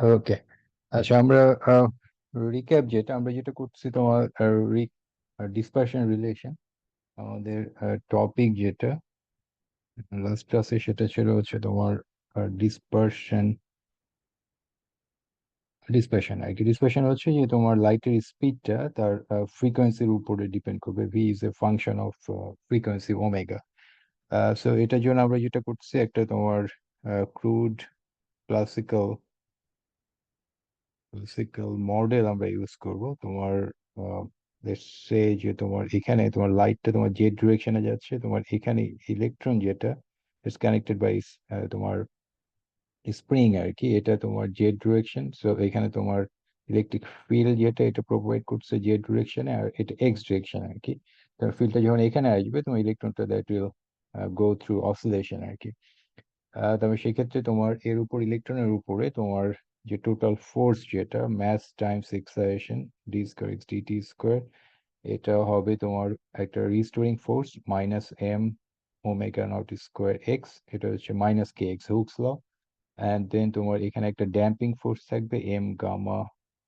ওকে, আচ্ছা আমরা রিক্যাপ যেটা করছি তোমার ডিসপারশন রিলেশন। আমাদের টপিক যেটা লাস্ট ক্লাসে সেটা ছিল হচ্ছে তোমার ডিসপারশন। ডিসপারশন আর কি, ডিসপারশন হচ্ছে যে তোমার লাইটের স্পিডটা তার ফ্রিকোয়েন্সির উপরে ডিপেন্ড করবে। V is a function of frequency omega. So এটার জন্য আমরা যেটা করছি একটা তোমার ক্রুড ক্লাসিক্যাল ক্লাসিক্যাল মডেল আমরা ইউজ করব। তোমার লেটস সে যে তোমার এখানে তোমার লাইটটা তোমার যে ডিরেকশনে যাচ্ছে, তোমার এখানে ইলেকট্রন যেটা ইজ কানেক্টেড বাই তোমার স্প্রিং আর কি, এটা তোমার জেড ডিরেকশন। সো এখানে তোমার ইলেকট্রিক ফিল্ড যেটা এটা প্রোভাইড করছে জেড ডিরেকশনে, আর এটা এক্স ডিরেকশন আর কি। তোমার ফিল্ডটা যখন এখানে আসবে তোমার ইলেকট্রনটা that will go through oscillation আর কি। তবে সেক্ষেত্রে তোমার এর উপর ইলেকট্রনের উপরে তোমার যে টোটাল ফোর্স যেটা mass times excitation d square x dt square, এটা হবে তোমার একটা restoring force minus m omega naught square x, এটা হচ্ছে minus k x Hooke's law. And then তোমার এখানে একটা ড্যাম্পিং ফোর্স থাকবে m gamma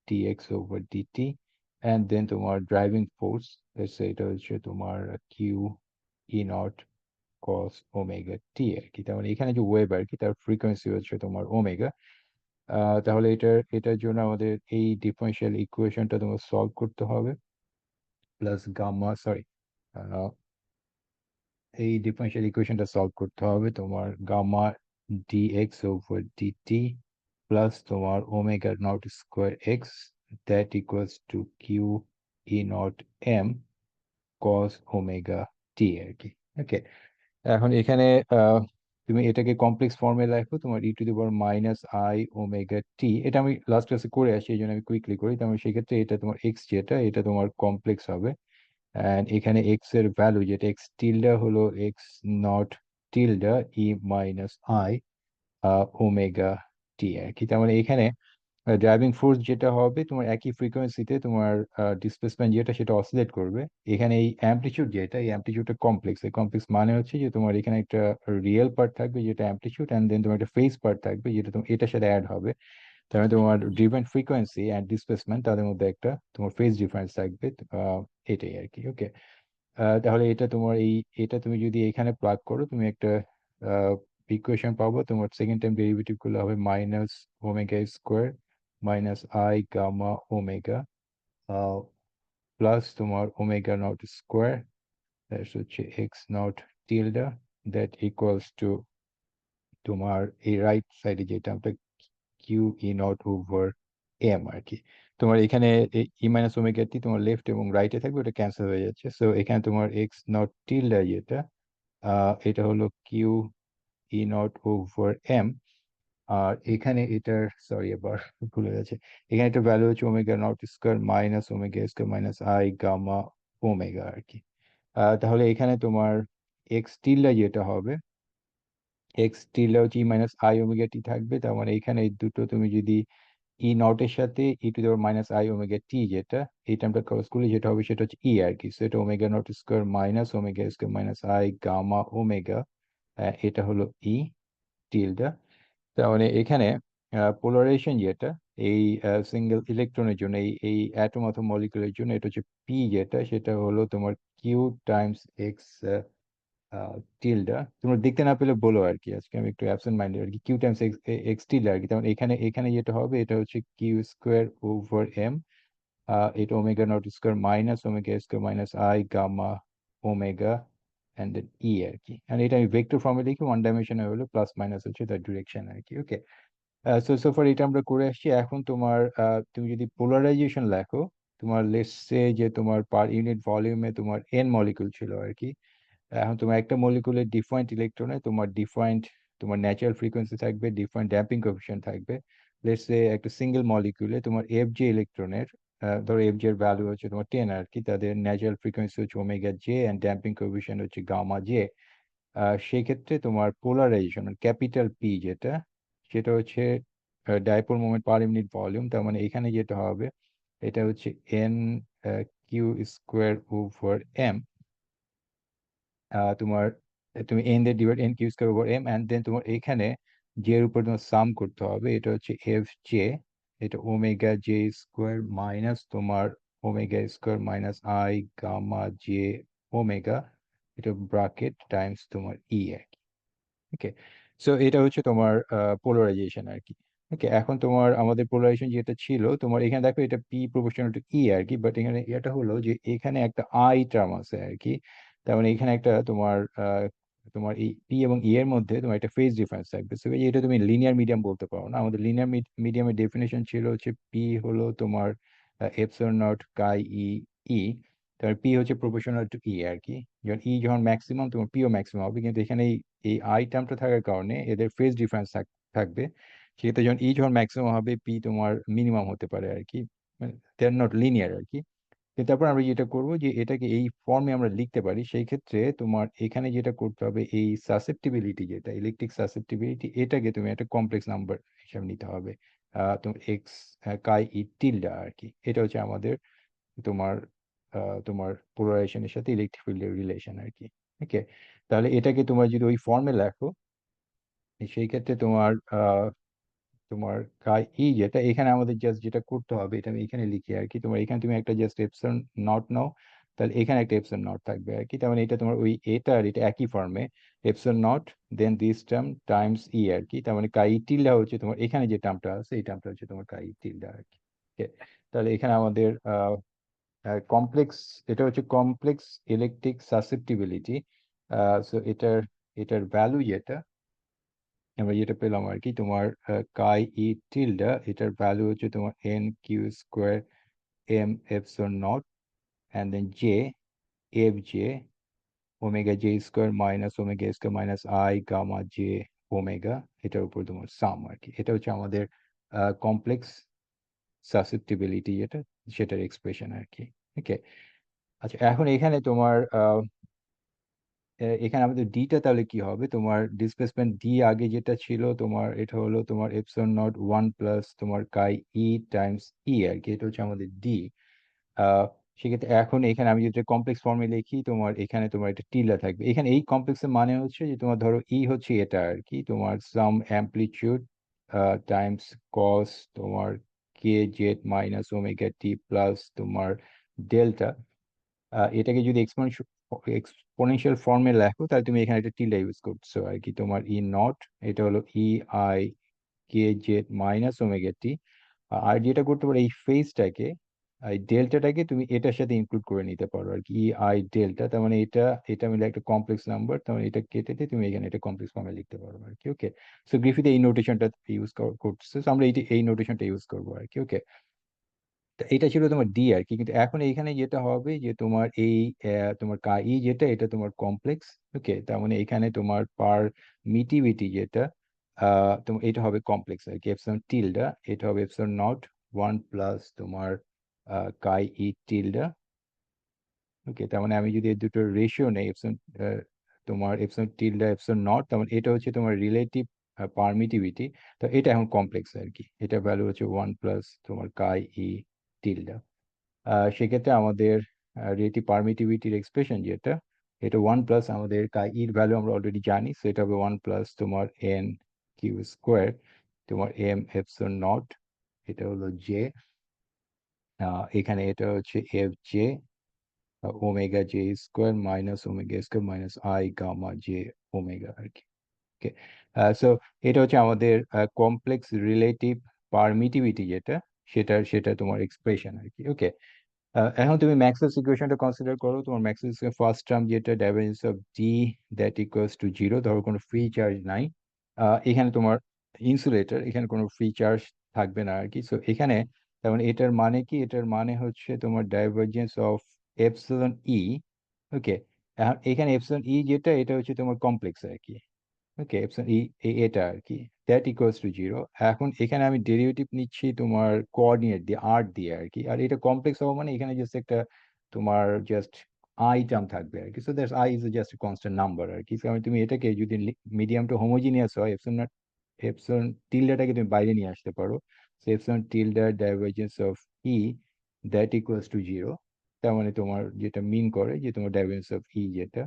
t x over dt. And then তোমার ড্রাইভিং ফোর্স এটা হচ্ছে তোমার q e naught cos omega টি আর কি। তার মানে এখানে যে ওয়েভ আর কি তার ফ্রিকোয়েন্সি হচ্ছে তোমার ওমেগা। তাহলে এটার জন্য আমাদের এই ডিফারেন্সিয়াল ইকুয়েশনটা তোমার সলভ করতে হবে। প্লাস গামা সরি, এই ডিফারেন্সিয়াল ইকুয়েশনটা সলভ করতে হবে তোমার gamma dx over dt plus তোমার omega naught square x that equals to q e naught m cos omega টি আর কি। ওকে, এখন এখানে আহ, তুমি এটাকে কমপ্লেক্স ফর্মে লেখো তোমার e to the power minus i omega t. এটা আমি লাস্ট ক্লাসে করে আসি, এই জন্য আমি কুইকলি করি। তার মানে সেক্ষেত্রে এটা তোমার এক্স যেটা এটা তোমার কমপ্লেক্স হবে। অ্যান্ড এখানে এক্স এর ভ্যালু যেটা এক্স টিল্ডা হলো x naught tilde E minus i omega টি আর কি। তার মানে এখানে ড্রাইভিং ফোর্স যেটা হবে তোমার একই ফ্রিকোয়েন্সিতে তোমার ডিসপ্লেসমেন্ট যেটা সেটা অসিলেট করবে। এখানে এই অ্যামপ্লিচিউড যেটা এই অ্যামপ্লিচিউডটা কমপ্লেক্স। এই কমপ্লেক্স মানে হচ্ছে যে তোমার এখানে একটা রিয়েল পার্ট থাকবে যেটা অ্যামপ্লিচিউড, অ্যান্ড দেন তোমার একটা ফেজ পার্ট থাকবে যেটা তোমার এটার সাথে অ্যাড হবে। তার মানে তোমার ড্রিভেন ফ্রিকোয়েন্সি অ্যান্ড ডিসপ্লেসমেন্ট তাদের মধ্যে একটা তোমার ফেজ ডিফারেন্স থাকবে। এটাই আর কি। ওকে, তাহলে এটা তোমার এটা তুমি যদি এখানে প্লাগ করো তুমি একটা ইকুয়েশন পাবো। তোমার সেকেন্ড টাইম ডেরিভেটিভ গুলো হবে minus omega square minus I gamma omega plus তোমার ওমেগা নট স্কোয়ার দ্যাট হচ্ছে x naught tilde that equals to তোমার এই রাইট সাইডে যেটা আমরা q e naught over m আর কি। তোমার এখানে ই মাইনাস ওমেগা টি তোমার লেফট এবং রাইটে থাকবে, ওটা ক্যান্সেল হয়ে যাচ্ছে। সো এখানে তোমার এক্স নট টিলডা যেটা এটা হলো q e naught over m. আর এখানে এটার সরি আবার ভুলে গেছে, এখানে একটা ভ্যালু হচ্ছে omega naught square minus omega square minus I gamma omega আর কি। তাহলে এখানে তোমার এক্স টিল্ডা যেটা হবে এক্স টিল্ডা হচ্ছে ই মাইনাস আই ওমেগা টি থাকবে। তার মানে এখানে এই দুটো তুমি যদি ই নটের সাথে ই টু দেওয়ার মাইনাস আই ওমেগা টি যেটা এই টার্মটা ক্রস করলে যেটা হবে সেটা হচ্ছে ই আর কি। সো এটা omega naught square minus omega square minus I gamma omega, এটা হলো ই টিলডা। তার মানে এখানে পোলারাইজেশন যেটা এই সিঙ্গেল ইলেকট্রনের জন্য এই এই অ্যাটম অথবা মলিকুলের জন্য এটা হচ্ছে পি যেটা সেটা হলো তোমার কিউ টাইমস এক্স টিলডা। তোমরা দেখতে না পেলে বলো আর কি, আজকে আমি একটু অ্যাবসেন্ট মাইন্ডেড আর কি। Q times x x tilde আর কি। তেমন এখানে এখানে যেটা হবে এটা হচ্ছে কিউ স্কোয়ার ওভার এম, এটা omega naught square minus omega square minus I gamma omega and then e আর কি। আর এটা আমি ভেক্টর ফর্মে লিখি, ওয়ান ডাইমেনশনে হলো প্লাস মাইনাস হচ্ছে তার ডিরেকশন আর কি। ওকে, সো ফার এটা আমরা করে আসছি। এখন তোমার তুমি যদি পোলারাইজেশন লেখো, তোমার লেটস সে যে তোমার পার ইউনিট ভলিউমে তোমার এন মলিকুল ছিল আর কি। এখন তোমার একটা মলিকুলের ডিফারেন্ট ইলেকট্রনে তোমার ডিফারেন্ট তোমার ন্যাচারাল ফ্রিকোয়েন্সি থাকবে, ডিফারেন্ট ড্যাম্পিং কোএফিশিয়েন্ট থাকবে। লেটস সে একটা সিঙ্গেল মলিকুলে তোমার এফ জে ইলেকট্রনের ধরো এফ জে এর ভ্যালু হচ্ছে তোমার 10 আর কি। তাদের ন্যাচারাল ফ্রিকোয়েন্সি হচ্ছে omega J and damping coefficient হচ্ছে গামা জে। সেই ক্ষেত্রে তোমার পোলারাইজেশন ক্যাপিটাল পি যেটা সেটা হচ্ছে dipole moment per unit volume. তার মানে এখানে যেটা হবে এটা হচ্ছে N Q square over M. তোমার তুমি এন দিয়ে divide N Q square over M, and then তোমার এখানে জে এর উপর তোমার সাম করতে হবে, এটা হচ্ছে এফ জে, এটা ওমেগা জে স্কোয়ার মাইনাস তোমার omega square minus I gamma J omega, এটা ব্রাকেট টাইমস তোমার ই আর কি। ওকে, সো এটা হচ্ছে তোমার পোলারাইজেশন আর কি। ওকে, এখন তোমার আমাদের পোলারাইজেশন যেটা ছিল তোমার এখানে দেখো এটা পি প্রপোর্শনাল টু ই আর কি, বাট এখানে এটা হলো যে এখানে একটা আই টার্ম আছে আর কি। তার মানে এখানে একটা তোমার তোমার এই পি এবং ই এর মধ্যে তোমার একটা ফেজ ডিফারেন্স থাকবে। সো এটা তুমি লিনিয়ার মিডিয়াম বলতে পারো না। আমাদের লিনিয়ার মিডিয়ামের ডেফিনেশন ছিল হচ্ছে পি হলো তোমার এপসিলন নট কাই ই ই, তার পি হচ্ছে প্রপোর্শনাল টু ই আর কি। যখন ই যখন ম্যাক্সিমাম তোমার পিও ম্যাক্সিমাম হবে, কিন্তু এখানে এই আই টার্মটা থাকার কারণে এদের ফেজ ডিফারেন্স থাকবে। সেক্ষেত্রে যখন ই যখন ম্যাক্সিমাম হবে পি তোমার মিনিমাম হতে পারে আর কি, দে আর নট লিনিয়ার আর কি। কিন্তু তারপর আমরা যেটা করব যে এটাকে এই ফর্মে আমরা লিখতে পারি, সেই ক্ষেত্রে তোমার এখানে যেটা করতে হবে এই সাসেপ্টিবিলিটি, যেটা ইলেকট্রিক সাসেপ্টিবিলিটি, এটাকে তুমি একটা কমপ্লেক্স নাম্বার হিসাবে নিতে হবে। তোমার এক্স কাই ই টিলডা আর কি। এটা হচ্ছে আমাদের তোমার তোমার পোলারাইজেশনের সাথে ইলেকট্রিক ফিল্ডের রিলেশন আর কি। ওকে, তাহলে এটাকে তোমার যদি ওই ফর্মে লেখো, সেই ক্ষেত্রে তোমার তোমার কাই ই যেটা এখানে আমাদের জাস্ট যেটা করতে হবে এটা আমি এখানে লিখি আর কি। তোমার এখানে তুমি একটা জাস্ট এপসন নট নাও, তাহলে এখানে একটা এপসন নট থাকবে আর কি। তার মানে এটা তোমার ওই এটা আর এটা একই ফর্মে, epsilon naught then this term times e আর কি। তার মানে কাই টিলডা হচ্ছে তোমার এখানে যে টার্মটা আছে এই টার্মটা হচ্ছে তোমার কাই টিলডা আর কি। Okay, তাহলে এখানে আমাদের কমপ্লেক্স, এটা হচ্ছে কমপ্লেক্স ইলেকট্রিক সাসেপ্টিবিলিটি। সো এটার এটার ভ্যালু যেটা আমরা যেটা পেলাম আর কি, তোমার কাই ই টিলডা, এটার ভ্যালু হচ্ছে তোমার N Q square M epsilon naught and then J F J omega J square minus omega square minus I gamma J omega, এটার উপর তোমার সাম আর কি। এটা হচ্ছে আমাদের কমপ্লেক্স সাসেপ্টিবিলিটি যেটা, সেটার এক্সপ্রেশন আর কি। ওকে, আচ্ছা এখন এখানে তোমার এখানে আমাদের ডিটা তাহলে কি হবে, তোমার ডিসপ্লেসমেন্ট ডি আগে যেটা ছিল তোমার এটা হলো তোমার এপসিলন নট ওয়ান প্লাস তোমার কাই ই টাইমস ই আর কি। এটা হচ্ছে আমাদের ডি। সেক্ষেত্রে এখন এখানে আমি যদি কমপ্লেক্স ফর্মে লিখি, তোমার এখানে তোমার এটা টিলা থাকবে। এখানে এই কমপ্লেক্সের মানে হচ্ছে যে তোমার ধরো ই হচ্ছে এটা আর কি, তোমার সাম অ্যামপ্লিটিউড টাইমস কস তোমার K Z minus omega T plus তোমার ডেল্টা। এটাকে যদি এক্সপোনেনশিয়াল ফর্মে লেখো তাহলে তুমি এখানে একটা টিল্ডা ইউজ করছো আর কি। তোমার ই নট এটা হলো e I k Z minus omega টি। আর যেটা করতে পারো এই ফেজটাকে এই ডেল্টাটাকে তুমি এটার সাথে ইনক্লুড করে নিতে পারো আর কি, ই আই ডেল্টা। তার মানে এটা এটা মিলে একটা কমপ্লেক্স নাম্বার, তার মানে এটা কেটে দিয়ে তুমি এখানে এটা কমপ্লেক্স ফর্মে লিখতে পারো আর কি। ওকে, সো গ্রিফিথ এই নোটেশনটা ইউজ করছে, so আমরা এই নোটেশনটা ইউজ করবো আর কি। ওকে, তা এটা ছিল তোমার ডি আর কি। কিন্তু এখন এইখানে যেটা হবে যে তোমার এই তোমার কাই যেটা এটা তোমার কমপ্লেক্স। ওকে, তার মানে এখানে তোমার পারমিটিভিটি যেটা তোমার এটা হবে কমপ্লেক্স আর কি, এপসিলন টিলডা এটা হবে এপসিলন নট ওয়ান প্লাস তোমার কাই ই টিলডা। ওকে, তার মানে আমি যদি এই দুটো রেশিও নেই এপসিলন তোমার এপসিলন টিলডা এপসিলন নট, তার মানে এটা হচ্ছে তোমার রিলেটিভ পারমিটিভিটি। তো এটা এখন কমপ্লেক্স আর কি, এটা ভ্যালু হচ্ছে ওয়ান প্লাস তোমার কাই ই টিলডা। সেক্ষেত্রে আমাদের রিলেটিভ পারমিটিভিটির এক্সপ্রেশন যেটা, এটা ওয়ান প্লাস আমাদের ইর ভ্যালু আমরা অলরেডি জানি, সো এটা হবে ওয়ান প্লাস তোমার এন কিউ স্কোয়ার তোমার এম এপসিলন নট, এটা হলো জে, এখানে এটা হচ্ছে F J omega J square minus omega square minus I gamma J omega আর কি। ওকে, সো এটা হচ্ছে আমাদের কমপ্লেক্স রিলেটিভ পারমিটিভিটি যেটা, সেটা তোমার এক্সপ্রেশন আর কি। ওকে, এখন তুমি ম্যাক্সওয়েলস ইকুয়েশনটা কনসিডার করো। তোমার ম্যাক্সওয়েলস ফার্স্ট টার্ম যেটা divergence of D that equals to zero, ধরো কোনো ফ্রি চার্জ নাই। এখানে তোমার ইনসুলেটর, এখানে কোনো ফ্রি চার্জ থাকবে না আর কি। সো এখানে তার মানে এটার মানে কি, এটার মানে হচ্ছে তোমার ডাইভারজেন্স অফ এপসিলন ই। ওকে, এখন এখানে এপসিলন ই যেটা এটা হচ্ছে তোমার কমপ্লেক্স আর কি। ওকে, এপসিলন ই এটা আর কি, দ্যাট ইকুয়ালস টু জিরো। এখন এখানে আমি ডেরিভেটিভ নিচ্ছি তোমার কোঅর্ডিনেট দিয়ে আর দিয়ে আর কি। আর এটা কমপ্লেক্স হওয়া মানে এখানে জাস্ট একটা তোমার জাস্ট আই টার্ম থাকবে আর কি। So that's i is just constant number আর কি। So, তুমি এটাকে যদি মিডিয়াম টু হোমোজিনিয়াস হয়, এপসিলন টিল্ডাটাকে তুমি বাইরে নিয়ে আসতে পারো। সো এপসিলন টিল্ডার divergence of e that equals to zero, তার মানে তোমার যেটা মিন করে যে তোমার ডাইভারজেন্স অফ ই যেটা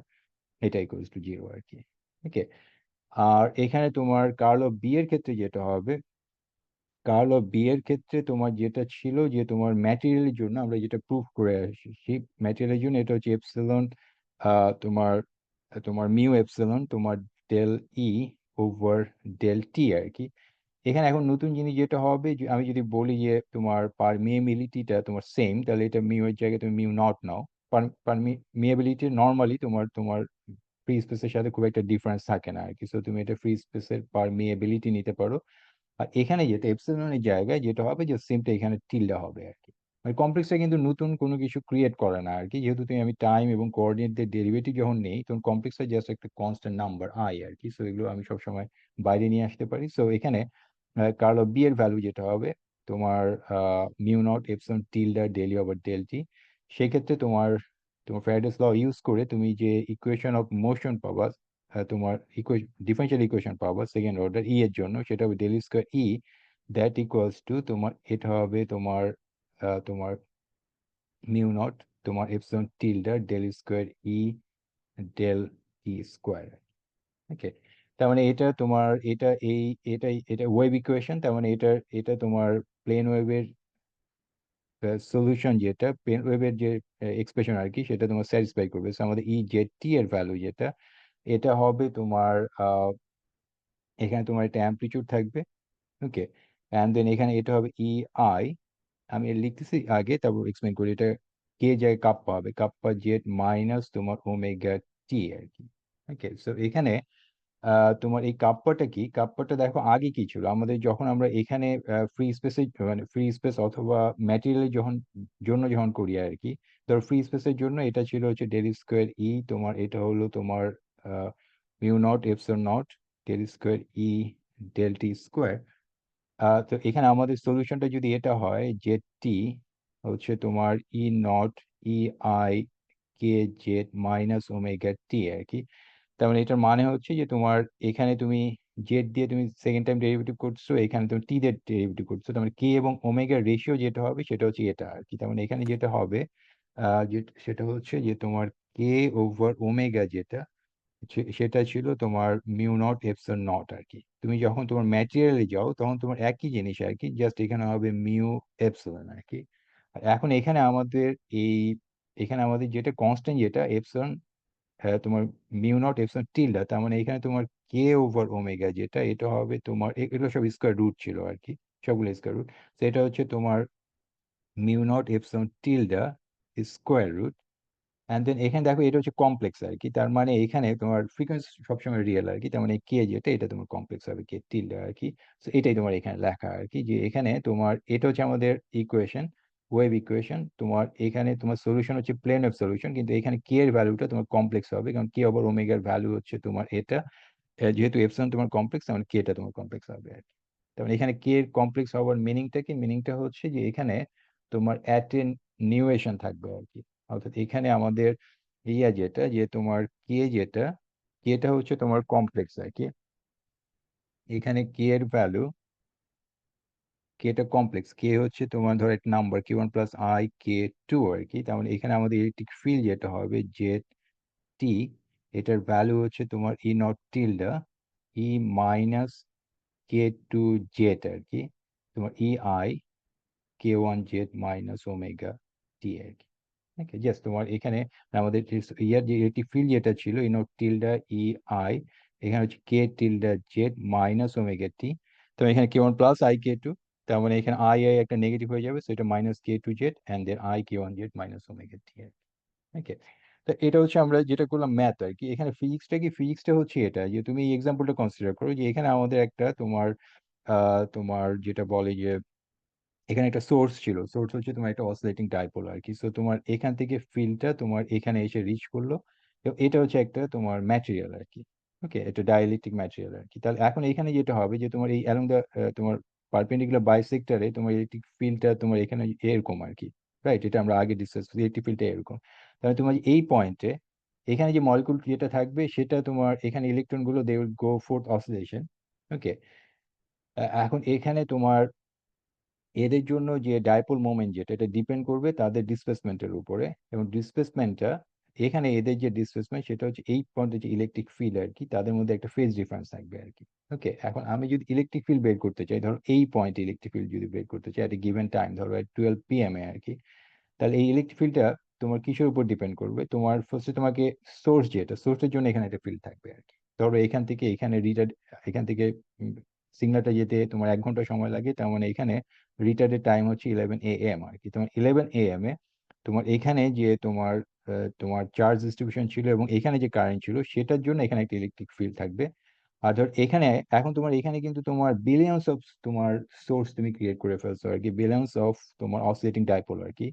এটা ইকুয়ালস টু জিরো আর কি। ওকে, আর এখানে তোমার কার্ল অফ বি এর ক্ষেত্রে যেটা হবে, কার্ল অফ বি এর ক্ষেত্রে তোমার যেটা ছিল যে তোমার ম্যাটেরিয়ালের জন্য আমরা যেটা প্রুফ করে আসি, সেই ম্যাটেরিয়ালের জন্য এটা হচ্ছে এপসিলন, তোমার তোমার মিউ এপসিলন তোমার ডেল ই ওভার ডেল টি আর কি। এখানে এখন নতুন জিনিস যেটা হবে, আমি যদি বলি যে তোমার পারমিএবিলিটিটা তোমার সেম, তাহলে এটা মিউ এর জায়গায় তুমি মিউ নট নাও। পারমিএবিলিটি নর্মালি তোমার তোমার ফ্রি স্পেসের সাথে খুব একটা ডিফারেন্স থাকে না আর কি, সো তুমি এটা ফ্রি স্পেসের পারমিএবিলিটি নিতে পারো। আর এখানে যেটা এপসিলনের জায়গায় যেটা হবে যে সিম্পলি এখানে টিল্ডা হবে আর কি। মানে কমপ্লেক্সটা কিন্তু নতুন কোনো কিছু ক্রিয়েট করে না আর কি, যেহেতু তুমি আমি টাইম এবং কোঅর্ডিনেটদের ডেরিভেটিভ যখন নেই তখন কমপ্লেক্সটা জাস্ট একটা কনস্ট্যান্ট নাম্বার আই আর কি। সো এগুলো আমি সবসময় বাইরে নিয়ে আসতে পারি। সো এখানে কার্ল অফ বি এর ভ্যালু যেটা হবে তোমার mu naught epsilon tilde del ই ওভার ডেল টি। সেক্ষেত্রে তোমার তোমার ফ্যারাডেস ল ইউজ করে তুমি যে ইকুয়েশন অফ মোশন পাবা, তোমার ডিফারেন্সিয়াল ইকুয়েশন পাবা সেকেন্ড অর্ডার ই এর জন্য, সেটা হবে del square E, that equals to তোমার এটা হবে তোমার তোমার মিউ নট তোমার এপসিলন টিল্ডা ডেল স্কোয়ার ই ডেল ই স্কোয়ার। ওকে, তার মানে এটা তোমার এটা এই এটা ওয়েভ ইকুয়েশন, তার মানে এটা তোমার প্লেন ওয়েভের সলিউশন, যেটা প্লেন ওয়েভের যে এক্সপ্রেশন আর কি, সেটা তোমার স্যাটিসফাই করবে। So আমাদের ই জেড টি এর ভ্যালু যেটা, এটা হবে তোমার এখানে তোমার একটা অ্যামপ্লিটিউড থাকবে। ওকে, অ্যান্ড দেন এখানে এটা হবে ই আই। আমি লিখতেছি আগে, তারপর এক্সপ্লেন করি। এটা কে যায় কাপ্পা হবে, কাপ্পা জেড মাইনাস তোমার ওমেগা টি আর কি। ওকে, সো এখানে তোমার এই কাপ্পাটা কি, কাপ্পাটা দেখো আগে কি ছিল আমাদের, যখন আমরা এখানে ফ্রি স্পেসে মানে ফ্রি স্পেস অথবা ম্যাটেরিয়ালের যখন করি আর কি। ধরো ফ্রি স্পেসের জন্য এটা ছিল হচ্ছে ডেল স্কোয়ার ই, তোমার এটা হলো তোমার mu naught epsilon naught del square ই ডেল টি স্কোয়ার। তো এখানে আমাদের সলিউশনটা যদি এটা হয় যে টি হচ্ছে তোমার ই naught e I k Z minus omega টি আর কি। তার মানে এটার মানে হচ্ছে যে তোমার এখানে তুমি জেড দিয়ে তুমি সেকেন্ড টাইম ডেরিভেটিভ করছো, এখানে তুমি টি দিয়ে ডেরিভেটিভ করছো, তার মানে কে এবং ওমেগার রেশিও যেটা হবে সেটা হচ্ছে এটা আর কি। তার মানে এখানে যেটা হবে সেটা হচ্ছে যে তোমার কে ওভার ওমেগা যেটা সেটা ছিল তোমার মিউ নট এপসিলন নট আর কি। তুমি যখন তোমার ম্যাটেরিয়ালে যাও তখন তোমার একই জিনিস আর কি, জাস্ট এখানে হবে মিউ এপসিলন আর কি। আর এখন এখানে আমাদের এই এখানে আমাদের যেটা কনস্ট্যান্ট যেটা এপসিলন, তোমার মিউ নট এপসিলন টিল্ডা, তার মানে এখানে তোমার কে ওভার ওমেগা যেটা, এটা হবে তোমার এগুলো সব স্কোয়ার রুট ছিল আর কি, সবগুলো স্কোয়ার রুট। সেটা হচ্ছে তোমার mu naught epsilon tilde square root. And then এখানে দেখো এটা হচ্ছে কমপ্লেক্স আর কি, তার মানে এখানে তোমার ফ্রিকোয়েন্সি সবসময় রিয়েল আর কি, তার মানে কে যেটা এটা তোমার কমপ্লেক্স হবে কে টিল্ডা আর কি। তো এটাই তোমার এখানে লেখা আর কি, যে এখানে তোমার এটা হচ্ছে আমাদের ইকুয়েশন, ওয়েভ ইকুয়েশন। তোমার এখানে তোমার সলিউশন হচ্ছে প্লেন ওয়েভ সলিউশন, কিন্তু এখানে কে এর ভ্যালুটা তোমার কমপ্লেক্স হবে, কারণ কে ওভার ওমেগার ভ্যালু হচ্ছে তোমার এটা। যেহেতু এপসিলন তোমার কমপ্লেক্স, তার মানে কেটা তোমার কমপ্লেক্স হবে আর কি। তার মানে এখানে কে এর কমপ্লেক্স হওয়ার মিনিংটা কি, মিনিংটা হচ্ছে যে এখানে তোমার অ্যাটেনিউয়েশন থাকবে আর কি। অর্থাৎ এখানে আমাদের ইয়া যেটা যে তোমার কে যেটা, কেটা হচ্ছে তোমার কমপ্লেক্স আর কি। এখানে কে এর ভ্যালু, কেটা কমপ্লেক্স, কে হচ্ছে তোমার ধর একটা number k one plus I K two আর কি। তার মানে এখানে আমাদের ইলেকট্রিক ফিল্ড যেটা হবে যে টি, এটার ভ্যালু হচ্ছে তোমার ই নট টিল্ডা ই মাইনাস কে টু জেড আর কি, তোমার e I K one Z minus omega টি আর কি। ওকে, জাস্ট তোমার এখানে আমাদের ইয়ার যে এটি ফিল্ড যেটা ছিল ইনো টিল্ডা ই আই, এখানে হচ্ছে k tilde z minus omega t. তো এখানে কে one plus I K two, তার মানে এখানে আই আই একটা নেগেটিভ হয়ে যাবে, সো এটা minus K two z and then i K one Z minus omega t. Okay, তো এটা হচ্ছে আমরা যেটা করলাম ম্যাথ আর কি। এখানে ফিজিক্সটা কি, ফিজিক্সটা হচ্ছে এটা যে তুমি এই এক্সাম্পলটা কনসিডার করো যে এখানে আমাদের একটা তোমার তোমার যেটা বলে যে এখানে একটা সোর্স ছিল, সোর্স হচ্ছে তোমার একটা অসিলেটিং ডাইপোল আর কি। সো তোমার এখান থেকে ফিল্ডটা তোমার এখানে এসে রিচ করলো, এবং এটা হচ্ছে একটা তোমার ম্যাটেরিয়াল আর কি। ওকে, এটা ডাইইলেকট্রিক ম্যাটেরিয়াল আর কি। তাহলে এখন এখানে যেটা হবে যে তোমার এই অ্যালং দ্য তোমার পারপেন্ডিকুলার বাইসেক্টরে তোমার ইলেকট্রিক ফিল্ডটা তোমার এখানে এরকম আর কি। রাইট, এটা আমরা আগে ডিসকাস করি, ইলেকট্রিক ফিল্ডটা এরকম। তাহলে তোমার এই পয়েন্টে এখানে যে মলিকুল যেটা থাকবে সেটা তোমার এখানে ইলেকট্রন গুলো they will go forth oscillation. Okay, এখন এখানে তোমার এদের জন্য যে ডাইপোল মোমেন্ট যেটা, এটা ডিপেন্ড করবে তাদের ডিসপ্লেসমেন্টের উপরে, এবং ডিসপ্লেসমেন্টটা এখানে এদের যে ডিসপ্লেসমেন্ট সেটা হচ্ছে এই পয়েন্টে যে ইলেকট্রিক ফিল্ড আর কি, তাদের মধ্যে একটা ফেজ ডিফারেন্স থাকবে আর কি। ওকে, এখন আমি যদি ইলেকট্রিক ফিল্ড বের করতে চাই, ধরো এই পয়েন্টে ইলেকট্রিক ফিল্ড যদি বের করতে চাই এট এ গিভেন টাইম, ধরো 12 PM এ আর কি, তাহলে এই ইলেকট্রিক ফিল্ডটা তোমার কিসের উপর ডিপেন্ড করবে? তোমার ফার্স্টে তোমাকে সোর্স, যেটা সোর্সের জন্য এখানে একটা ফিল্ড থাকবে আর কি। ধরো এখান থেকে এখানে রিটার্ড, এখান থেকে সিগন্যালটা যেতে তোমার 1 ঘন্টা সময় লাগে, তার মানে এখানে রিটার্ডের টাইম হচ্ছে 11 AM আর কি। তোমার 11 AM এ তোমার এখানে যে তোমার তোমার চার্জ ডিস্ট্রিবিউশন ছিল এবং এখানে যে কারেন্ট ছিল সেটার জন্য এখানে একটা ইলেকট্রিক ফিল্ড থাকবে। আর ধর এখানে এখন তোমার এখানে কিন্তু তোমার বিলিয়ন্স অফ তোমার সোর্স তুমি ক্রিয়েট করে ফেলছো আর কি, বিলিয়ন্স অফ তোমার অসিলেটিং ডাইপোল আর কি।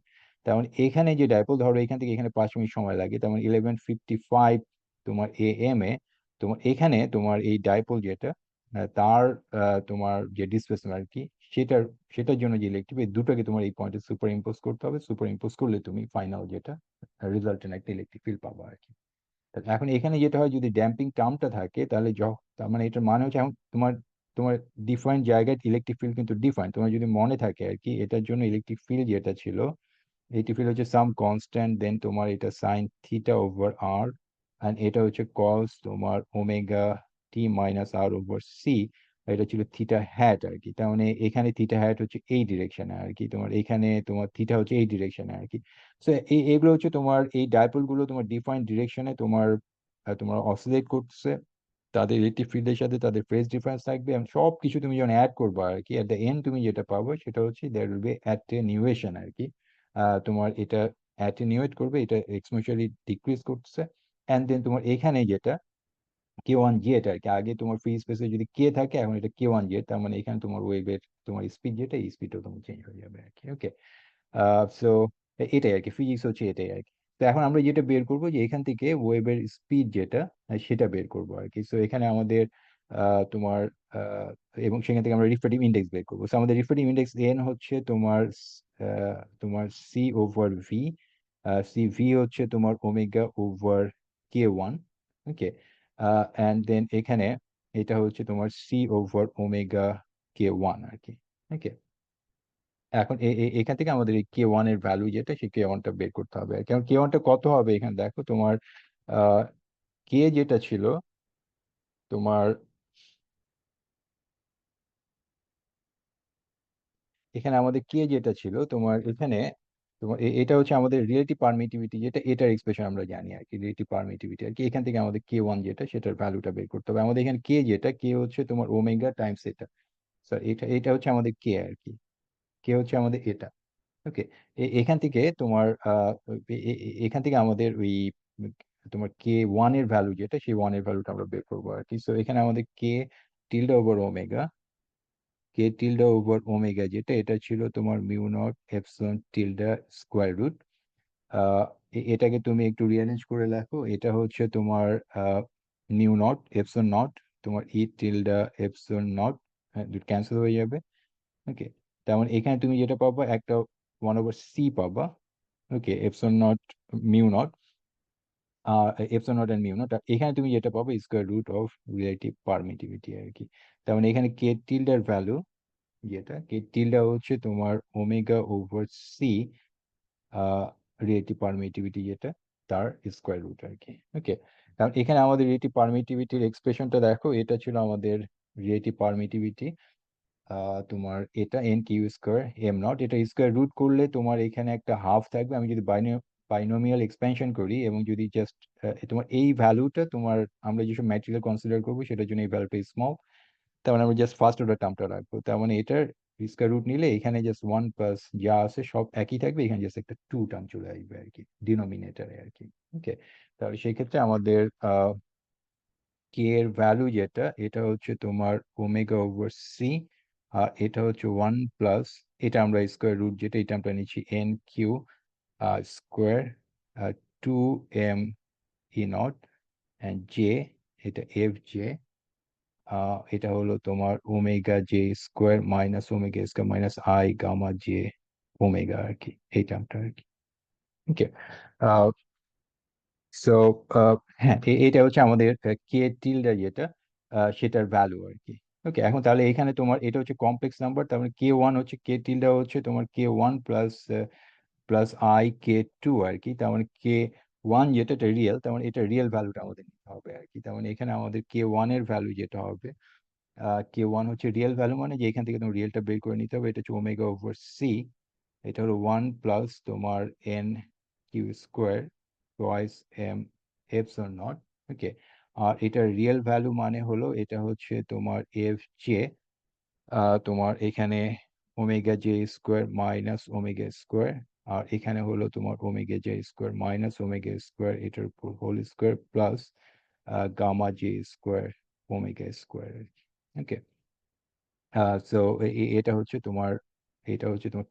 তেমন এখানে যে ডাইপোল, ধরো এখান থেকে এখানে 5 মিনিট সময় লাগে, তেমন 11:55 তোমার AM এ তোমার এখানে তোমার এই ডাইপোল যেটা তার তোমার যে ডিসপ্লেসমেন্ট আর কি, সেটার সেটার জন্য যে ইলেকট্রিক, এই দুটোকে তোমার এই পয়েন্টে সুপার ইম্পোজ করতে হবে। সুপার ইম্পোজ করলে তুমি ফাইনাল যেটা রেজাল্টেন্ট একটা ইলেকট্রিক ফিল্ড পাবা আর কি। তা এখন এখানে যেটা হয়, যদি ড্যাম্পিং টার্মটা থাকে তাহলে তার মানে এটার মানে হচ্ছে এখন তোমার তোমার ডিফারেন্ট জায়গায় ইলেকট্রিক ফিল্ড কিন্তু ডিফারেন্ট। তোমার যদি মনে থাকে আর কি, এটার জন্য ইলেকট্রিক ফিল্ড যেটা ছিল, এইটি ফিল্ড হচ্ছে সাম কনস্ট্যান্ট, দেন তোমার এটা sine theta over R, and এটা হচ্ছে কস তোমার omega T minus R over C, এটা ছিল থিটা হ্যাট আর কি। তার মানে এখানে থিটা হ্যাট হচ্ছে এই ডিরেকশনে আর কি, তোমার এখানে তোমার থিটা হচ্ছে এই ডিরেকশনে আর কি। সো এগুলো হচ্ছে তোমার এই ডাইপোল গুলো তোমার ডিফারেন্ট ডিরেকশনে তোমার তোমার অসিলেট করছে, তাদের ইলেকট্রিক ফিল্ডের সাথে তাদের ফেজ ডিফারেন্স থাকবে, এবং সব কিছু তুমি যখন অ্যাড করবে আর কি, এট দ্য এন্ড তুমি যেটা পাবো সেটা হচ্ছে দেয়ার উইল বি অ্যাটেনিউয়েশন আর কি। তোমার এটা অ্যাটেনিউয়েট করবে, এটা এক্সপোনেনশিয়ালি ডিক্রিজ করছে। এন্ড দেন তোমার এখানে যেটা K1 জেড আর কি, আগে তোমার ফ্রি স্পেসে যদি কে থাকে, এখন এটা K1 জেড, তার মানে এখানে তোমার ওয়েভের তোমার স্পিড যেটা, এই স্পিডটাও তোমার চেঞ্জ হয়ে যাবে আর কি। ওকে, সো এটাই আর কি, ফিজিক্স হচ্ছে এটাই আর কি। তো এখন আমরা যেটা বের করবো যে এখান থেকে ওয়েভের স্পিড যেটা সেটা বের করবো আর কি। সো এখানে আমাদের তোমার আহ, এবং সেখান থেকে আমরা রিফ্রেক্টিভ ইন্ডেক্স বের করবো। সো আমাদের রিফ্রেক্টিভ ইন্ডেক্স এন হচ্ছে তোমার তোমার C over V, C V হচ্ছে তোমার omega over K1। Okay, and then এখানে এটা হচ্ছে তোমার সি ওভার ওমেগা K1 আর কি। ওকে, এখন এখান থেকে আমাদের এই K1 এর ভ্যালু যেটা, সেই K1টা বের করতে হবে। কারণ K1টা কত হবে, এখানে দেখো তোমার আহ কে যেটা ছিল তোমার, এখানে আমাদের কে যেটা ছিল তোমার এখানে, তোমার এটা হচ্ছে আমাদের রিলেটিভ পারমিটিভিটি যেটা, এটার এক্সপ্রেশন আমরা জানি আর কি, রিলেটিভ পারমিটিভিটি আর কি। এখান থেকে আমাদের K1 যেটা সেটার ভ্যালুটা বের করতে হবে। আমাদের এখানে কে যেটা, কে হচ্ছে তোমার ওমেগা টাইমস এটা, সরি এটা এটা হচ্ছে আমাদের কে আর কি, কে হচ্ছে আমাদের এটা। ওকে, এখান থেকে তোমার এখান থেকে আমাদের ওই উম, তোমার K1 এর ভ্যালু যেটা, সেই 1 এর ভ্যালুটা আমরা বের করবো আর কি। সো এখানে আমাদের tilde over omega, tilde over omega যেটা, এটা ছিল তোমার mu naught epsilon tilde square root. এটাকে তুমি একটু রিঅ্যারেঞ্জ করে লেখো, এটা হচ্ছে তোমার মিউ নট এপসিলন নট তোমার টিল্ডা এপসিলন নট, ক্যান্সেল হয়ে যাবে। ওকে, তেমন এখানে তুমি যেটা পাবা একটা 1/c পাবা। Okay, epsilon naught mu naught, epsilon naught and mu naught, এখানে তুমি যেটা পাবে square root of relative permittivity আর কি। তার মানে এখানে কে টিল্ডার ভ্যালু যেটা, কে টিল্ডা হচ্ছে তোমার omega over C relative permittivity যেটা, তার স্কোয়ার রুট আর কি। ওকে, কারণ এখানে আমাদের রিলেটিভ পারমিটিভিটির এক্সপ্রেশনটা দেখো, এটা ছিল আমাদের রিলেটিভ পারমিটিভিটি। তোমার এটা N Q square M naught, এটা স্কোয়ার রুট করলে তোমার এখানে একটা হাফ থাকবে। আমি যদি বাইনোমিয়াল এক্সপেনশন করি এবং যদি জাস্ট তোমার এই ভ্যালুটা তোমার, আমরা যেসব ম্যাটেরিয়াল কনসিডার করবো সেটার জন্য এই ভ্যালুটা স্মল, তার মানে আমরা জাস্ট ফার্স্ট অর্ডার টার্মটা রাখবো। তার মানে এটার স্কোয়ার রুট নিলে এখানে জাস্ট 1 প্লাস যা আছে সব একই থাকবে, এখানে জাস্ট একটা 2 টার্ম চলে আসবে আর কি ডিনোমিনেটরে আর কি। ওকে, তাহলে সেই ক্ষেত্রে আমাদের কে এর ভ্যালু যেটা, এটা হচ্ছে তোমার ওমেগা ওভার সি, আর এটা হচ্ছে 1 প্লাস, এটা আমরা স্কোয়ার রুট যেটা, এটা আমরা নিচ্ছি N Q square 2 m e naught and j, এটা F j, এটা হলো তোমার omega J square minus omega square minus I gamma J omega আর কি, এই টার্মটা আর কি। ওকে, সো হ্যাঁ, এটা হচ্ছে আমাদের কে টিলডা যেটা, সেটার ভ্যালু আর কি। ওকে, এখন তাহলে এখানে তোমার এটা হচ্ছে কমপ্লেক্স নাম্বার, তার মানে K1 হচ্ছে, কে টিলডা হচ্ছে তোমার K1 plus plus I K2 আর কি। তার মানে ওয়ান যেটা এটা রিয়েল, তেমন এটা রিয়েল ভ্যালুটা আমাদের নিতে হবে আর কি। তেমন এখানে আমাদের k1 এর ভ্যালু যেটা হবে, k1 হচ্ছে রিয়েল ভ্যালু, মানে যে এখান থেকে তোমার রিয়েলটা বের করে নিতে হবে। এটা হচ্ছে ওমেগা ওভার সি, এটা হলো 1 প্লাস তোমার N Q square twice m epsilon naught. Okay, আর এটা রিয়েল ভ্যালু মানে হলো এটা হচ্ছে তোমার এফ জে, তোমার এখানে omega J square minus omega square, আর এখানে হলো তোমার omega J square minus omega square, এটার উপর whole square plus gamma j square omega square. Okay, so এটা হচ্ছে তোমার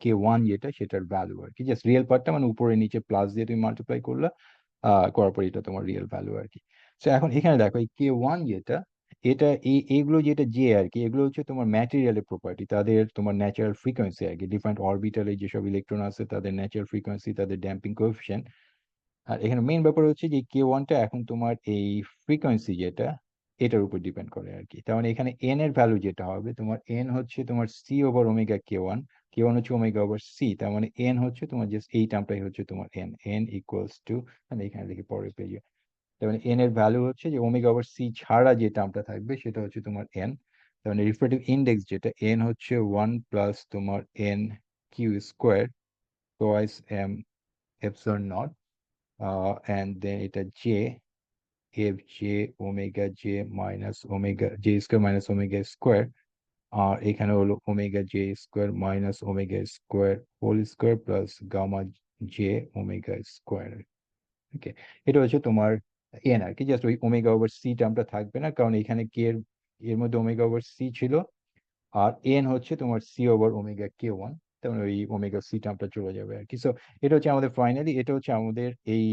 k1 যেটা সেটার ভ্যালু আর কি, জাস্ট রিয়েল পার্টটা মানে উপরে নিচে প্লাস দিয়ে তুমি মাল্টিপ্লাই করলা, করার পর এটা তোমার রিয়েল ভ্যালু আর কি। সো এখন এখানে দেখো এই k1 যেটা, এটা এগুলো যেটা যে আর কি, এগুলো হচ্ছে তোমার ম্যাটেরিয়ালের প্রপার্টি, তাদের তোমার ন্যাচারাল ফ্রিকোয়েন্সি আর কি। ডিফারেন্ট অরবিটালে যেসব ইলেকট্রন আছে তাদের ন্যাচারাল ফ্রিকোয়েন্সি, তাদের ড্যাম্পিং কোএফিসিয়েন্ট। আর এখানে মেইন ব্যাপার হচ্ছে যে k1টা এখন তোমার এই ফ্রিকোয়েন্সি যেটা, এটার উপর ডিপেন্ড করে আর কি। তার মানে এখানে এন এর ভ্যালু যেটা হবে, তোমার এন হচ্ছে তোমার C over omega k1, k1 হচ্ছে ওমেগা ওভার সি, তার মানে এন হচ্ছে তোমার জাস্ট এই টার্মটাই হচ্ছে তোমার এন, এন ইকুয়ালস টু, মানে এখানে লিখি পরের পেজে। তার মানে এন এর ভ্যালু হচ্ছে যে ওমেগা ওভার সি ছাড়া যে টার্মটা থাকবে সেটা হচ্ছে তোমার এন। তার মানে রিফ্রেক্টিভ ইন্ডেক্স যেটা, এন হচ্ছে 1 প্লাস তোমার N Q square twice M epsilon naught, and then এটা J, F J omega J minus omega J square minus omega square, আর এখানে হলো omega J square minus omega square whole square plus gamma J omega square. Okay, এটা হচ্ছে তোমার N আর কি, just ওই omega over C টার্মটা থাকবে না, কারণ এখানে কে এর এর মধ্যে ওমেগা ওভার সি ছিল, আর এন হচ্ছে তোমার সি ওভার ওমেগা k1, তেমন ওই ওমেগা সি টার্মটা চলে যাবে আর কি। সো এটা হচ্ছে আমাদের ফাইনালি, এটা হচ্ছে আমাদের এই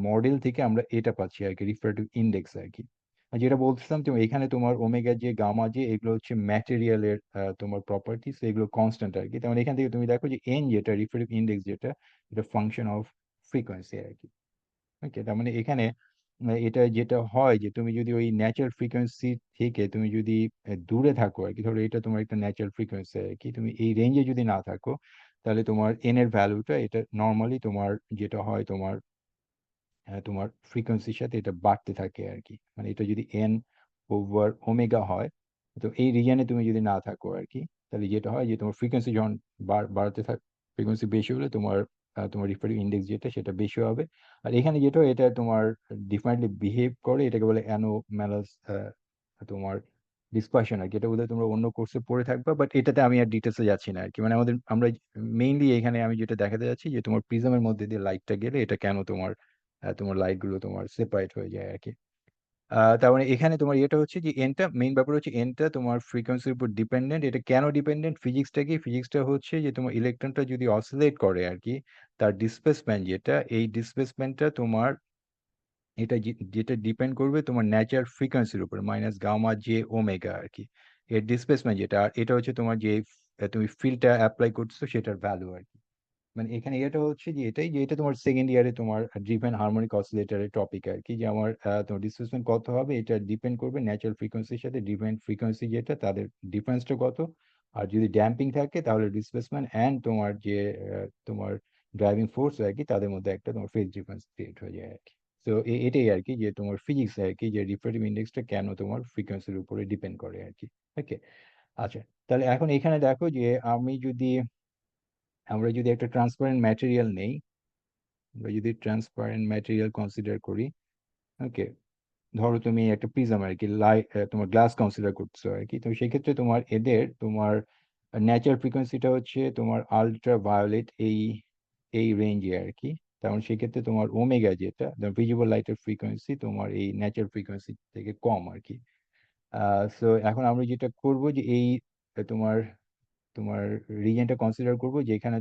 মডেল থেকে আমরা এটা পাচ্ছি আর কি, রিফ্রেক্টিভ ইন্ডেক্স আর কি। আর যেটা বলছিলাম, তো এখানে তোমার ওমেগা যে গামা যে এগুলো হচ্ছে ম্যাটেরিয়ালের তোমার প্রপার্টিস, এগুলো কনস্ট্যান্ট আর কি। তেমন এখান থেকে তুমি দেখো যে এন যেটা রিফ্রেক্টিভ ইন্ডেক্স যেটা, এটা ফাংশন অফ ফ্রিকোয়েন্সি আর কি। ওকে, তার মানে এখানে এটা যেটা হয় যে তুমি যদি ওই ন্যাচারাল ফ্রিকোয়েন্সি থেকে তুমি যদি দূরে থাকো আর কি, ধরো এটা তোমার একটা ন্যাচারাল ফ্রিকোয়েন্সি আর কি, তুমি এই রেঞ্জে যদি না থাকো, তাহলে তোমার এন এর ভ্যালুটা এটা নর্মালি তোমার যেটা হয় তোমার তোমার ফ্রিকোয়েন্সির সাথে এটা বাড়তে থাকে আর কি। মানে এটা যদি এন ওভার ওমেগা হয়, তো এই রিজনে তুমি যদি না থাকো আর কি, তাহলে যেটা হয় যে তোমার ফ্রিকোয়েন্সি যখন বাড়তে থাকে, ফ্রিকোয়েন্সি বেশি হলে তোমার তোমার রিফ্রেক্টিভ ইন্ডেক্স যেটা সেটা বেশি হবে। আর এখানে যেটা এটা তোমার ডিফারেন্টলি বিহেভ করে, এটাকে বলে অ্যানোম্যালাস তোমার ডিসপারশন আর কি। এটা বোধহয় তোমরা অন্য কোর্সে পড়ে থাকবা, বাট এটাতে আমি আর ডিটেলসে যাচ্ছি না আর কি। মানে আমরা মেইনলি এখানে আমি যেটা দেখাতে যাচ্ছি যে তোমার প্রিজমের মধ্যে দিয়ে লাইটটা গেলে এটা কেন তোমার তোমার লাইট গুলো তোমার সেপারেট হয়ে যায় আর কি। তার মানে এখানে তোমার এটা হচ্ছে যে এনটা, মেইন ব্যাপার হচ্ছে এনটা তোমার ফ্রিকোয়েন্সির উপর ডিপেন্ডেন্ট। এটা কেন ডিপেন্ডেন্ট, ফিজিক্সটা কি, ফিজিক্সটা হচ্ছে যে তোমার ইলেকট্রনটা যদি অসিলেট করে আর কি, তার ডিসপ্লেসমেন্ট যেটা, এই ডিসপ্লেসমেন্টটা তোমার এটা যেটা ডিপেন্ড করবে তোমার ন্যাচারাল ফ্রিকোয়েন্সির উপর মাইনাস গামা জে ওমেগা আর কি। এর ডিসপ্লেসমেন্ট যেটা, আর এটা হচ্ছে তোমার যে তুমি ফিল্ডটা অ্যাপ্লাই করছো সেটার ভ্যালু আর কি। মানে এখানে এটা হচ্ছে যে এটাই, যে এটা তোমার সেকেন্ড ইয়ারে তোমার ড্রিভেন হারমোনিক অসিলেটরের টপিক আর কি, যে আমার তোমার ডিসপ্লেসমেন্ট কত হবে এটা ডিপেন্ড করবে ন্যাচারাল ফ্রিকোয়েন্সির সাথে ড্রিভেন ফ্রিকোয়েন্সি যেটা, তাদের ডিফারেন্সটা কত। আর যদি ড্যাম্পিং থাকে তাহলে ডিসপ্লেসমেন্ট অ্যান্ড তোমার যে তোমার ড্রাইভিং ফোর্স আর কি, তাদের মধ্যে একটা তোমার ফেজ ডিফারেন্স ক্রিয়েট হয়ে যায় আর কি। তো এটাই আর কি, যে তোমার ফিজিক্স আর কি, যে রিফ্রেক্টিভ ইন্ডেক্সটা কেন তোমার ফ্রিকোয়েন্সির উপরে ডিপেন্ড করে আর কি। ওকে, আচ্ছা, তাহলে এখন এখানে দেখো যে আমরা যদি একটা ট্রান্সপারেন্ট ম্যাটেরিয়াল নেই, আমরা যদি ট্রান্সপারেন্ট ম্যাটেরিয়াল কনসিডার করি, ওকে, ধরো তুমি একটা প্রিজম আর কি, তোমার গ্লাস কনসিডার করছো আর কি, তো সেই ক্ষেত্রে তোমার এদের তোমার ন্যাচারাল ফ্রিকোয়েন্সিটা হচ্ছে তোমার আলট্রা ভায়োলেট এই রেঞ্জে আর কি। তেমন সেক্ষেত্রে তোমার ওমেগা যেটা ভিজিবল লাইটের ফ্রিকোয়েন্সি তোমার এই ন্যাচারাল ফ্রিকোয়েন্সি থেকে কম আর কি। সো এখন আমরা যেটা করব যে এই তোমার তোমার রিজিয়নটা কনসিডার করব যেখানে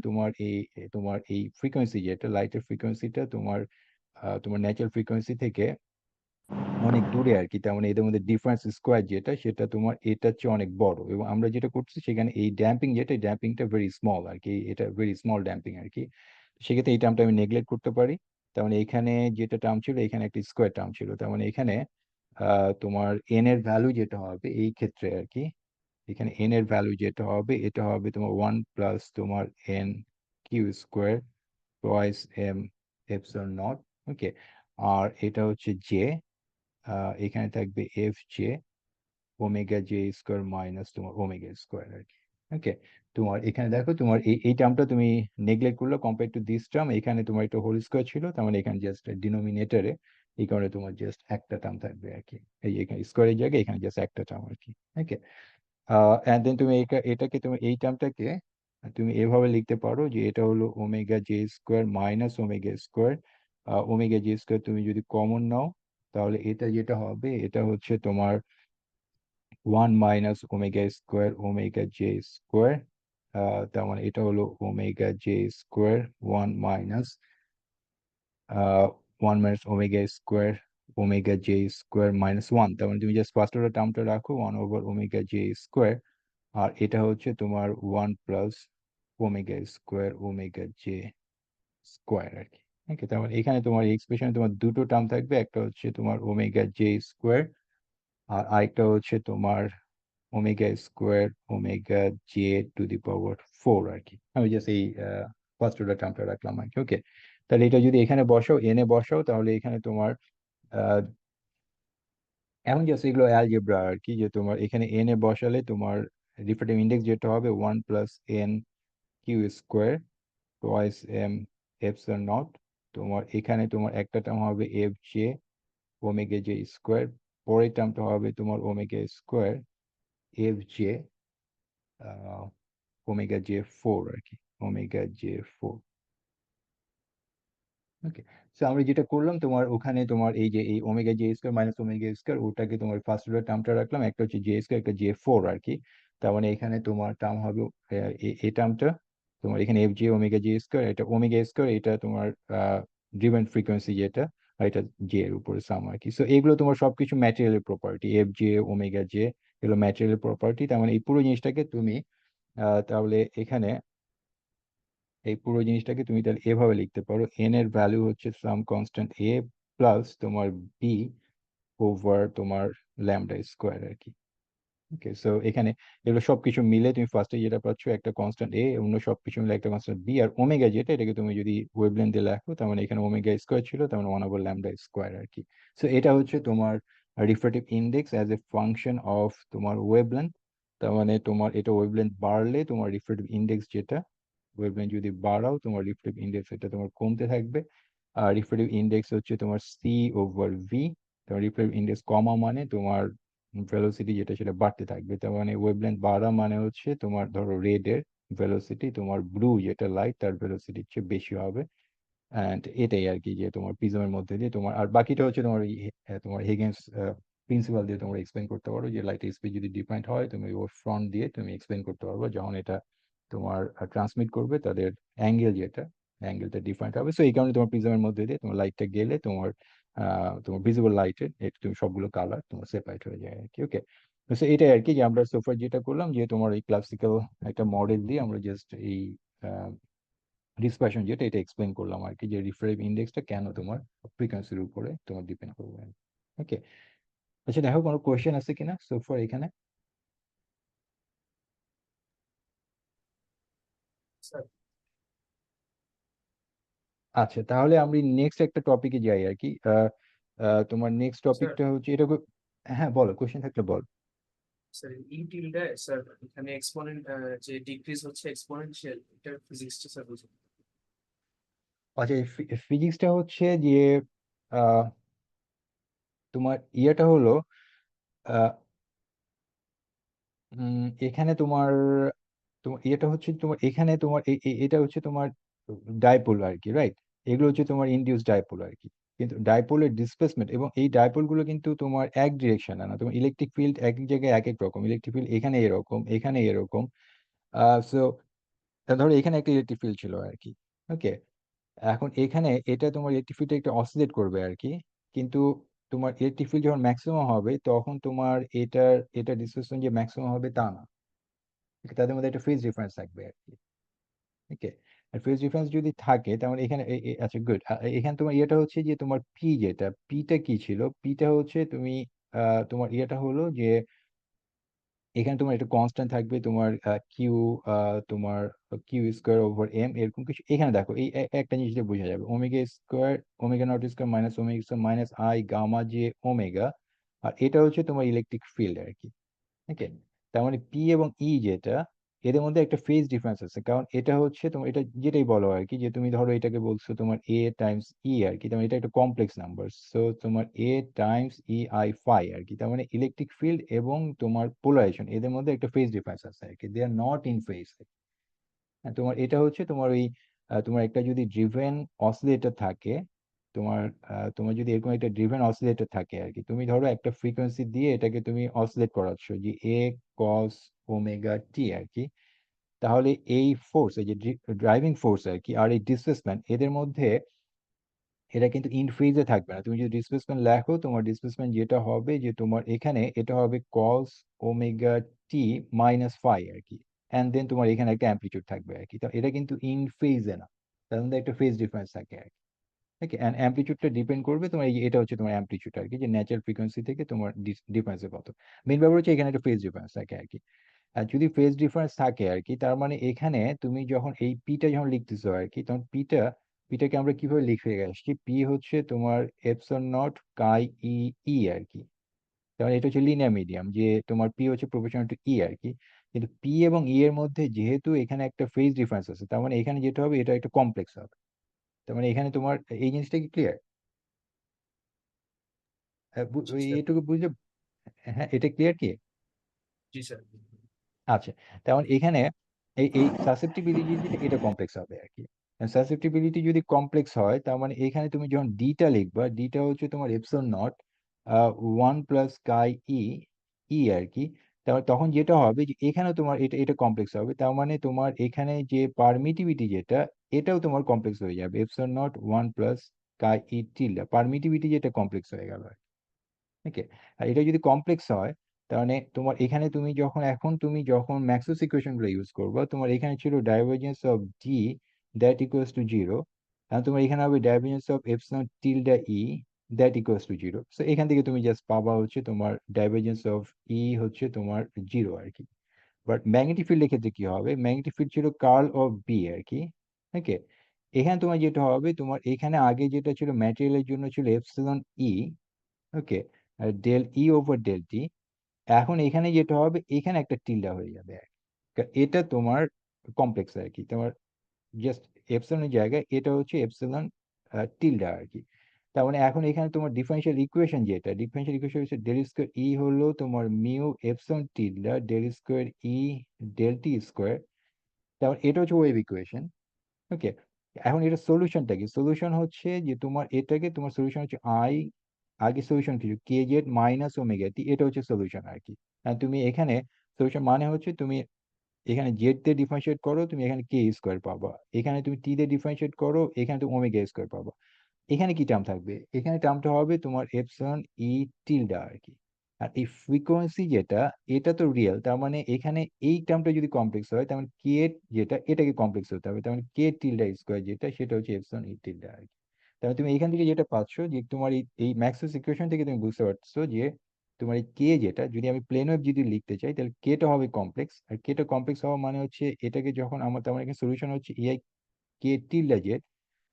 তোমার এই ফ্রিকোয়েন্সি যেটা লাইটের ফ্রিকোয়েন্সিটা তোমার তোমার ন্যাচারাল ফ্রিকোয়েন্সি থেকে অনেক দূরে আর কি। তেমন এদের মধ্যে ডিফারেন্স স্কোয়ার যেটা, সেটা তোমার এটার চেয়ে অনেক বড়, এবং আমরা যেটা করছি সেখানে এই ড্যাম্পিং যেটা, ড্যাম্পিংটা ভেরি স্মল আর কি, এটা ভেরি স্মল ড্যাম্পিং আর কি। সেক্ষেত্রে এই টার্মটা আমি নেগলেক্ট করতে পারি। তেমন এখানে যেটা টার্ম ছিল, এখানে একটা স্কোয়ার টার্ম ছিল, তেমন এখানে তোমার এন এর ভ্যালু যেটা হবে এই ক্ষেত্রে আর কি, এখানে এন এর ভ্যালু যেটা হবে এটা হবে তোমার 1 প্লাস তোমার N Q square twice M epsilon naught, okay, আর এটা হচ্ছে জে, এখানে থাকবে F J omega J square minus তোমার ওমেগা স্কোয়ার আর কি। ওকে, তোমার এখানে দেখো তোমার এই টার্মটা তুমি নেগলেক্ট করলো কম্পেয়ার টু দিস টার্ম, এখানে তোমার একটা হোল স্কোয়ার ছিল, তার মানে এখানে জাস্ট ডিনোমিনেটরে এই কারণে তোমার জাস্ট একটা টার্ম থাকবে আর কি, এই এখানে স্কোয়ারের জায়গায় এখানে জাস্ট একটা টার্ম আর কি। ওকে, এন্ড দেন তুমি এটাকে তুমি এই টার্মটাকে তুমি এভাবে লিখতে পারো যে এটা হলো omega J square minus omega square. Omega J square তুমি যদি কমন নাও তাহলে এটা যেটা হবে এটা হচ্ছে তোমার 1 - omega square omega J square, তার মানে এটা হলো omega J square 1 - 1 - omega square omega J square -1, তার মানে তুমি জাস্ট ফার্স্ট অর্ডার টার্মটা রাখো 1/ওমেগা জে স্কোয়ার, আর এটা হচ্ছে তোমার 1 + omega square omega J square আর কি। ওকে, তার মানে এখানে তোমার এক্সপ্রেশনে তোমার দুটো টার্ম থাকবে, একটা হচ্ছে তোমার ওমেগা জে স্কোয়ার আর আরেকটা হচ্ছে তোমার omega square omega J to the power 4 আর কি। আমি জাস্ট এই ফার্স্ট অর্ডার টার্মটা রাখলাম আর কি। ওকে, তাহলে এটা যদি এখানে বসাও এনে বসাও তাহলে এখানে তোমার আহ, এখন জাস্ট এগুলো অ্যালজেব্রা আর কি, যে তোমার এখানে এনে বসালে তোমার রিফ্রেক্টিভ ইন্ডেক্স যেটা হবে 1 + n Q square twice M epsilon naught. তোমার এখানে তোমার একটা টার্ম হবে f J omega J square, পরের টার্মটা হবে তোমার omega square f J omega j 4 আর কি, ওমেগা জে 4। ওকে, সো আমরা যেটা করলাম তোমার ওখানে তোমার এই যে এই omega J square minus omega square ওটাকে তোমার ফার্স্ট অর্ডার টার্মটা রাখলাম, একটা হচ্ছে জে স্কোয়ার একটা জে 4 আর কি। তার মানে এখানে তোমার টার্ম হবে এই টার্মটা তোমার এখানে F J omega J square, এটা ওমেগা স্কোয়ার, এটা তোমার ড্রিভেন ফ্রিকোয়েন্সি যেটা, আর এটা জে এর উপরে সাম আর কি। সো এগুলো তোমার সবকিছু ম্যাটেরিয়ালের property, F J omega J এগুলো ম্যাটেরিয়ালের প্রপার্টি। তার মানে এই পুরো জিনিসটাকে তুমি তাহলে এখানে এই পুরো জিনিসটাকে তুমি তাহলে এভাবে লিখতে পারো, এন এর ভ্যালু হচ্ছে সাম কনস্ট্যান্ট এ প্লাস তোমার বি ওভার তোমার ল্যামডা স্কোয়ার আর কি। ওকে, সো এখানে এগুলো সবকিছু মিলে তুমি ফার্স্টে যেটা পাচ্ছ একটা কনস্ট্যান্ট এ, অন্য সবকিছু মিলে একটা কনস্ট্যান্ট বি, আর ওমেগা যেটা এটাকে তুমি যদি ওয়েভলেন্থ দিয়ে লেখো তার মানে এখানে ওমেগা স্কোয়ার ছিল, তার মানে 1/ল্যামডা স্কোয়ার আর কি। সো এটা হচ্ছে তোমার refractive index as a function of তোমার ওয়েভলেন্থ। তার মানে তোমার এটা ওয়েভলেন্থ বাড়লে তোমার রিফ্রেক্টিভ ইন্ডেক্স যেটা, ওয়েভলেন্থ যদি বাড়াও তোমার রিফ্রেক্টিভ ইন্ডেক্স এটা তোমার কমতে থাকবে। আর রিফ্রেক্টিভ ইন্ডেক্স হচ্ছে তোমার সি ওভার ভি, তোমার রিফ্রেক্টিভ ইন্ডেক্স কমা মানে তোমার ভেলোসিটি যেটা সেটা বাড়তে থাকবে। তার মানে ওয়েভলেন্থ বাড়া মানে হচ্ছে তোমার ধরো রেড এর ভেলোসিটি তোমার ব্লু যেটা লাইট তার ভেলোসিটির চেয়ে বেশি হবে। অ্যান্ড এটাই আর কি যে তোমার প্রিজমের মধ্যে দিয়ে তোমার, আর বাকিটা হচ্ছে তোমার তোমার হিগেন্স প্রিন্সিপাল দিয়ে তোমরা এক্সপ্লেন করতে পারো, যে লাইটের স্পিড যদি ডিফারেন্ট হয় তুমি ওর ফ্রন্ট দিয়ে তুমি এক্সপ্লেন করতে পারবো, যখন এটা তোমার ট্রান্সমিট করবে তাদের অ্যাঙ্গেল যেটা অ্যাঙ্গেলটা ডিফারেন্ট হবে। সো এই কারণে তোমার প্রিজমের মধ্যে দিয়ে তোমার লাইটটা গেলে তোমার তোমার ভিজিবল লাইটের তুমি সবগুলো কালার তোমার সেপারেট হয়ে যায় আর কি। ওকে, তো এটাই আর কি যে আমরা সোফার যেটা করলাম, যে তোমার এই ক্লাসিক্যাল একটা মডেল দিয়ে আমরা জাস্ট এই ডিসপারশন যেটা এটা এক্সপ্লেন করলাম আর কি, যে রিফ্রেক্টিভ ইন্ডেক্সটা কেন তোমার ফ্রিকোয়েন্সির উপরে তোমার ডিপেন্ড করবে। ওকে, আচ্ছা দেখো কোনো কোয়েশ্চেন আছে কিনা সো ফর এখানে। স্যার। আচ্ছা, তাহলে আমি নেক্সট একটা টপিকে যাই আর কি। তোমার নেক্সট স্যার টপিকটা হচ্ছে এটা হ্যাঁ বলো, কোয়েশ্চেন থাকলে বল। স্যার ইউটিলিটা স্যার, এখানে এক্সপোনেন্ট যে ডিক্রিজ হচ্ছে এক্সপোনেনশিয়াল, এটা ফিজিক্সটা স্যার বুঝুন। আচ্ছা, ফিজিক্সটা হচ্ছে যে আহ, তোমার ইয়েটা হলো আহ, এখানে তোমার তোমার ইয়েটা হচ্ছে তোমার এখানে তোমার এটা হচ্ছে তোমার ডাইপোল আর কি, রাইট? এগুলো হচ্ছে তোমার ইনডিউস ডাইপোল আর কি। কিন্তু ডাইপোলের ডিসপ্লেসমেন্ট এবং এই ডাইপোল গুলো কিন্তু তোমার এক ডিরেকশন না, তোমার ইলেকট্রিক ফিল্ড এক এক জায়গায় এক এক রকম, ইলেকট্রিক ফিল্ড এখানে এরকম এখানে এরকম। সো ধরো এখানে একটা ইলেকট্রিক ফিল্ড ছিল আর কি। ওকে, এখন এখানে এটা তোমার ইলেকট্রিক ফিল্ডটা একটু অসিলেট করবে আর কি, কিন্তু তোমার ইলেকট্রিক ফিল্ড যখন ম্যাক্সিমাম হবে তখন তোমার এটা ডিসপ্লেসমেন্ট যে ম্যাক্সিমাম হবে তা না। Okay, তাদের মধ্যে একটা ফেজ ডিফারেন্স থাকবে আর কি। ওকে, আর ফেজ ডিফারেন্স যদি থাকে তাহলে এখানে আচ্ছা গুড, এখানে তোমার ইয়েটা হচ্ছে যে তোমার পি যেটা পিটা কি ছিল, পিটা হচ্ছে তুমি তোমার ইয়েটা হলো যে এখানে তোমার একটা কনস্ট্যান্ট থাকবে, তোমার কিউ, তোমার কিউ স্কোয়ার ওভার এম, এরকম কিছু। এখানে দেখো এই একটা জিনিসটা বোঝা যাবে, omega square, omega naught square minus omega square minus I gamma যে ওমেগা, আর এটা হচ্ছে তোমার ইলেকট্রিক ফিল্ড আর কি। ওকে, তার মানে পি এবং ই যেটা, এদের মধ্যে একটা ফেজ ডিফারেন্স আছে, কারণ এটা হচ্ছে তোমার, এটা যেটাই বলো আর কি, যে তুমি ধরো এটাকে বলছো তোমার এ টাইমস ই আর কি, তার মানে এটা একটা কমপ্লেক্স নাম্বার, সো তোমার এ টাইমস ই আই ফাই আর কি, তার মানে ইলেকট্রিক ফিল্ড এবং তোমার পোলারাইজেশন এদের মধ্যে একটা ফেজ ডিফারেন্স আছে আর কি, দে আর নট ইন ফেজ। তোমার এটা হচ্ছে তোমার ওই তোমার একটা যদি ড্রিভেন অসিলেটর থাকে, তোমার তোমার যদি এরকম একটা ড্রিভেন অসিলেটর থাকে আর কি, তুমি ধরো একটা ফ্রিকোয়েন্সি দিয়ে এটাকে তুমি অসিলেট করাচ্ছ যে এ কস ওমেগা টি আর কি, তাহলে এই ফোর্স, এই যে ড্রাইভিং ফোর্স আর কি, আর এই ডিসপ্লেসমেন্ট এদের মধ্যে এটা কিন্তু ইন ফেজে থাকবে না। তুমি যদি ডিসপ্লেসমেন্ট লেখো, তোমার ডিসপ্লেসমেন্ট যেটা হবে যে তোমার এখানে এটা হবে কস ওমেগা টি মাইনাস ফাই আর কি, অ্যান্ড দেন তোমার এখানে একটা অ্যামপ্লিটিউড থাকবে আর কি, তো এটা কিন্তু ইন ফেজে না, তার মধ্যে একটা ফেজ ডিফারেন্স থাকে আর কি। ওকে, অ্যান্ড অ্যামপ্লিটিউডটা ডিপেন্ড করবে তোমার এটা হচ্ছে তোমার অ্যামপ্লিটিউড আর কি, যে ন্যাচারাল ফ্রিকোয়েন্সি থেকে তোমার ডিফারেন্সের কত। মেন ব্যাপার হচ্ছে এখানে একটা ফেজ ডিফারেন্স থাকে আর কি। আর যদি ফেজ ডিফারেন্স থাকে আর কি, তার মানে এখানে তুমি যখন এই পিটা যখন লিখতেছো আর কি, তখন পিটাকে আমরা কিভাবে লিখে আসছি, পি হচ্ছে তোমার Epson not chi E E আর কি, তার মানে এটা হচ্ছে লিনিয়ার মিডিয়াম, যে তোমার পি হচ্ছে প্রপোর্শনাল টু ই আর কি। কিন্তু পি এবং ই এর মধ্যে যেহেতু এখানে একটা ফেজ ডিফারেন্স আছে, তার মানে এখানে যেটা হবে এটা একটা কমপ্লেক্স হবে। তার মানে এখানে তোমার এই জিনিসটা কি ক্লিয়ার? জি স্যার। এইটুকু বুঝলে? হ্যাঁ, এটা ক্লিয়ার কি? জি স্যার। আচ্ছা, তেমন এখানে এই এই সাসেপ্টিবিলিটি যেটা, এটা কমপ্লেক্স হবে আর কি। সাসেপ্টিবিলিটি যদি কমপ্লেক্স হয়, তার মানে এখানে তুমি যখন ডিটা লিখবা, ডিটা হচ্ছে তোমার Epson naught one plus chi E E আর কি, তারপর তখন যেটা হবে যে এখানে তোমার এটা এটা কমপ্লেক্স হবে, তার মানে তোমার এখানে যে পারমিটিভিটি যেটা, এটাও তোমার কমপ্লেক্স হয়ে যাবে, epsilon naught one plus chi e tilde, permittivity যেটা কমপ্লেক্স হয়ে গেল। ওকে, আর এটা যদি কমপ্লেক্স হয়, তার মানে তোমার এখানে তুমি যখন এখন তুমি যখন ম্যাক্সওয়েলস ইকুয়েশন গুলো ইউজ করবে, তোমার এখানে ছিল divergence of D that equals to zero, আর তোমার এখানে হবে divergence of epsilon tilde E that equals to zero. So এখান থেকে তুমি জাস্ট পাবা হচ্ছে তোমার ডাইভারজেন্স অফ ই হচ্ছে তোমার জিরো আর কি। বাট ম্যাগনেটিক ফিল্ডের ক্ষেত্রে কি হবে, ম্যাগনেটিক ফিল্ড ছিল কার্ল অফ বি আর কি। ওকে, এখানে তোমার যেটা হবে, তোমার এখানে আগে যেটা ছিল ম্যাটেরিয়ালের জন্য ছিল এপসিলন ই, ওকে, ডেল ই ওভার ডেল টি, এখন এখানে যেটা হবে এখানে একটা টিল্ডা হয়ে যাবে আর কি। এটা তোমার কমপ্লেক্স আর কি, তোমার জাস্ট এপসিলনের জায়গায় এটা হচ্ছে এপসিলন টিল্ডা আর কি। তার মানে এখন এখানে তোমার ডিফারেন্সিয়াল ইকুয়েশন যেটা, ডিফারেন্সিয়াল ইকুয়েশন হচ্ছে ডেল স্কোয়ার ই হলো তোমার mu epsilon tilde del square ই ডেল টি স্কোয়ার, তারপর এটা হচ্ছে ওয়েভ ইকুয়েশন। ওকে, এখন এটা সলিউশনটা কি, সলিউশন হচ্ছে যে তোমার এটাকে, তোমার সলিউশন হচ্ছে আই, আগে সলিউশন কিছু কে জেড মাইনাস ওমেগা টি, এটা হচ্ছে সলিউশন আর কি। আর তুমি এখানে সলিউশন মানে হচ্ছে তুমি এখানে জেড দিয়ে ডিফারেন্সিয়েট করো, তুমি এখানে কে স্কোয়ার পাবা, এখানে তুমি টি দিয়ে ডিফারেন্সিয়েট করো, এখানে তুমি ওমেগা স্কোয়ার পাবা। এখানে কি টার্ম থাকবে, এখানে টার্মটা হবে তোমার এপসন ই টিলডা আর কি। আর এই ফ্রিকোয়েন্সি যেটা, এটা তো রিয়েল, তার মানে এখানে এই টার্মটা যদি কমপ্লেক্স হয়, তার মানে কে যেটা, এটাকে কমপ্লেক্স হতে হবে, তার মানে কে টিলডা স্কোয়ার যেটা, সেটা হচ্ছে এপসন ই টিলডা আর কি। তাহলে তুমি এখান থেকে যেটা পাচ্ছ যে তোমার এই এই ম্যাক্সওয়েলস ইকুয়েশন থেকে তুমি বুঝতে পারছো যে তোমার এই কে যেটা, যদি আমি প্লেন ওয়েভ যদি লিখতে চাই, তাহলে কেটা হবে কমপ্লেক্স, আর কেটা কমপ্লেক্স হওয়া মানে হচ্ছে এটাকে যখন আমার, তার মানে এখানে সলিউশন হচ্ছে এআই কে টিল্ডা জেড,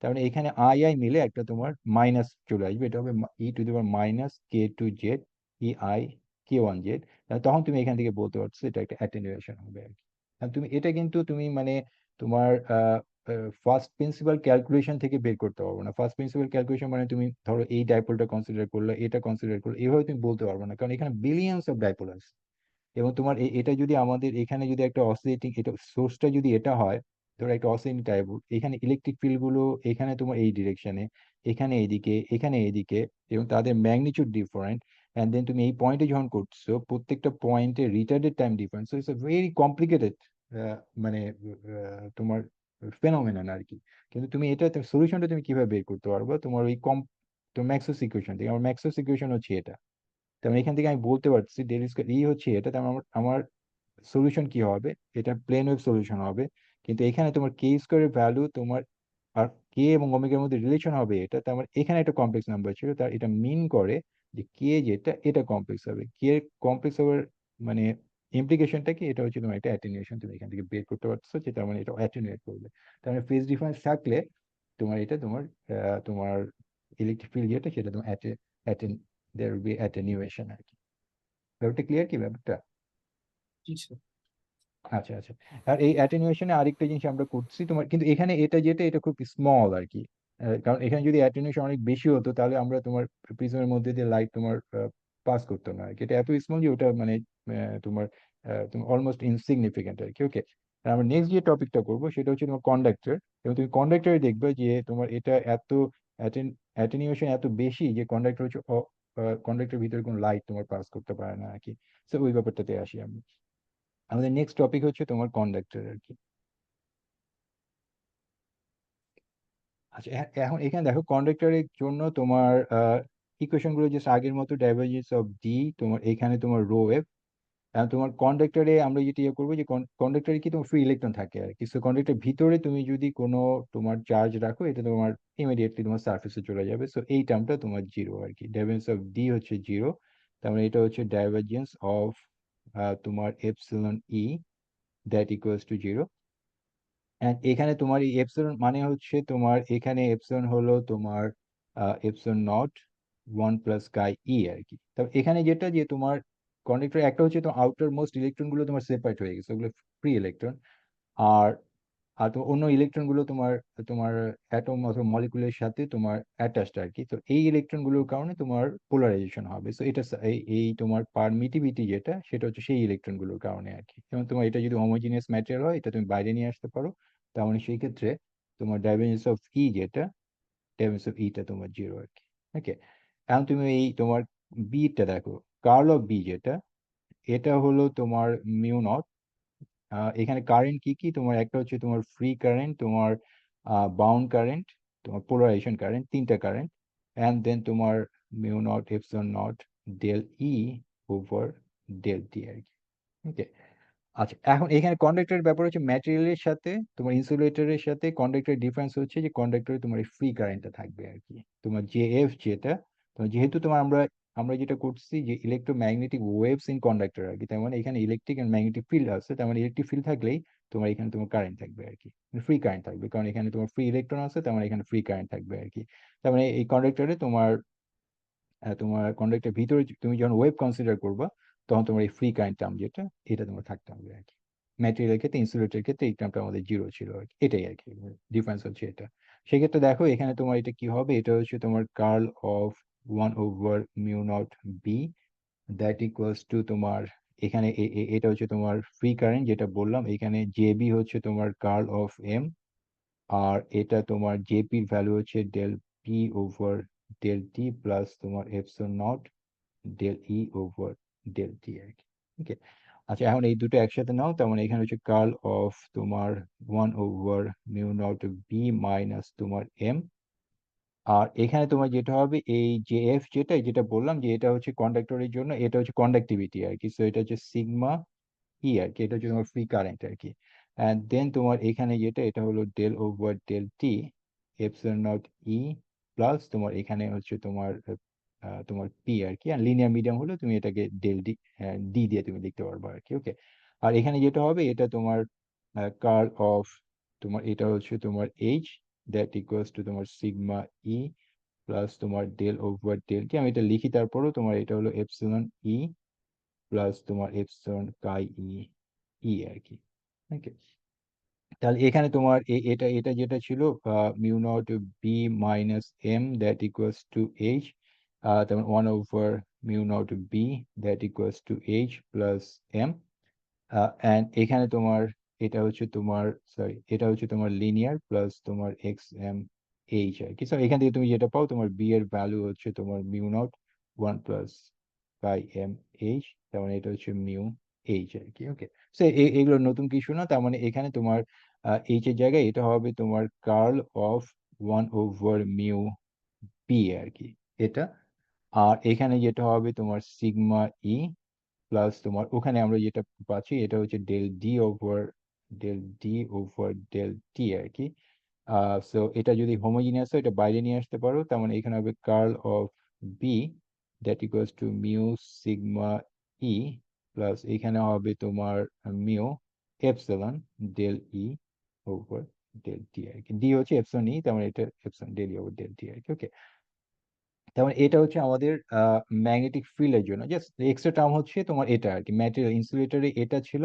তার মানে এখানে আই আই মিলে একটা তোমার মাইনাস চলে আসবে, এটা হবে E to the power minus K two Z E I K one Z. তখন তুমি এখান থেকে বলতে পারছো এটা একটা অ্যাটেনুয়েশন হবে আর কি। আর তুমি এটা কিন্তু তুমি মানে তোমার ফার্স্ট প্রিন্সিপাল ক্যালকুলেশন থেকে বের করতে পারবো না। ফার্স্ট প্রিন্সিপাল ক্যালকুলেশন মানে তুমি ধরো এই ডাইপোলটা কনসিডার করলে, এটা কনসিডার করলে, এভাবে তুমি বলতে পারবে না, কারণ এখানে বিলিয়ন্স অফ ডাইপোল আছে। এবং তোমার এটা যদি আমাদের এখানে যদি একটা অসিলেটিং, এটা সোর্সটা যদি এটা হয়, ধরো একটা অসিলেটিং টাইপ, এখানে ইলেকট্রিক ফিল্ড গুলো এখানে তোমার এই ডিরেকশনে, এখানে এইদিকে, এখানে এইদিকে, এবং তাদের ম্যাগনিটিউড ডিফারেন্ট, এন্ড দেন তুমি এই পয়েন্টে যখন করছো, প্রত্যেকটা পয়েন্টে retarded time difference, so it's very complicated মানে তোমার ফেনোমেনন আর কি। কিন্তু তুমি এটা সলিউশনটা তুমি কিভাবে বের করতে পারবে, তোমার ওই কম, তো ম্যাক্সওয়েলস ইকুয়েশন থেকে, আমার ম্যাক্সওয়েলস ইকুয়েশন হচ্ছে এটা। তার মানে এখান থেকে আমি বলতে পারছি ডেল স্কয়ার ই হচ্ছে এটা, তার মানে আমার সলিউশন কি হবে, এটা প্লেন ওয়েভ সলিউশন হবে। কিন্তু এখানে তোমার কে স্কোয়ারের ভ্যালু তোমার, আর কে এবং ওমেগার মধ্যে রিলেশন হবে এটা, তার মানে এখানে একটা কমপ্লেক্স নাম্বার ছিল, তার এটা মিন করে যে কে যেটা, এটা কমপ্লেক্স হবে, কে কমপ্লেক্স হবে মানে ইমপ্লিকেশনটা কি, এটা হচ্ছে তোমার একটা অ্যাটেনুয়েশন তুমি এখান থেকে বের করতে পারছো, যে তার মানে এটা অ্যাটেনুয়েট করবে। তার মানে ফেজ ডিফারেন্স থাকলে তোমার এটা তোমার ইলেকট্রিক ফিল্ড যেটা সেটা তোমার অ্যাটেন দেয়ার উইল বি অ্যাটেনুয়েশন আর কি। ব্যাপারটা ক্লিয়ার কি ব্যাপারটা? জি স্যার। আচ্ছা আচ্ছা। আর এই অ্যাটেনুয়েশনে আরেকটা জিনিস আমরা করছি তোমার, কিন্তু এখানে এটা যেটা এটা খুব স্মল আর কি। কারণ এখানে যদি অ্যাটেনুয়েশন অনেক বেশি হতো তাহলে আমরা তোমার প্রিজমের মধ্যে দিয়ে লাইট তোমার পাস করতো না আর কি। এটা এত স্মল যে ওটা মানে তোমার অলমোস্ট ইনসিগনিফিকেন্ট আর কি। ওকে, আমরা নেক্সট যে টপিকটা করবো সেটা হচ্ছে তোমার কন্ডাক্টর। এবং তুমি কন্ডাক্টরে দেখবে যে তোমার এটা এত অ্যাটেনুয়েশন এত বেশি যে কন্ডাক্টর হচ্ছে কন্ডাক্টর ভিতরে কোনো লাইট তোমার পাস করতে পারে না আর কি। তো ওই ব্যাপারটাতে আসি আমি। আমাদের নেক্সট টপিক হচ্ছে তোমার কন্ডাক্টর আর কি। আচ্ছা, এখন এখানে দেখো কন্ডাক্টরের জন্য তোমার ইকুয়েশন গুলো জাস্ট আগের মতো, ডাইভারজেন্স অফ ডি, তোমার এখানে তোমার রো এফ। এখন তোমার কন্ডাক্টরে আমরা যেটা ইয়ে করবো যে কন্ডাক্টরে কি তোমার ফ্রি ইলেকট্রন থাকে আর কি। কন্ডাক্টর ভিতরে তুমি যদি কোনো তোমার চার্জ রাখো এটা তোমার ইমিডিয়েটলি তোমার সার্ফেসে চলে যাবে। সো এই টার্মটা তোমার জিরো আর কি, ডাইভারজেন্স অফ ডি হচ্ছে জিরো। তার মানে এটা হচ্ছে ডাইভারজেন্স অফ তোমার epsilon E, that equals to zero. And এখানে তোমার এই এপসিলন মানে হচ্ছে তোমার এখানে এপসিলন হলো তোমার এপসিলন নট 1 + chi e আর কি। তবে এখানে যেটা যে তোমার কন্ডাক্টর একটা হচ্ছে তোমার আউটার মোস্ট ইলেকট্রন গুলো তোমার সেপারেট হয়ে গেছে, ওগুলো ফ্রি ইলেকট্রন। আর আর তো অন্য ইলেকট্রন গুলো তোমার তোমার অ্যাটম অথবা মলিকুলের সাথে তোমার অ্যাটাচড আর কি। তো এই ইলেকট্রন গুলোর কারণে তোমার পোলারাইজেশন হবে। সো এটা এই তোমার পারমিটিভিটি যেটা সেটা হচ্ছে সেই ইলেকট্রন গুলোর কারণে আর কি। যেমন তোমার এটা যদি হোমোজিনিয়াস ম্যাটেরিয়াল হয় এটা তুমি বাইরে নিয়ে আসতে পারো, তার মানে সেই ক্ষেত্রে তোমার ডাইভারজেন্স অফ ই যেটা, ডাইভারজেন্স অফ ইটা তোমার জিরো আর কি। ওকে, এখন তুমি এই তোমার বিটা দেখো, কার্ল অফ বি যেটা, এটা হলো তোমার মিউ নট। এখানে কারেন্ট কি কি তোমার, একটা হচ্ছে তোমার ফ্রি কারেন্ট, তোমার বাউন্ড কারেন্ট, তোমার পোলারাইজেশন কারেন্ট, তিনটা কারেন্ট। অ্যান্ড দেন তোমার mu naught epsilon naught del ই ওভার ডেল টি আর কি। ওকে, আচ্ছা এখন এখানে কন্ডাক্টরের ব্যাপার হচ্ছে ম্যাটেরিয়ালের সাথে তোমার ইনসুলেটরের সাথে কন্ডাক্টরের ডিফারেন্স হচ্ছে যে কন্ডাক্টরে তোমার ফ্রি কারেন্টটা থাকবে আর কি। তোমার যে এফ যেটা, তোমার যেহেতু তোমার আমরা আমরা যেটা করছি যে ইলেকট্রোম্যাগনেটিক ওয়েভস ইন কন্ডাক্টর আর কি, তার মানে এখানে ইলেকট্রিক এন্ড ম্যাগনেটিক ফিল্ড আছে, তার মানে ইলেকট্রিক ফিল্ড থাকলেই তোমার এখানে তোমার কারেন্ট থাকবে আর কি, ফ্রি কারেন্ট থাকবে, কারণ এখানে তোমার ফ্রি ইলেকট্রন আছে, তার মানে এখানে ফ্রি কারেন্ট থাকবে আর কি। তার মানে এই কন্ডাক্টরে তোমার কন্ডাক্টর ভিতরে তুমি যখন ওয়েভ কনসিডার করবা তখন তোমার এই ফ্রি কারেন্ট টার্ম যেটা এটা তোমার থাকতে হবে আর কি। ম্যাটেরিয়ালের ক্ষেত্রে ইনসুলেটরের ক্ষেত্রে এই টার্মটা আমাদের জিরো ছিল আর কি, এটাই আর কি ডিফারেন্স হচ্ছে এটা। সেক্ষেত্রে দেখো এখানে তোমার এটা কি হবে, এটা হচ্ছে তোমার curl of 1/μ0 b, that equals to তোমার এখানে এটা হচ্ছে তোমার ফ্রি কারেন্ট যেটা বললাম, এখানে জে বি হচ্ছে তোমার কার্ল অফ এম। আর এটা তোমার জেপির ভ্যালু হচ্ছে del p over del t plus তোমার এপসিলন নট ডেল ই ওভার ডেল টি আর কি। ওকে, আচ্ছা এখন এই দুটো একসাথে নাও, তার মানে এখানে হচ্ছে কার্ল অফ তোমার 1/μ0 বি মাইনাস তোমার এম। আর এখানে তোমার যেটা হবে এই যে এফ যেটা যেটা বললাম যে এটা হচ্ছে কন্ডাক্টরের জন্য, এটা হচ্ছে কন্ডাক্টিভিটি আর কি। সো এটা হচ্ছে সিগমা ই আর কি, এটা হচ্ছে তোমার ফ্রি কারেন্ট আর কি। অ্যান্ড দেন তোমার এখানে যেটা এটা হলো del over del T epsilon naught E plus তোমার এখানে হচ্ছে তোমার পি আর কি। আর লিনিয়ার মিডিয়াম হলে তুমি এটাকে ডেল ডি ডি দিয়ে তুমি লিখতে পারবে আর কি। ওকে, আর এখানে যেটা হবে এটা তোমার কার্ল অফ তোমার এটা হচ্ছে তোমার এইচ, দ্যাট ইকুয়ালস টু তোমার সিগমা ই প্লাস তোমার ডেল ওভার ডেল টি। আমি এটা লিখি তারপরও তোমার এটা হলো এপসিলন ই প্লাস তোমার এপসিলন কাই ই ই আর কি। ওকে, তাহলে এখানে তোমার এটা এটা যেটা ছিল mu naught B minus M that equals to H, তেমন 1/μ0 B that equals to H plus M. And এখানে তোমার এটা হচ্ছে তোমার সরি এটা হচ্ছে তোমার লিনিয়ার প্লাস তোমার এক্স এম এইচ আর কি। So এখান থেকে তুমি যেটা পাও তোমার বি এর ভ্যালু হচ্ছে তোমার মিউ নট 1 + πm h, তার মানে এটা হচ্ছে মিউ এইচ আর কি। ওকে, সো এগুলো নতুন কিছু না, তার মানে এখানে তোমার এইচ এর জায়গায় এটা হবে তোমার কার্ল অফ 1/μ পি আর কি, এটা। আর এখানে যেটা হবে তোমার সিগমা ই প্লাস তোমার ওখানে আমরা যেটা পাচ্ছি এটা হচ্ছে ডেল ডি ওভার ডেল টি আর কি। সো এটা যদি হোমোজিনিয়াস হয় এটা বাইরে নিয়ে আসতে পারো, তার মানে এখানে হবে curl of b that equals to mu sigma E plus এখানে হবে তোমার মিউ এপসিলন ডেল ই ওভার ডেল টি আর কি। ডি হচ্ছে এপসিলন ই, তার মানে এটা এপসিলন ডেল ই ওভার ডেল টি আর কি। ওকে, তার মানে এটা হচ্ছে আমাদের ম্যাগনেটিক ফিল্ডের জন্য। জাস্ট এক্সট্রা টার্ম হচ্ছে তোমার এটা আর কি, ম্যাটেরিয়াল ইনসুলেটরে এটা ছিল,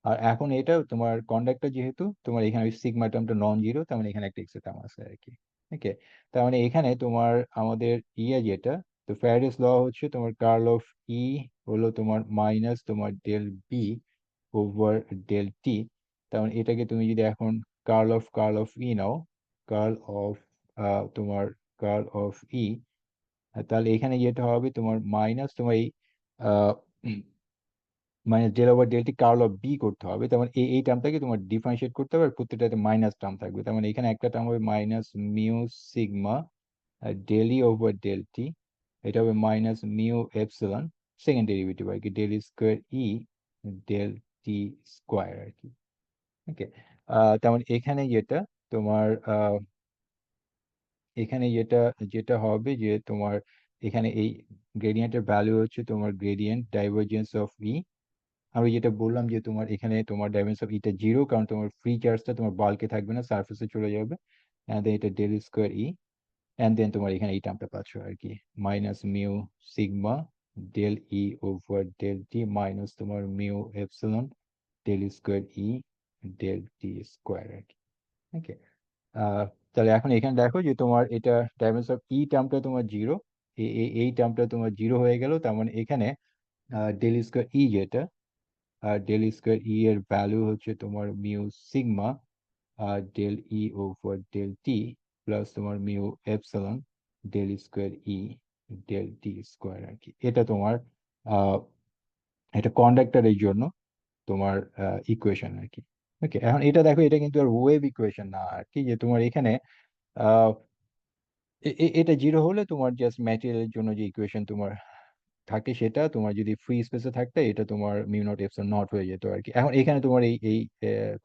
আর এখন এটা তোমার কন্ডাক্টর যেহেতু তোমার এখানে ওই সিগমা টার্মটা নন জিরো, তার মানে এখানে একটা এক্সট্রা টার্ম আছে আর কি। ওকে, তার মানে এখানে তোমার আমাদের ইয়ে যেটা, তো ফ্যারাডেস ল হচ্ছে তোমার কার্ল অফ ই হলো তোমার মাইনাস তোমার del B over del t. তার মানে এটাকে তুমি যদি এখন কার্ল অফ ই নাও, কার্ল অফ তোমার কার্ল অফ ই, তাহলে এখানে যেটা হবে তোমার মাইনাস তোমার এই minus del over del t curl of b করতে হবে। তার মানে এই টার্মটাকে তোমার ডিফারেন্সিয়েট করতে হবে, আর প্রত্যেকটাতে মাইনাস টার্ম থাকবে। তার মানে এখানে একটা টার্ম হবে মাইনাস মিউ সিগমা ডেল ই ওভার ডেল টি, এটা হবে minus mu epsilon second derivative আর কি ডেল স্কোয়ার ই ডেল টি স্কোয়ার আর কি। ওকে, তার মানে এখানে যেটা তোমার এখানে যেটা যেটা হবে যে তোমার এখানে এই গ্রেডিয়েন্টের ভ্যালু হচ্ছে তোমার গ্রেডিয়েন্ট ডাইভারজেন্স অফ ই। আমি যেটা বললাম যে তোমার এখানে তোমার ডাইমেনশন অফ ইটা জিরো, কারণ তোমার ফ্রি চার্জটা তোমার বাল্কে থাকবে না, সারফেসে চলে যাবে। এন্ড দেন এটা del square e, and then তোমার এখানে এই টার্মটা পাচ্ছ আর কি, মাইনাস মিউ সিগমা ডেল ই ওভার ডেল টি মাইনাস তোমার মিউ এপসিলন ডেল স্কোয়ার ই ডেল টি স্কোয়ার আর কি। ওকে, তাহলে এখন এখানে দেখো যে তোমার এটা ডাইমেনশন অফ ই টার্মটা তোমার জিরো, এই টার্মটা তোমার জিরো হয়ে গেল। তার মানে এখানে ডেল স্কোয়ার ই যেটা, আর ডেল স্কোয়ার ই এর ভ্যালু হচ্ছে তোমার মিউ সিগমা আর ডেল ই ওভার ডেল টি প্লাস তোমার মিউ এপসিলন ডেল স্কোয়ার ই ডেল টি স্কোয়ার আর কি। এটা তোমার আহ এটা কন্ডাক্টরের জন্য তোমার ইকুয়েশন আর কি। ওকে, এখন এটা দেখো, এটা কিন্তু আর ওয়েভ ইকুয়েশন না আর কি, যে তোমার এখানে আহ এটা জিরো হলে তোমার জাস্ট ম্যাটেরিয়ালের জন্য যে ইকুয়েশন তোমার থাকে, সেটা তোমার যদি ফ্রি স্পেসে থাকতে এটা তোমার মিউ নট এপসিলন নট হয়ে যেত আর কি। এখন এখানে তোমার এই এই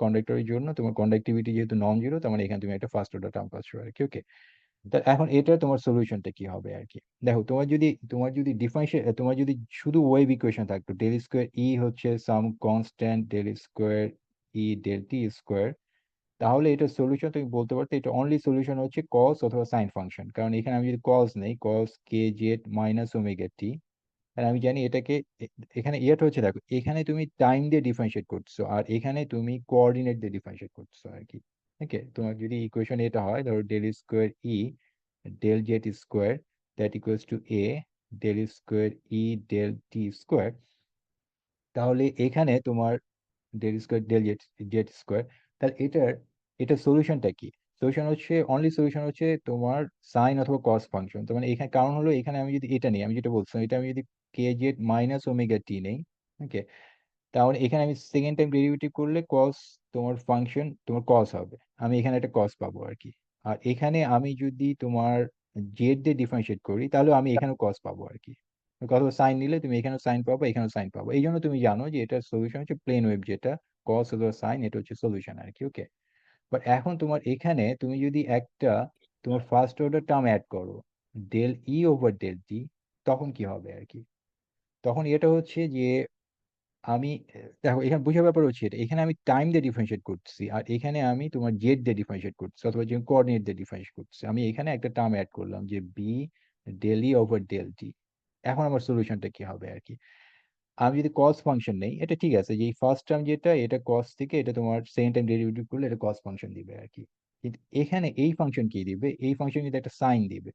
কন্ডাক্টরের জন্য তোমার কন্ডাক্টিভিটি যেহেতু নন জিরো, তার মানে এখানে তুমি একটা ফার্স্ট অর্ডার টার্ম পাচ্ছ আর কি। ওকে, তা এখন এটা তোমার সলিউশনটা কি হবে আর কি। দেখো, তোমার যদি ডিফারেন্সিয়েট, তোমার যদি শুধু ওয়েভ ইকুয়েশন থাকতো, ডেল স্কোয়ার ই হচ্ছে সাম কনস্ট্যান্ট ডেল স্কোয়ার ই ডেল টি স্কোয়ার, তাহলে এটা সলিউশন তুমি বলতে পারতো এটা অনলি সলিউশন হচ্ছে কস অথবা সাইন ফাংশন। কারণ এখানে আমি যদি কস নেই, কস কে জেড মাইনাস ওমেগা টি, আর আমি জানি এটাকে এখানে ইয়েটা হচ্ছে, দেখো এখানে তুমি টাইম দিয়ে ডিফারেন্সিয়েট করছো, আর এখানে তুমি কোঅর্ডিনেট দিয়ে ডিফারেন্সিয়েট করছো আর কি। ওকে, তোমার যদি ইকুয়েশন এটা হয়, ধরো del square E del z square that equals to a del square E del T square, তাহলে এখানে তোমার del square del z z square, তাহলে এটা সলিউশনটা কি? সলিউশন হচ্ছে, অনলি সলিউশন হচ্ছে তোমার সাইন অথবা কস ফাংশন। তো মানে এখানে কারণ হলো, এখানে আমি যদি এটা নিই, আমি যেটা বলছিলাম, এটা আমি যদি কে জেড মাইনাস ওমেগা টি নেই, ওকে, তাহলে এখানে আমি সেকেন্ড টাইম ডেরিভেটিভ করলে কস তোমার ফাংশন তোমার কস হবে, আমি এখানে একটা কস পাবো আর কি। আর এখানে আমি যদি তোমার জেড দিয়ে ডিফারেন্সিয়েট করি, তাহলে আমি এখানেও কস পাবো আর কি। অথবা সাইন নিলে তুমি এখানেও সাইন পাবো, এখানেও সাইন পাবো। এই জন্য তুমি জানো যে এটা সলিউশন হচ্ছে প্লেন ওয়েভ, যেটা কস অথবা সাইন, এটা হচ্ছে সলিউশন আর কি। ওকে, বাট এখন তোমার এখানে তুমি যদি একটা তোমার ফার্স্ট অর্ডার টার্ম অ্যাড করো, ডেল ই ওভার ডেল টি, তখন কি হবে আর কি? তখন এটা হচ্ছে যে আমি দেখো এখানে বুঝার ব্যাপার হচ্ছে এটা, এখানে আমি টাইম দিয়ে ডিফারেন্সিয়েট করছি, আর এখানে আমি তোমার জেড দিয়ে ডিফারেন্সিয়েট করছি, অথবা যে কোঅর্ডিনেট দিয়ে ডিফারেন্সিয়েট করছি। আমি এখানে একটা টার্ম অ্যাড করলাম যে বি ডেল ই ওভার ডেল টি। এখন আমার সলিউশনটা কি হবে আর কি? আমি যদি কস ফাংশন নেই, এটা ঠিক আছে যে ফার্স্ট টার্ম যেটা, এটা কস থেকে এটা তোমার সেকেন্ড টাইম ডেরিভেটিভ করলে এটা কস ফাংশন দিবে আর কি। কিন্তু এখানে এই ফাংশন কি দিবে? এই ফাংশন কিন্তু একটা সাইন দিবে।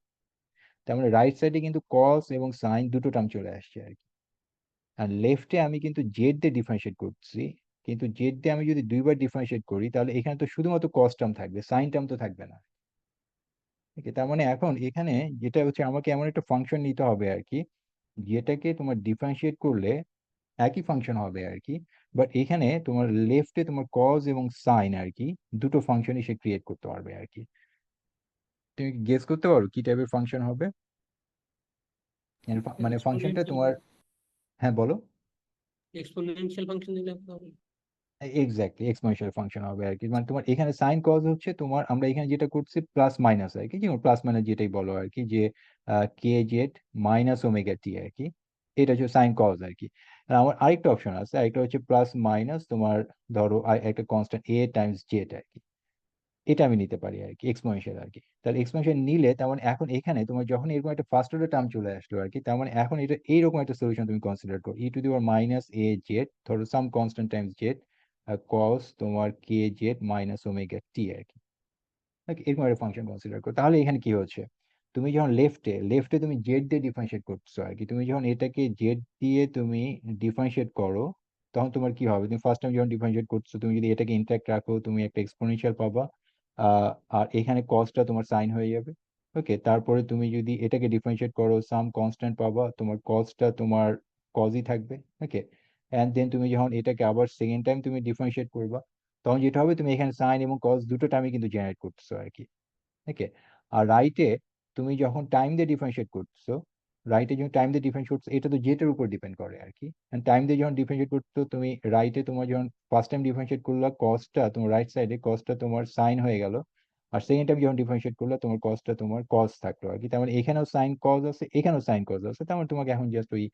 তার মানে রাইট সাইডে কিন্তু কস এবং সাইন দুটো টার্ম চলে আসছে আর কি। আর লেফটে আমি কিন্তু জেড দিয়ে ডিফারেন্সিয়েট করছি, কিন্তু জেড দিয়ে আমি যদি দুইবার ডিফারেন্সিয়েট করি, তাহলে এখানে তো শুধুমাত্র কস টার্ম থাকবে, সাইন টার্ম তো থাকবে না। ঠিক আছে, তার মানে এখন এখানে যেটা হচ্ছে, আমাকে এমন একটা ফাংশন নিতে হবে আর কি, যেটাকে তোমার ডিফারেন্সিয়েট করলে একই ফাংশন হবে আর কি। বাট এখানে তোমার লেফটে তোমার কজ এবং সাইন আর কি, দুটো ফাংশনই সে ক্রিয়েট করতে পারবে আর কি। তুমি গেস করতে পারো কি টাইপের ফাংশন হবে? মানে ফাংশনটা এক্সপোনেনশিয়াল তোমার, হ্যাঁ বলো। এক্সপোনেনশিয়াল ফাংশন দিলে হবে। এক্স্যাক্টলি এক্সপোনেনশিয়াল ফাংশন হবে আর কি। মানে তোমার এখানে সাইন কজ হচ্ছে তোমার, আমরা এখানে যেটা করছি প্লাস মাইনাস আর কি, যেমন প্লাস মাইনাস যেটাই বলো আর কি, যে কে জেড মাইনাস ওমেগা টি আর কি, এটা হচ্ছে সাইন কজ আর কি। আর আমার আরেকটা অপশন আছে, আরেকটা হচ্ছে প্লাস মাইনাস তোমার ধরো একটা কনস্ট্যান্ট এ টাইমস জেড আর কি, এটা আমি নিতে পারি আর কি, এক্সপোনেনশিয়াল আর কি। তাহলে এক্সপোনেনশিয়াল নিলে তেমন এখন এখানে তোমার যখন এরকম একটা ফার্স্ট অর্ডার টার্ম চলে আসলো আর কি, তেমন এখন এটা এইরকম একটা সলিউশন তুমি কনসিডার করো, E to the power minus A Z, ধরো some constant times Z, cos তোমার কে জেড মাইনাস ওমেগা টি আর কি। Okay, এরকম একটা ফাংশন কনসিডার করো। তাহলে এখানে কি হচ্ছে, তুমি যখন লেফটে তুমি জেড দিয়ে ডিফারেন্সিয়েট করছো আর কি, তুমি যখন এটাকে জেড দিয়ে তুমি ডিফারেন্সিয়েট করো, তখন তোমার কি হবে, তুমি ফার্স্ট টাইম যখন ডিফারেন্সিয়েট করছো, তুমি যদি এটাকে ইন্ট্যাক্ট রাখো, তুমি একটা এক্সপোনেনশিয়াল পাবা। আর এখানে কসটা তোমার সাইন হয়ে যাবে। ওকে, তারপরে তুমি যদি এটাকে ডিফারেন্সিয়েট করো, সাম কনস্ট্যান্ট পাবা, তোমার কসটা তোমার কজই থাকবে। ওকে, এন্ড দেন তুমি যখন এটাকে আবার সেকেন্ড টাইম তুমি ডিফারেন্সিয়েট করবা, তখন যেটা হবে, তুমি এখানে সাইন এবং কস দুটো টাইমে কিন্তু জেনারেট করতেছো আর কি। ওকে, আর রাইটে তুমি যখন টাইম দিয়ে ডিফারেন্সিয়েট করছো, রাইটে যখন টাইম দিয়ে ডিফারেন্সিয়েট করছো, এটা তো জেটের উপর ডিপেন্ড করে আর কি। টাইম দিয়ে যখন ডিফারেন্সিয়েট করছো তুমি রাইটে, তোমার যখন ফার্স্ট টাইম ডিফারেন্সিয়েট করলো, কসটা তোমার রাইট সাইডে কসটা তোমার সাইন হয়ে গেল, আর সেকেন্ড টাইম যখন ডিফারেন্সিয়েট করলো, তোমার কসটা তোমার কস থাকলো আর কি। তার মানে এখানেও সাইন কস আছে, এখানেও সাইন কস আছে, তার মানে তোমাকে এখন জাস্ট ওই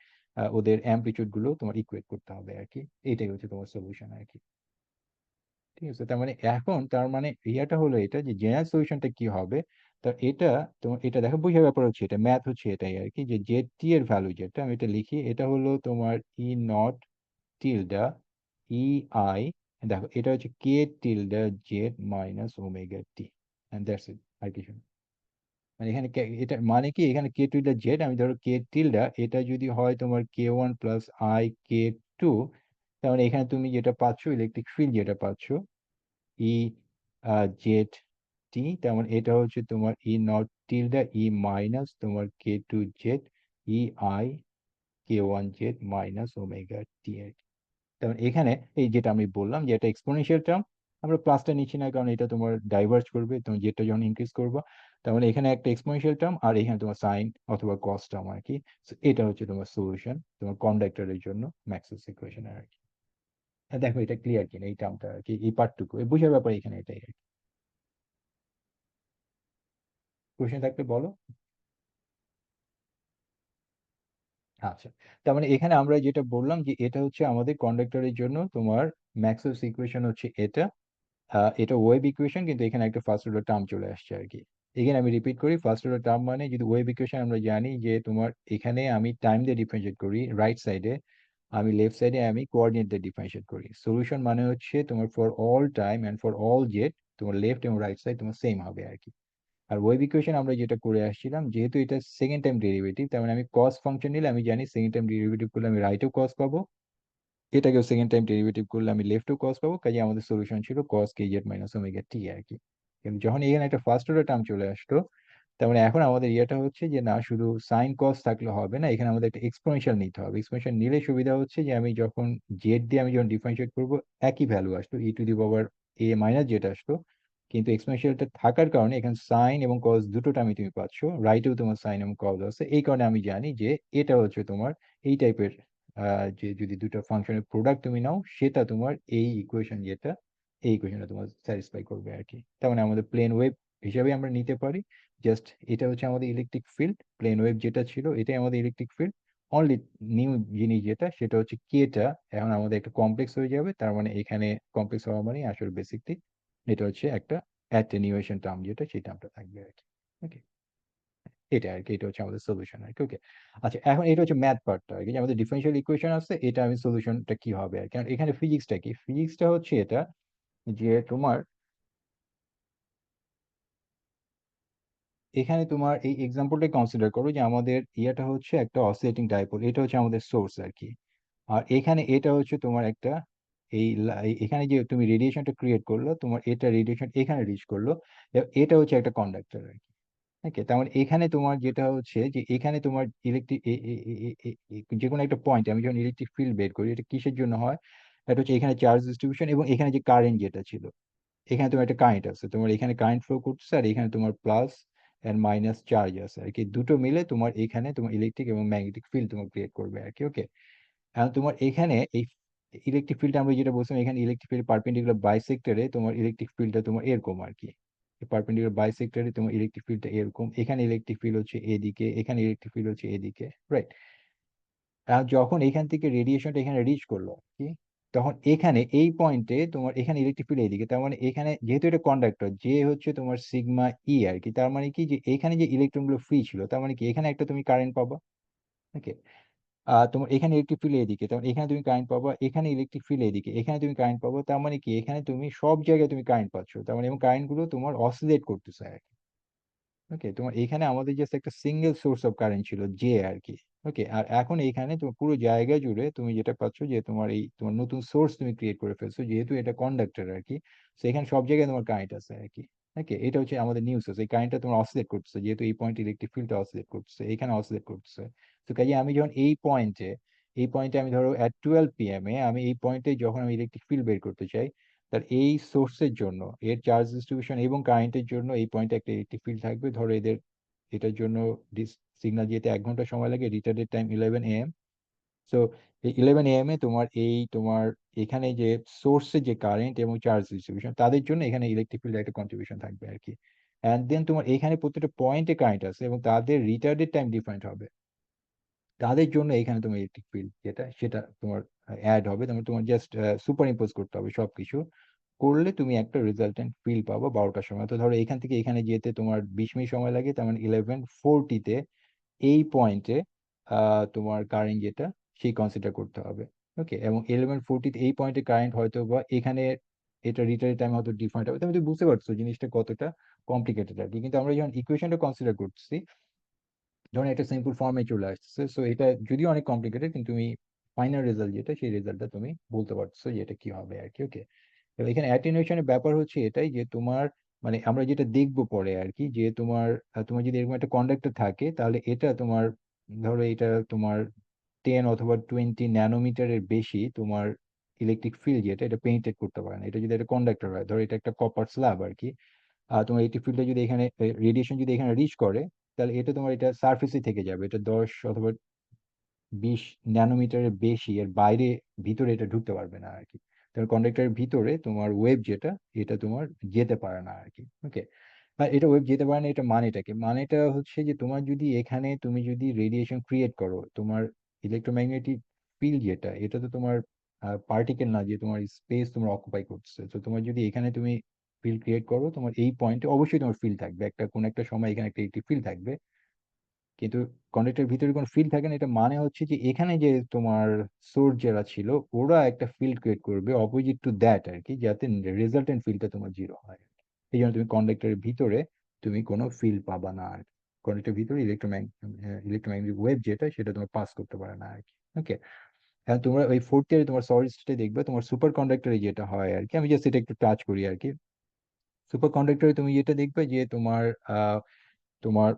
ওদের অ্যামপ্লিটিউড গুলো তোমার ইকুয়েট করতে হবে আর কি। এটাই হচ্ছে তোমার সলিউশন আর কি। ঠিক আছে, তার মানে এখন তার মানে ইয়েটা হলো এটা যে জেনারেল সলিউশনটা কি হবে। তো এটা তোমার এটা দেখো বোঝার ব্যাপার হচ্ছে, এটা ম্যাথ হচ্ছে এটাই আর কি, যে জেড টি এর ভ্যালু যেটা আমি এটা লিখি, এটা হলো তোমার ই নট টিলডা ই আই, দেখো এটা হচ্ছে K tilde Z minus omega T, and that's it, আর কিছু না। মানে এখানে এটা মানে কি, এখানে কে টিলডা জেড, আমি ধরো কে টিলডা এটা যদি হয় তোমার কে one plus I K two, তার মানে এখানে তুমি যেটা পাচ্ছ, ইলেকট্রিক ফিল্ড যেটা পাচ্ছ, ই জেড টি, তেমন এটা হচ্ছে তোমার ই নট টিলডা ই মাইনাস তোমার কে two Z E I K one Z minus omega T. তেমন এখানে এই যেটা আমি বললাম যে এটা এক্সপোনেনশিয়াল টার্ম, আমরা প্লাসটা নিচ্ছি না কারণ এটা তোমার ডাইভার্জ করবে, তুমি যেটা যখন ইনক্রিজ করবে, তার মানে এখানে একটা এক্সপোনেনশিয়াল টার্ম, আর এখানে তোমার সাইন অথবা কস টার্ম আর কি। So এটা হচ্ছে তোমার সলিউশন তোমার কন্ডাক্টরের জন্য ম্যাক্সওয়েলস ইকুয়েশন আর কি। দেখো এটা ক্লিয়ার কিনা এই টার্মটা আর কি, এই পার্টটুকু এই বুঝার ব্যাপারে এখানে এটাই আর কি। কোশ্চেন থাকলে বলো। আচ্ছা, তার মানে এখানে আমরা যেটা বললাম যে এটা হচ্ছে আমাদের কন্ডাক্টরের জন্য তোমার ম্যাক্সওয়েলস ইকুয়েশন হচ্ছে এটা। এটা ওয়েভ ইকুয়েশন, কিন্তু এখানে একটা ফার্স্ট অর্ডার টার্ম চলে আসছে আর কি। এখানে আমি রিপিট করি, ফার্স্ট অর্ডার টার্ম মানে যদি ওয়েভ ইকুয়েশন আমরা জানি যে তোমার এখানে আমি টাইম দিয়ে ডিফারেন্সিয়েট করি রাইট সাইডে, আমি লেফট সাইডে আমি কোঅর্ডিনেট দিয়ে ডিফারেন্সিয়েট করি। সলিউশন মানে হচ্ছে তোমার for all time and for all z, তোমার লেফট এবং রাইট সাইড তোমার সেম হবে আর কি। আর ওয়েভ ইকুয়েশন আমরা যেটা করে আসছিলাম, যেহেতু এটা সেকেন্ড টাইম ডেরিভেটিভ, তার মানে আমি কস ফাংশন নিলে আমি জানি সেকেন্ড টাইম ডেরিভেটিভ করলে আমি রাইটেও কস পাবো, এটাকেও সেকেন্ড টাইম ডেরিভেটিভ করলে আমি লেফটেও কস পাবো, কাজে আমাদের সলিউশন ছিল কস কে জেড মাইনাস ওমেগা টি আর কি। কিন্তু যখন এখানে একটা ফার্স্ট অর্ডার টার্ম চলে আসলো, তার মানে এখন আমাদের ইয়েটা হচ্ছে যে না শুধু সাইন কস থাকলে হবে না, এখানে আমাদের একটা এক্সপোনেনশিয়াল নিতে হবে। এক্সপোনেনশিয়াল নিলে সুবিধা হচ্ছে যে আমি যখন জেড দিয়ে আমি যখন ডিফারেন্সিয়েট করবো, একই ভ্যালু আসলো, E to the power A minus Z আসলো, কিন্তু এক্সপোনেনশিয়ালটা থাকার কারণে এখানে সাইন এবং কস দুটো টার্মই তুমি পাচ্ছ, রাইটেও তোমার সাইন এবং কস আছে, এই কারণে আমি জানি যে এটা হচ্ছে তোমার এই টাইপের, যে যদি দুটো ফাংশনের প্রোডাক্ট তুমি নাও, সেটা তোমার এই ইকুয়েশন যেটা, এই ইকুয়েশনটা তোমার স্যাটিসফাই করবে আর কি। তার মানে আমাদের প্লেন ওয়েভ হিসাবে আমরা নিতে পারি। জাস্ট এটা হচ্ছে আমাদের ইলেকট্রিক ফিল্ড, প্লেন ওয়েভ যেটা ছিল এটাই আমাদের ইলেকট্রিক ফিল্ড। অনলি নিউ জিনিস যেটা, সেটা হচ্ছে কেটা এখন আমাদের একটা কমপ্লেক্স হয়ে যাবে, তার মানে এখানে কমপ্লেক্স হওয়া মানে আসলে বেসিকলি এটা হচ্ছে একটা অ্যাটেনিউয়েশন টার্ম, যেটা সেই টার্মটা থাকবে আর কি। ওকে, এটা আর কি, এটা হচ্ছে আমাদের সলিউশন আর কি। ওকে, আচ্ছা এখন এটা হচ্ছে ম্যাথ পার্টটা আর কি, যে আমাদের ডিফারেনশিয়াল ইকুয়েশন আছে, এটা আমি সলিউশনটা কি হবে আর কি। আর এখানে ফিজিক্সটা কি, ফিজিক্সটা হচ্ছে এটা যে তোমার এখানে তোমার এই এক্সাম্পলটা কনসিডার করো যে আমাদের ইয়েটা হচ্ছে একটা অসিলেটিং ডাইপোল, এটা হচ্ছে আমাদের সোর্স আর কি। আর এখানে এটা হচ্ছে তোমার একটা এখানে যে তুমি রেডিয়েশনটা ক্রিয়েট করলো, তোমার এটা রেডিয়েশন এখানে রিচ করলো, এটা হচ্ছে একটা কন্ডাক্টর আর কি। ওকে, তার মানে এখানে তোমার যেটা হচ্ছে যে এখানে তোমার ইলেকট্রিক যে কোনো একটা পয়েন্ট আমি যখন ইলেকট্রিক ফিল্ড বের করি, এটা কিসের জন্য হয়, এটা হচ্ছে এখানে চার্জ ডিস্ট্রিবিউশন এবং এখানে যে কারেন্ট যেটা ছিল, এখানে তোমার একটা কারেন্ট আছে, তোমার এখানে কারেন্ট ফ্লো করতেছে, আর এখানে তোমার প্লাস এন্ড মাইনাস চার্জ আছে আর কি, দুটো মিলে তোমার এখানে তোমার ইলেকট্রিক এবং ম্যাগনেটিক ফিল্ড তোমার ক্রিয়েট করবে আর কি। ওকে, এখন তোমার এখানে এই ইলেকট্রিক ফিল্ড আমরা যেটা বলছিলাম, এখানে ইলেকট্রিক ফিল্ড পারপেন্ডিকুলার বাইসেক্টরে তোমার ইলেকট্রিক ফিল্ডটা তোমার এরকম আর কি, পারপেন্ডিকুলার বাইসেক্টরে তোমার ইলেকট্রিক ফিল্ডটা এরকম, এখানে ইলেকট্রিক ফিল্ড হচ্ছে এদিকে, এখানে ইলেকট্রিক ফিল্ড হচ্ছে এদিকে, রাইট। আর যখন এখান থেকে রেডিয়েশনটা এখানে রিচ করলো কি, তখন এখানে এই পয়েন্টে তোমার এখানে ইলেকট্রিক ফিল্ড এইদিকে, তার মানে এখানে যেহেতু এটা কন্ডাক্টর, যে হচ্ছে তোমার সিগমা ই আর কি, তার মানে কি যে এখানে যে ইলেকট্রন গুলো ফ্রি ছিল, তার মানে কি এখানে একটা তুমি কারেন্ট পাবা। ওকে, তোমার এখানে ইলেকট্রিক ফিল্ড এইদিকে, তখন এখানে তুমি কারেন্ট পাবা, এখানে ইলেকট্রিক ফিল্ড এইদিকে, এখানে তুমি কারেন্ট পাবো, তার মানে কি এখানে তুমি সব জায়গায় তুমি কারেন্ট পাচ্ছ, তার মানে এবং কারেন্ট গুলো তোমার অসিলেট করতেছে আর কি। ওকে, তোমার এখানে আমাদের জাস্ট একটা সিঙ্গেল সোর্স অফ কারেন্ট ছিল জে আর কি। ওকে, আর এখন এইখানে তোমার পুরো জায়গা জুড়ে তুমি যেটা পাচ্ছ যে তোমার এই তোমার নতুন সোর্স তুমি ক্রিয়েট করে ফেলছো, যেহেতু এটা কন্ডাক্টর আর কি। তো এখানে সব জায়গায় তোমার কারেন্ট আছে আর কি। ওকে, এটা হচ্ছে আমাদের নিউ সোর্স, এই কারেন্টটা তোমার অসিলেট করতেছে, যেহেতু এই পয়েন্ট ইলেকট্রিক ফিল্ডটা অসিলেট করতেছে, এখানে অসিলেট করতেছে। তো কাজে আমি যখন এই পয়েন্টে আমি ধরো অ্যাট 12 PM এ আমি এই পয়েন্টে যখন আমি ইলেকট্রিক ফিল্ড বের করতে চাই, তার এই সোর্সের জন্য এর চার্জ ডিস্ট্রিবিউশন এবং কারেন্টের জন্য এই পয়েন্টে একটা ইলেকট্রিক ফিল্ড থাকবে। ধরো এদের এটার জন্য সিগন্যাল যেতে 1 ঘন্টা সময় লাগে, রিটার্ডেড টাইম 11 AM। সো এই 11 AM এ তোমার তোমার এখানে যে সোর্সের যে কারেন্ট এবং চার্জ ডিস্ট্রিবিউশন, তাদের জন্য এখানে ইলেকট্রিক ফিল্ড একটা কন্ট্রিবিউশন থাকবে আর কি। অ্যান্ড দেন তোমার এখানে প্রত্যেকটা পয়েন্টে কারেন্ট আছে এবং তাদের রিটার্ডেড টাইম ডিফারেন্ট হবে, তাদের জন্য এখানে তোমার ইলেকট্রিক ফিল্ড যেটা সেটা তোমার অ্যাড হবে। তোমার জাস্ট সুপার ইম্পোজ করতে হবে সবকিছু, করলে তুমি একটা রেজাল্টেন্ট ফিল্ড পাবো 12টার সময়। তো ধরো এখান থেকে এখানে যেতে তোমার 20 মিনিট সময় লাগে, তার মানে 11:40-তে এই পয়েন্টে তোমার কারেন্ট যেটা সেই কনসিডার করতে হবে। ওকে, এবং 11:40-তে এই পয়েন্টে কারেন্ট হয়তো বা এখানে এটা রিটার্ন টাইম হয়তো ডিফারেন্ট হবে। তুমি তো বুঝতে পারছো জিনিসটা কতটা কমপ্লিকেটেড আর কি। কিন্তু আমরা যখন ইকুয়েশনটা কনসিডার করতেছি, যখন একটা সিম্পল ফর্মে চলে আসছে, সো এটা যদিও অনেক কমপ্লিকেটেড, কিন্তু তুমি ফাইনাল রেজাল্ট যেটা সেই রেজাল্টটা তুমি বলতে পারছো যে এটা কি হবে আর কি। ওকে, তো এখানে অ্যাটেনুয়েশনের ব্যাপার হচ্ছে এটাই যে তোমার মানে আমরা যেটা দেখবো পরে আর কি, যে তোমার যদি এরকম একটা কন্ডাক্টর থাকে, তাহলে এটা তোমার ধরো এটা তোমার 10 অথবা 20 ন্যানোমিটারের বেশি তোমার ইলেকট্রিক ফিল্ড যেটা এটা পেনিট্রেট করতে পারে না। এটা যদি একটা কন্ডাক্টর হয়, ধরো এটা একটা কপার স্ল্যাব আর কি, তোমার ইলেকট্রিক ফিল্ডটা যদি এখানে রেডিয়েশন যদি এখানে রিচ করে, তাহলে এটা তোমার এটা সার্ফেসে থেকে যাবে, এটা 10 অথবা 20 ন্যানোমিটারের বেশি এর বাইরে ভিতরে এটা ঢুকতে পারবে না আর কি। তোমার কন্ডাক্টরের ভিতরে তোমার ওয়েভ যেটা এটা তোমার যেতে পারে না আর কি। ওকে, আর এটা ওয়েভ যেতে পারে না, এটা মানেটা হচ্ছে যে তোমার যদি এখানে তুমি যদি রেডিয়েশন ক্রিয়েট করো, তোমার ইলেকট্রোম্যাগনেটিক ফিল্ড যেটা এটা তো তোমার পার্টিকেল না যে তোমার স্পেস তোমার অকুপাই করছে। তো তোমার যদি এখানে তুমি ফিল্ড ক্রিয়েট করো, তোমার এই পয়েন্টে অবশ্যই তোমার ফিল্ড থাকবে, একটা কোন একটা সময় এখানে একটা ইলেকট্রিক ফিল্ড থাকবে। কিন্তু কন্ডাক্টরের ভিতরে কোনো ফিল্ড থাকে না, এটা মানে হচ্ছে যে এখানে যে তোমার সোর্স যারা ছিল, ওরা একটা ফিল্ড ক্রিয়েট করবে অপোজিট টু দ্যাট আর কি, যাতে রেজাল্টেন্ট ফিল্ডটা তোমার জিরো হয়। এই জন্য তুমি কন্ডাক্টরের ভিতরে তুমি কোনো ফিল্ড পাবা না আর কি। কন্ডাক্টরের ভিতরে ইলেকট্রোম্যাগনেটিক ওয়েভ যেটা সেটা তোমার পাস করতে পারে না আর কি। ওকে, এখন তোমরা ওই 4th ইয়ারে তোমার সলিড স্টেটে দেখবে তোমার সুপার কন্ডাক্টরে যেটা হয় আর কি, আমি জাস্ট এটা একটু টাচ করি আর কি। সুপার কন্ডাক্টরে তুমি যেটা দেখবে যে তোমার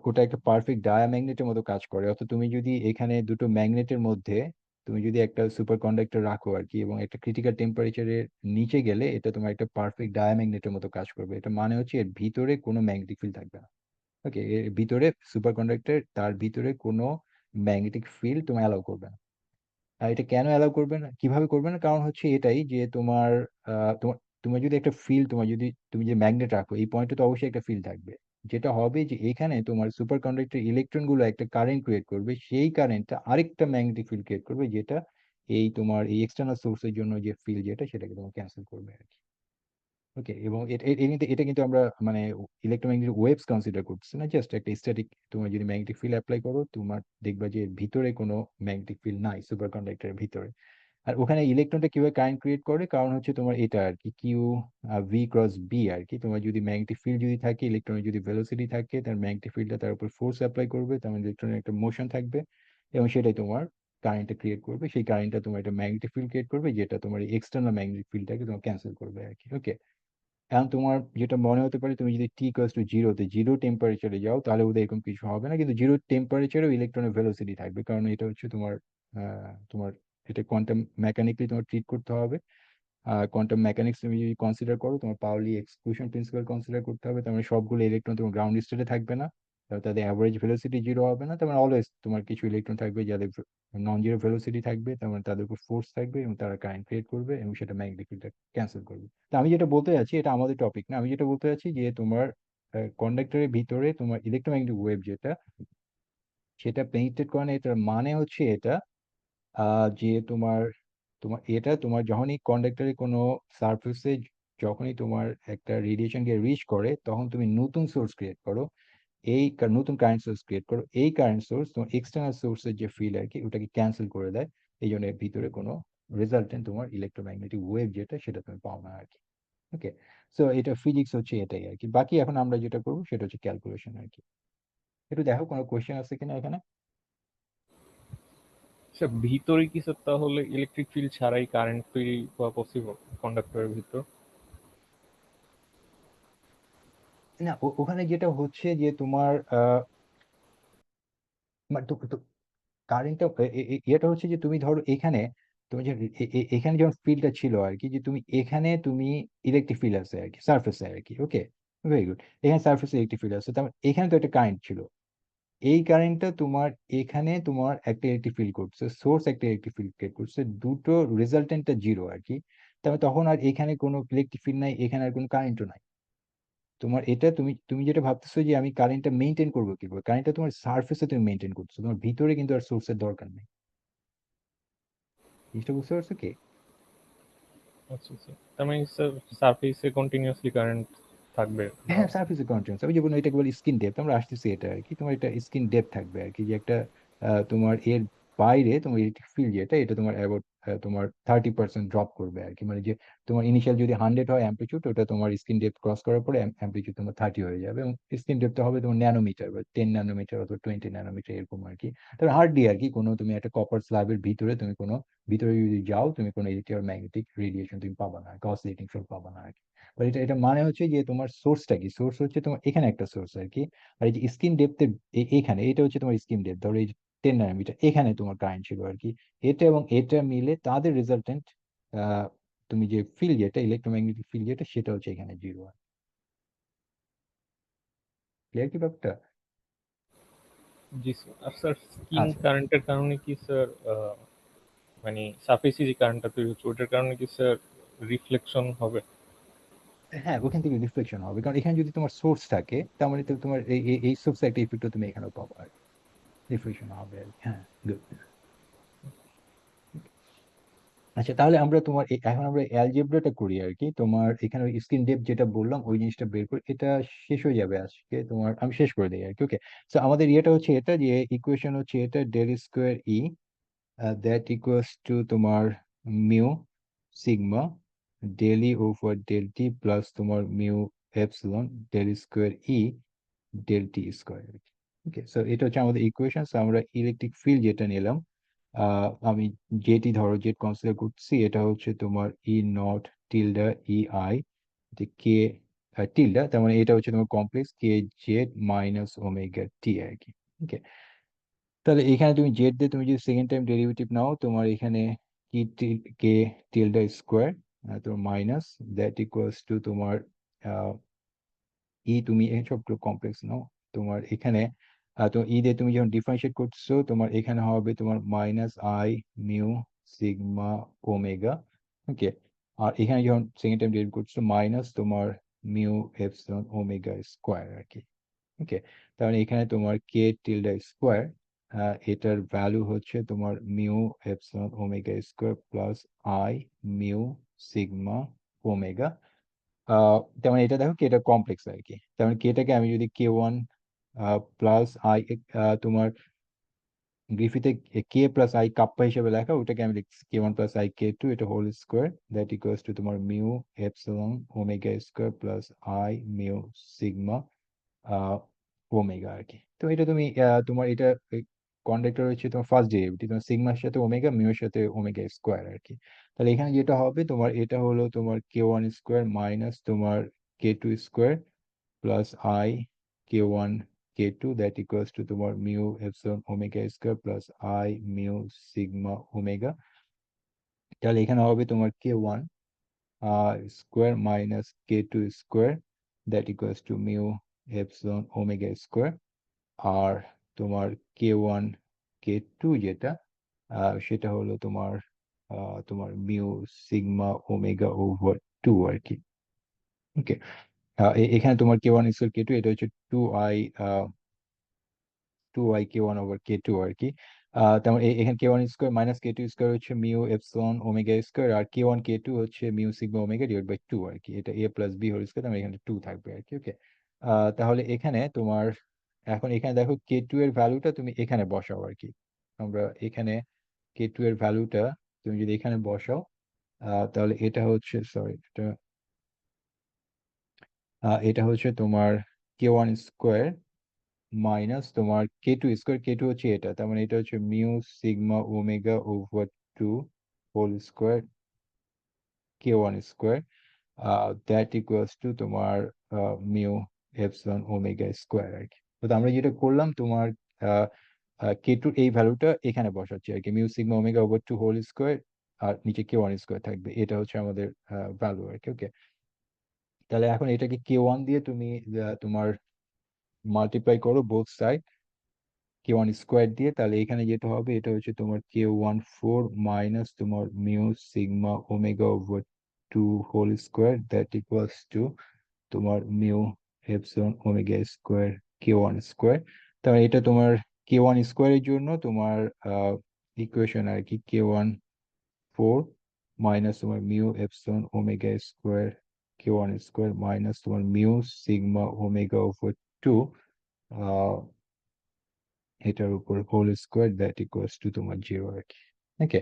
ওটা একটা পারফেক্ট ডায়াম্যাগনেটের মতো কাজ করে। অর্থাৎ তুমি যদি এখানে দুটো ম্যাগনেটের মধ্যে তুমি যদি একটা সুপার কন্ডাক্টর রাখো আর কি, এবং একটা ক্রিটিক্যাল টেম্পারেচারের নিচে গেলে এটা তোমার একটা পারফেক্ট ডায়াম্যাগনেটের মতো কাজ করবে। এটা মানে হচ্ছে এর ভিতরে কোনো ম্যাগনেটিক ফিল্ড থাকবে না। ওকে, এর ভিতরে সুপার কন্ডাক্টর তার ভিতরে কোনো ম্যাগনেটিক ফিল্ড তুমি অ্যালাউ করবে না। আর এটা কেন অ্যালাউ করবে না, কিভাবে করবে না, কারণ হচ্ছে এটাই যে তোমার তোমার যদি একটা ফিল্ড, তুমি যে ম্যাগনেট রাখো এই পয়েন্টে তো অবশ্যই একটা ফিল্ড থাকবে। যেটা হবে যে এখানে তোমার সুপার কন্ডাক্টর ইলেকট্রন গুলো একটা কারেন্ট ক্রিয়েট করবে, সেই কারেন্টটা আরেকটা ম্যাগনেটিক ফিল্ড ক্রিয়েট করবে, যেটা তোমার এই এক্সটার্নাল সোর্সের জন্য যে ফিল্ড যেটা সেটাকে তোমার ক্যান্সেল করবে আর কি। ওকে, এবং এটা কিন্তু আমরা মানে ইলেকট্রোম্যাগনেটিক ওয়েভস কনসিডার করতেছি না, জাস্ট একটা স্ট্যাটিক। তোমার যদি ম্যাগনেটিক ফিল্ড অ্যাপ্লাই করো, তোমার দেখবা যে এর ভিতরে কোনো ম্যাগনেটিক ফিল্ড নাই সুপার কন্ডাক্টরের ভিতরে। আর ওখানে ইলেকট্রনটা কিভাবে কারেন্ট ক্রিয়েট করে, কারণ হচ্ছে তোমার এটা আর কি Q V × B আর কি। তোমার যদি ম্যাগনেটিক ফিল্ড যদি থাকে, ইলেকট্রনের যদি ভেলোসিটি থাকে, তার ম্যাগনেটিক ফিল্ডটা তার উপর ফোর্স অ্যাপ্লাই করবে, তার মানে ইলেকট্রনের একটা মোশন থাকবে, এবং সেটাই তোমার কারেন্টটা ক্রিয়েট করবে। সেই কারেন্টটা তোমার একটা ম্যাগনেটিক ফিল্ড ক্রিয়েট করবে, যেটা তোমার এক্সটার্নাল ম্যাগনেটিক ফিল্ডটাকে তোমার ক্যান্সেল করবে আর কি। ওকে, এখন তোমার যেটা মনে হতে পারে, তুমি যদি T = 0-তে জিরো টেম্পারেচারে যাও, তাহলে ওদের এরকম কিছু হবে না, কিন্তু জিরো টেম্পারেচারেও ইলেকট্রনের ভেলোসিটি থাকবে, কারণ এটা হচ্ছে তোমার এটা কোয়ান্টাম মেকানিক্যালি তোমার ট্রিট করতে হবে। কোয়ান্টাম মেকানিক্স তুমি যদি কনসিডার করো, তোমার পাউলি এক্সক্লুশন প্রিন্সিপাল কনসিডার করতে হবে, তার মানে সবগুলো ইলেকট্রন তোমার গ্রাউন্ড স্টেটে থাকবে না, তাহলে তাদের অ্যাভারেজ ভেলোসিটি জিরো হবে না। তার মানে অলওয়েজ তোমার কিছু ইলেকট্রন থাকবে যাদের নন জিরো ভেলোসিটি থাকবে, তার মানে তাদের উপর ফোর্স থাকবে এবং তারা কারেন্ট ক্রিয়েট করবে এবং সেটা ম্যাগনেটিক ফিল্ডটা ক্যান্সেল করবে। তো আমি যেটা বলতে যাচ্ছি এটা আমাদের টপিক না, আমি যেটা বলতে যাচ্ছি যে তোমার কন্ডাক্টরের ভিতরে তোমার ইলেকট্রোম্যাগনেটিক ওয়েভ যেটা সেটা পেনিট্রেট করে না, এটার মানে হচ্ছে এটা যে তোমার তোমার এটা তোমার যখনই কন্ডাক্টরে কোনো সারফেসে যখনই তোমার একটা রেডিয়েশন গিয়ে রিচ করে, তখন তুমি নতুন সোর্স ক্রিয়েট করো, নতুন কারেন্ট সোর্স ক্রিয়েট করো। এই কারেন্ট সোর্স তোমার এক্সটার্নাল সোর্সের যে ফিল্ড আর কি ওটাকে ক্যান্সেল করে দেয়। এই জন্য এর ভিতরে কোনো রেজাল্টেন্ট তোমার ইলেকট্রোম্যাগনেটিক ওয়েভ যেটা সেটা তুমি পাও না আর কি। ওকে, সো এটা ফিজিক্স হচ্ছে এটাই আর কি। বাকি এখন আমরা যেটা করবো সেটা হচ্ছে ক্যালকুলেশন আর কি। একটু দেখো কোনো কোয়েশ্চেন আছে কিনা এখানে। স্যার ভিতরে কি স্যার তাহলে ইলেকট্রিক ফিল্ড ছাড়াই কারেন্ট তৈরি হওয়া পসিবল কন্ডাক্টরের ভিতর? না, ওখানে যেটা হচ্ছে যে তোমার কারেন্টটা এটা হচ্ছে যে তুমি ধরো এখানে তুমি যে এখানে যখন ফিল্ডটা ছিল আর কি, যে তুমি এখানে তুমি ইলেকট্রিক ফিল্ড আছে আর কি সার্ফেসে আর কি। ওকে, ভেরি গুড। এখানে সার্ফেসে ইলেকট্রিক ফিল্ড আছে, তার মানে এখানে তো একটা কারেন্ট ছিল। এই কারেন্টটা তোমার এখানে তোমার একটা ইলেকট্রিক ফিল্ড করছে, সোর্স একটা ইলেকট্রিক ফিল্ড ক্রিয়েট করছে, দুটো রেজাল্টেন্টটা জিরো আর কি। তাহলে তখন আর এখানে কোনো ইলেকট্রিক ফিল্ড নাই, এখানে আর কোনো কারেন্টও নাই। তোমার এটা তুমি তুমি যেটা ভাবতেছো যে আমি কারেন্টটা মেনটেন করবো কিভাবে, কারেন্টটা তোমার সার্ফেসে তুমি মেনটেন করছো, তোমার ভিতরে কিন্তু আর সোর্সের দরকার নেই। জিনিসটা বুঝতে পারছো কি? আচ্ছা আচ্ছা, তার মানে স্যার সারফেসে কন্টিনিউয়াসলি কারেন্ট থাকবে বা হ্যাঁ, সারফেসে কন্টিনিউয়াস, আমি যেমন এটা বলি স্কিন ডেপথ, আমরা আসতেছি এটা আর কি। তোমার এটা স্কিন ডেপথ থাকবে আর কি, যে একটা তোমার এর বাইরে তোমার ইলেকট্রিক ফিল্ড যেটা এটা তোমার অ্যাবাউট তোমার 30% ড্রপ করবে আর কি। মানে যে তোমার ইনিশিয়াল যদি 100 হয় অ্যাম্পলিটিউড, ওটা তোমার স্কিন ডেপথ ক্রস করার পরে অ্যাম্পলিটিউড তোমার 30 হয়ে যাবে, এবং স্কিন ডেপথ হবে তোমার ন্যানোমিটার বা 10 ন্যানোমিটার অথবা 20 ন্যানোমিটার এরকম আর কি। তবে হার্ডলি আর কি, কোনো তুমি একটা কপার স্ল্যাবের ভিতরে তুমি কোনো ভিতরে যদি যাও তুমি কোনো ইলেকট্রোম্যাগনেটিক রেডিয়েশন তুমি পাবা না, অসিলেটিং ফিল্ড পাবা না আর কি। But এটা এটা মানে হচ্ছে যে তোমার সোর্সটা কি, সোর্স হচ্ছে তোমার এখানে একটা সোর্স আর কি। আর এই যে স্কিন ডেপথের এখানে এটা হচ্ছে তোমার স্কিন ডেপথ, ধরো এই 10 ন্যানোমিটার এখানে তোমার কারেন্ট ছিল আর কি। এটা এবং এটা মিলে তাদের রেজাল্টেন্ট তুমি যে ফিল্ড যেটা ইলেকট্রোম্যাগনেটিক ফিল্ড যেটা সেটা হচ্ছে এখানে জিরো। ক্লিয়ার কি ব্যাপারটা? জি স্যার। আর স্যার স্কিন আচ্ছা, কারেন্টের কারণে কি স্যার মানে সারফেসে যে কারেন্টটা তৈরি হচ্ছে ওটার কারণে কি স্যার রিফ্লেকশন হবে? হ্যাঁ, ওখান থেকে রিফ্লেকশন হবে, কারণ এখানে যদি তোমার সোর্স থাকে তার মানে তো তোমার এই সোর্সের একটা ইফেক্ট তুমি এখানেও পাবো আর রিফ্লেকশন হবে আর কি। হ্যাঁ, good. আচ্ছা, তাহলে আমরা তোমার এখন আমরা অ্যালজেব্রাটা করি আর কি। তোমার এখানে ওই স্ক্রিন ডেপথ যেটা বললাম ওই জিনিসটা বের করে এটা শেষ হয়ে যাবে আজকে, তোমার আমি শেষ করে দিই আর কি। ওকে, তো আমাদের ইয়েটা হচ্ছে এটা, যে ইকুয়েশন হচ্ছে এটা del square E that equals to তোমার মিউ সিগমা ডেল ই ওভার ডেল টি প্লাস তোমার মিউ এপসিলন ডেল স্কোয়ার ই ডেল টি স্কোয়ার। ওকে, সো এটা হচ্ছে আমাদের ইকুয়েশন। আমরা ইলেকট্রিক ফিল্ড যেটা নিলাম, আমি যেটি ধরো জেড কনসিডার করছি, এটা হচ্ছে তোমার ই নট টিল্ডা ই আই, যে কে টিল্ডা, তার মানে এটা হচ্ছে তোমার কমপ্লেক্স কে জেড মাইনাস ওমেগা টি আর কি। ওকে, তাহলে এখানে তুমি জেড দিয়ে তুমি যদি সেকেন্ড টাইম ডেরিভেটিভ নাও, তোমার এখানে কি কে টিল্ডা স্কোয়ার তোমার মাইনাস দ্যাট ইকুয়ালস টু তোমার তুমি এই সবগুলো কমপ্লেক্স নাও। তোমার এখানে তো দিয়ে তুমি যখন ডিফারেন্সিয়েট করছো, তোমার এখানে হবে তোমার minus I mu sigma omega. Okay, আর এখানে যখন সেকেন্ড টাইম ডেরিভেট করছো মাইনাস তোমার মিউ এপসিলন ওমেগা স্কোয়ার আর কি। ওকে, তাহলে এখানে তোমার কে টিল্ডা স্কোয়ার এটার ভ্যালু হচ্ছে তোমার mu epsilon omega square plus I mu sigma omega. তেমন এটা দেখো কি এটা কমপ্লেক্স আর কি। তেমন কি এটাকে আমি যদি K1 প্লাস আই তোমার গ্রিফিতে কে প্লাস আই কাপ্পা হিসেবে লেখা, ওটাকে আমি লিখছি K1 প্লাস আই K2, এটা whole square that equals to তোমার mu epsilon omega square plus I mu sigma omega আর কি। তো এটা তুমি তোমার এটা কন্ডাক্টর হচ্ছে তোমার ফার্স্ট ডেরিভেটিভ, তোমার সিগমার সাথে ওমেগা মিউর সাথে ওমেগা স্কোয়ার আর কি। তাহলে এখানে যেটা হবে তোমার এটা হলো তোমার K1 স্কোয়ার মাইনাস তোমার K2 square plus I K1 K2 that equals to তোমার mu epsilon omega square plus I mu sigma omega. তাহলে এখানে হবে তোমার K1 square minus K2 square that equals to mu epsilon omega square. আর তোমার K1 K2 যেটা সেটা হলো তোমার তোমার mu sigma omega over two আর কি। ওকে, এখানে তোমার K1 স্কোয়ার K2 এটা হচ্ছে 2i K1 ওভার K2 আর কি। তেমন এখানে কে ওয়ান স্কোয়ার মাইনাস কে টু স্কোয়ার হচ্ছে মিউ এপসিলন ওমেগা স্কোয়ার, আর কে ওয়ান কে টু হচ্ছে mu sigma omega divide by two আর কি। এটা A plus B whole square, তাহলে এখানে টু থাকবে আর কি। ওকে, তাহলে এখানে তোমার এখন এখানে দেখো কে টু এর ভ্যালুটা তুমি এখানে বসাও আর কি। আমরা এখানে কে টু এর ভ্যালুটা তুমি যদি এখানে বসাও, তাহলে এটা হচ্ছে সরি এটা হচ্ছে তোমার কে ওয়ান স্কোয়ার মাইনাস তোমার কে টু স্কোয়ার, কে টু হচ্ছে এটা, তার মানে এটা হচ্ছে mu sigma omega over two whole square k one square, that equals to তোমার মিউ এপসিলন ওমেগা স্কোয়ার আর কি। তো আমরা যেটা করলাম তোমার কে টু এই ভ্যালুটা এখানে বসাচ্ছি আর কি, mu sigma omega over two whole square, আর নিচে কে ওয়ান স্কোয়ার থাকবে, এটা হচ্ছে আমাদের ভ্যালু আর কি। ওকে, তাহলে এখন এটাকে কে ওয়ান দিয়ে তুমি তোমার মাল্টিপ্লাই করো both side k one square দিয়ে, তাহলে এখানে যেটা হবে এটা হচ্ছে তোমার কে ওয়ান ফোর মাইনাস তোমার mu sigma omega over two whole square, that equals to তোমার mu epsilon omega square k one square. তাহলে এটা তোমার কে ওয়ান স্কোয়ারের জন্য তোমার ইকুয়েশন আর কি, কে ওয়ান ফোর মাইনাস তোমার mu epsilon omega square k one square minus তোমার mu sigma omega over two এটার উপর whole square, that equals to তোমার জিরো আর কি। ওকে,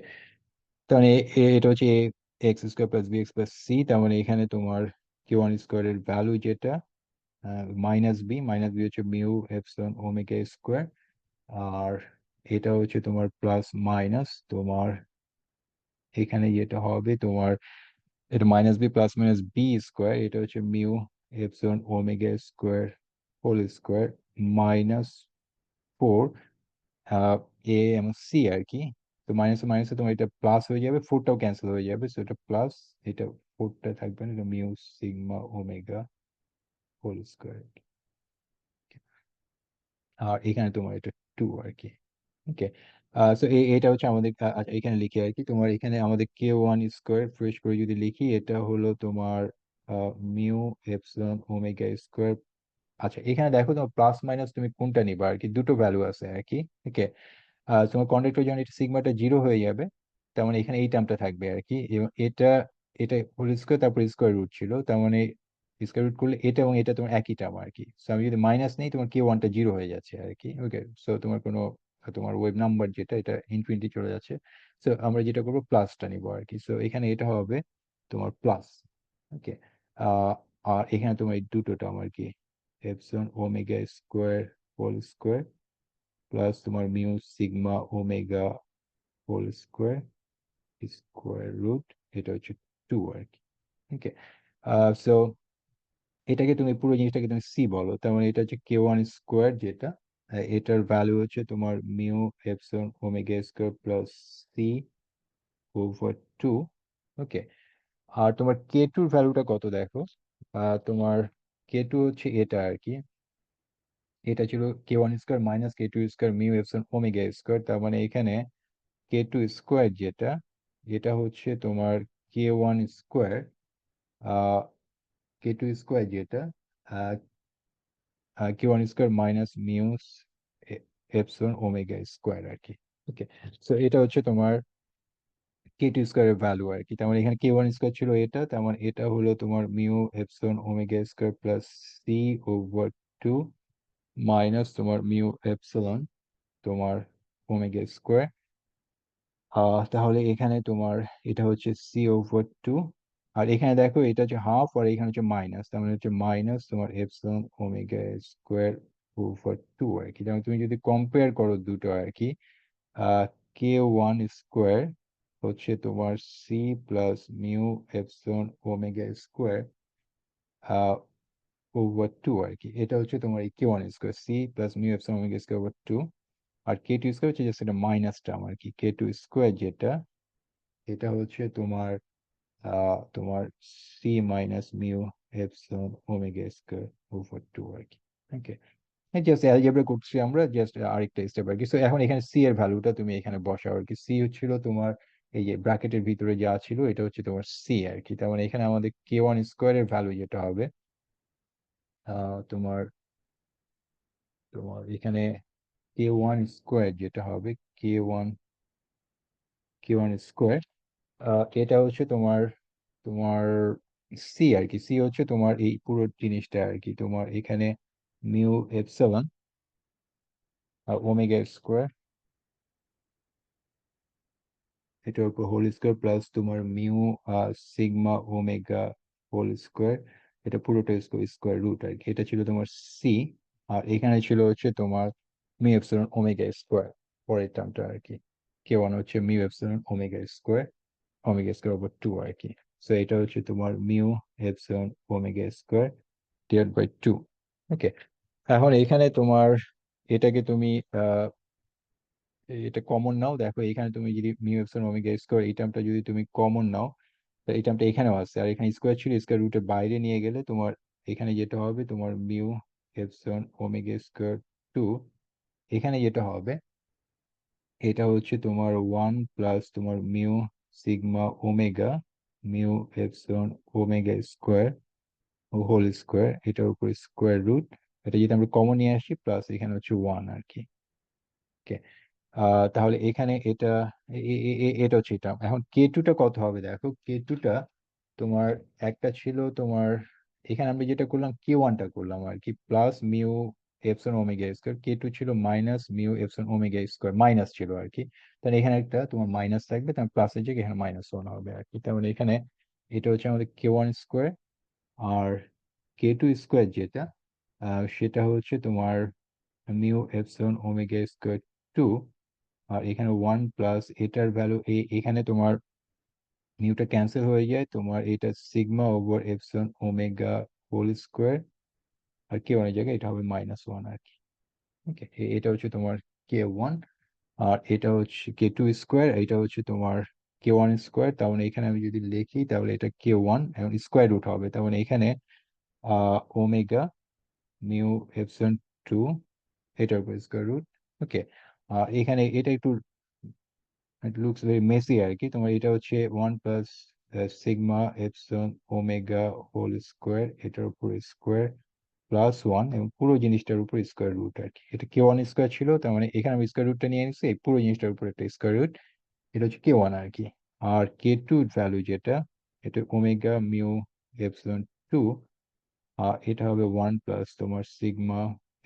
তাহলে এটা হচ্ছে x square plus b x plus c, তার মানে এখানে তোমার কে ওয়ান স্কোয়ারের ভ্যালু যেটা মাইনাস বি হচ্ছে মিউ এপসিলন ওমেগা স্কোয়ার, আর এটা হচ্ছে তোমার প্লাস মাইনাস তোমার এখানে যেটা হবে তোমার এটা minus B plus minus B square, এটা হচ্ছে mu epsilon omega square whole square minus four A এবং সি আর কি। তো মাইনাস মাইনাসে তোমার এটা প্লাস হয়ে যাবে, ফোরটাও ক্যান্সেল হয়ে যাবে, সো এটা প্লাস, এটা ফোরটা থাকবে না, এটা mu sigma omega whole square, আর এখানে তোমার এটা টু আর কি। ওকে, সো এটা হচ্ছে আমাদের আচ্ছা এখানে লিখি আর কি, তোমার এখানে আমাদের কে ওয়ান স্কোয়ার ফ্রেশ করে যদি লিখি এটা হলো তোমার মিউ এপসিলন ওমেগা স্কোয়ার। আচ্ছা এখানে দেখো তোমার প্লাস মাইনাস তুমি কোনটা নিবা আর কি, দুটো ভ্যালু আছে আর কি। ওকে, তোমার কন্ডাক্টর যখন এটা সিগমাটা জিরো হয়ে যাবে, তার মানে এখানে এই টার্মটা থাকবে আর কি, এবং এটা এটা হোল স্কোয়ার তারপর স্কোয়ার রুট ছিল, তার মানে স্কোয়ার রুট করলে এটা এবং এটা তোমার একই টার্ম আর কি। সো আমি যদি মাইনাস নেই তোমার কে ওয়ানটা জিরো হয়ে যাচ্ছে আর কি। ওকে, সো তোমার কোনো তোমার ওয়েব নাম্বার যেটা এটা ইনফিনিটি চলে যাচ্ছে, সো আমরা যেটা করবো প্লাসটা নিবো আর কি। সো এখানে এটা হবে তোমার প্লাস। ওকে, আর এখানে তোমার এই দুটো টার্ম আর কি, epsilon omega square whole square plus তোমার mu sigma omega whole square square root, এটা হচ্ছে টু আর কি। ওকে, সো এটাকে তুমি পুরো জিনিসটাকে তুমি সি বলো, তার মানে এটা হচ্ছে কে ওয়ান স্কোয়ার যেটা, এটার ভ্যালু হচ্ছে তোমার mu epsilon omega square plus C over two. Okay, আর তোমার কে টুর ভ্যালুটা কত দেখো, তোমার কে টু হচ্ছে এটা আর কি, এটা ছিল কে ওয়ান স্কোয়ার মাইনাস কে two square mu epsilon omega square, তার মানে এখানে কে টু স্কোয়ার যেটা, এটা হচ্ছে তোমার কে ওয়ান স্কোয়ার কে টু স্কোয়ার যেটা K one square minus mu epsilon omega square আর কি। ওকে, সো এটা হচ্ছে তোমার কে টু স্কোয়ারের ভ্যালু আর কি, তার মানে এখানে কে ওয়ান স্কোয়ার ছিল এটা, তার মানে এটা হলো তোমার mu epsilon omega square plus C over two minus তোমার মিউ এপসিলন তোমার ওমেগা স্কোয়ার, তাহলে এখানে তোমার এটা হচ্ছে সি ওভার টু, আর এখানে দেখো এটা হচ্ছে হাফ আর এখানে হচ্ছে মাইনাস, তার মানে হচ্ছে মাইনাস তোমার epsilon omega square over two আর কি। যেমন তুমি যদি কম্পেয়ার করো দুটো আর কি, কে ওয়ান স্কোয়ার হচ্ছে তোমার C plus mu epsilon omega square over two আর কি, এটা হচ্ছে তোমার এই K one square C plus mu epsilon omega square over two, আর কে টু স্কোয়ার হচ্ছে জাস্ট এটা মাইনাস টার্ম আর কি, কে টু স্কোয়ার যেটা এটা হচ্ছে তোমার তোমার C minus mu epsilon omega square over two আর কি। ওকে, জাস্ট অ্যালজেব্রা করছি আমরা, জাস্ট আরেকটা স্টেপ আর কি। সো এখন এখানে সি এর ভ্যালুটা তুমি এখানে বসাও আর কি, সি হচ্ছিল তোমার এই যে ব্র্যাকেটের ভিতরে যা ছিল এটা হচ্ছে তোমার সি আর কি, তার মানে এখানে আমাদের কে ওয়ান স্কোয়ারের ভ্যালু যেটা হবে তোমার তোমার এখানে ওয়ান স্কোয়ার যেটা হবে কে ওয়ান স্কোয়ার, এটা হচ্ছে তোমার তোমার সি আর কি। সি হচ্ছে তোমার এই পুরো জিনিসটা আর কি, তোমার এখানে মিউ এপসিলন ওমেগা স্কোয়ার, এটার উপর হোল স্কোয়ার প্লাস তোমার mu sigma omega whole square, এটা পুরোটা স্কোয়ার রুট আর কি। এটা ছিল তোমার সি, আর এখানে ছিল হচ্ছে তোমার মিউ এপসিলন ওমেগা স্কোয়ার পরের টার্মটা আর কি। কে ওয়ান হচ্ছে mu epsilon omega square over two আর কি। সো এটা হচ্ছে তোমার mu epsilon omega square divide by two. Okay, এখন এখানে তোমার এটাকে তুমি এটা কমন নাও, দেখো এখানে তুমি যদি মিউ এপসিলন ওমেগা স্কোয়ার এই টার্মটা যদি তুমি কমন নাও, তো এই টার্মটা এখানেও আছে, আর এখানে স্কোয়ার ছিল, স্কোয়ার রুটের বাইরে নিয়ে গেলে তোমার এখানে যেটা হবে তোমার mu epsilon omega square two, এখানে যেটা হবে এটা হচ্ছে তোমার ওয়ান প্লাস তোমার mu sigma omega mu epsilon omega square whole square, এটার উপর স্কোয়ার রুট, এটা যদি আমরা কমন নিয়ে আসি প্লাস এখানে হচ্ছে ওয়ান আর কি। ওকে, তাহলে এখানে এটা এটা হচ্ছে এটা। এখন কে টুটা কত হবে দেখো, কে টুটা তোমার একটা ছিল তোমার, এখানে আমরা যেটা করলাম কে ওয়ানটা করলাম আর কি plus mu epsilon omega square, কে টু ছিল minus mu epsilon omega square, minus ছিল আর কি। তাহলে এখানে একটা তোমার মাইনাস থাকবে, তার প্লাসের জায়গায় এখানে মাইনাস ওয়ান হবে আর কি। তার মানে এখানে এটা হচ্ছে আমাদের কে ওয়ান স্কোয়ার, আর কে টু স্কোয়ার যেটা সেটা হচ্ছে তোমার mu epsilon omega square two, আর এখানে ওয়ান প্লাস এটার ভ্যালু এখানে তোমার মিউটা ক্যান্সেল হয়ে যায়, তোমার এটা sigma over epsilon omega whole square, আর কে ওয়ানের জায়গায় এটা হবে মাইনাস ওয়ান আর কি। ওকে, এটা হচ্ছে তোমার কে ওয়ান, আর এটা হচ্ছে কে টু স্কোয়ার, এটা হচ্ছে তোমার কে ওয়ান স্কোয়ার। তার মানে এখানে আমি যদি লিখি তাহলে এটা কে ওয়ান এবং স্কোয়ার রুট হবে, তার মানে এখানে ওমেগা মিউ এপসন টু, এটার উপর স্কোয়ার রুট। ওকে, এখানে এটা একটু ইট লুকস ভেরি মেসি আর কি। তোমার এটা হচ্ছে one plus sigma epsilon omega whole square, এটার উপর স্কোয়ার প্লাস ওয়ান, এবং পুরো জিনিসটার উপর স্কোয়ার রুট আর কি। এটা কে ওয়ান স্কোয়ার ছিল, তার মানে এখানে আমি স্কোয়ার রুটটা নিয়ে নিচ্ছি, এই পুরো জিনিসটার উপর একটা স্কোয়ার রুট, এটা হচ্ছে কে ওয়ান আর কি। আর কে টু ভ্যালু যেটা, এটা ওমেগা মিউ এপসন টু, এটা হবে ওয়ান প্লাস তোমার sigma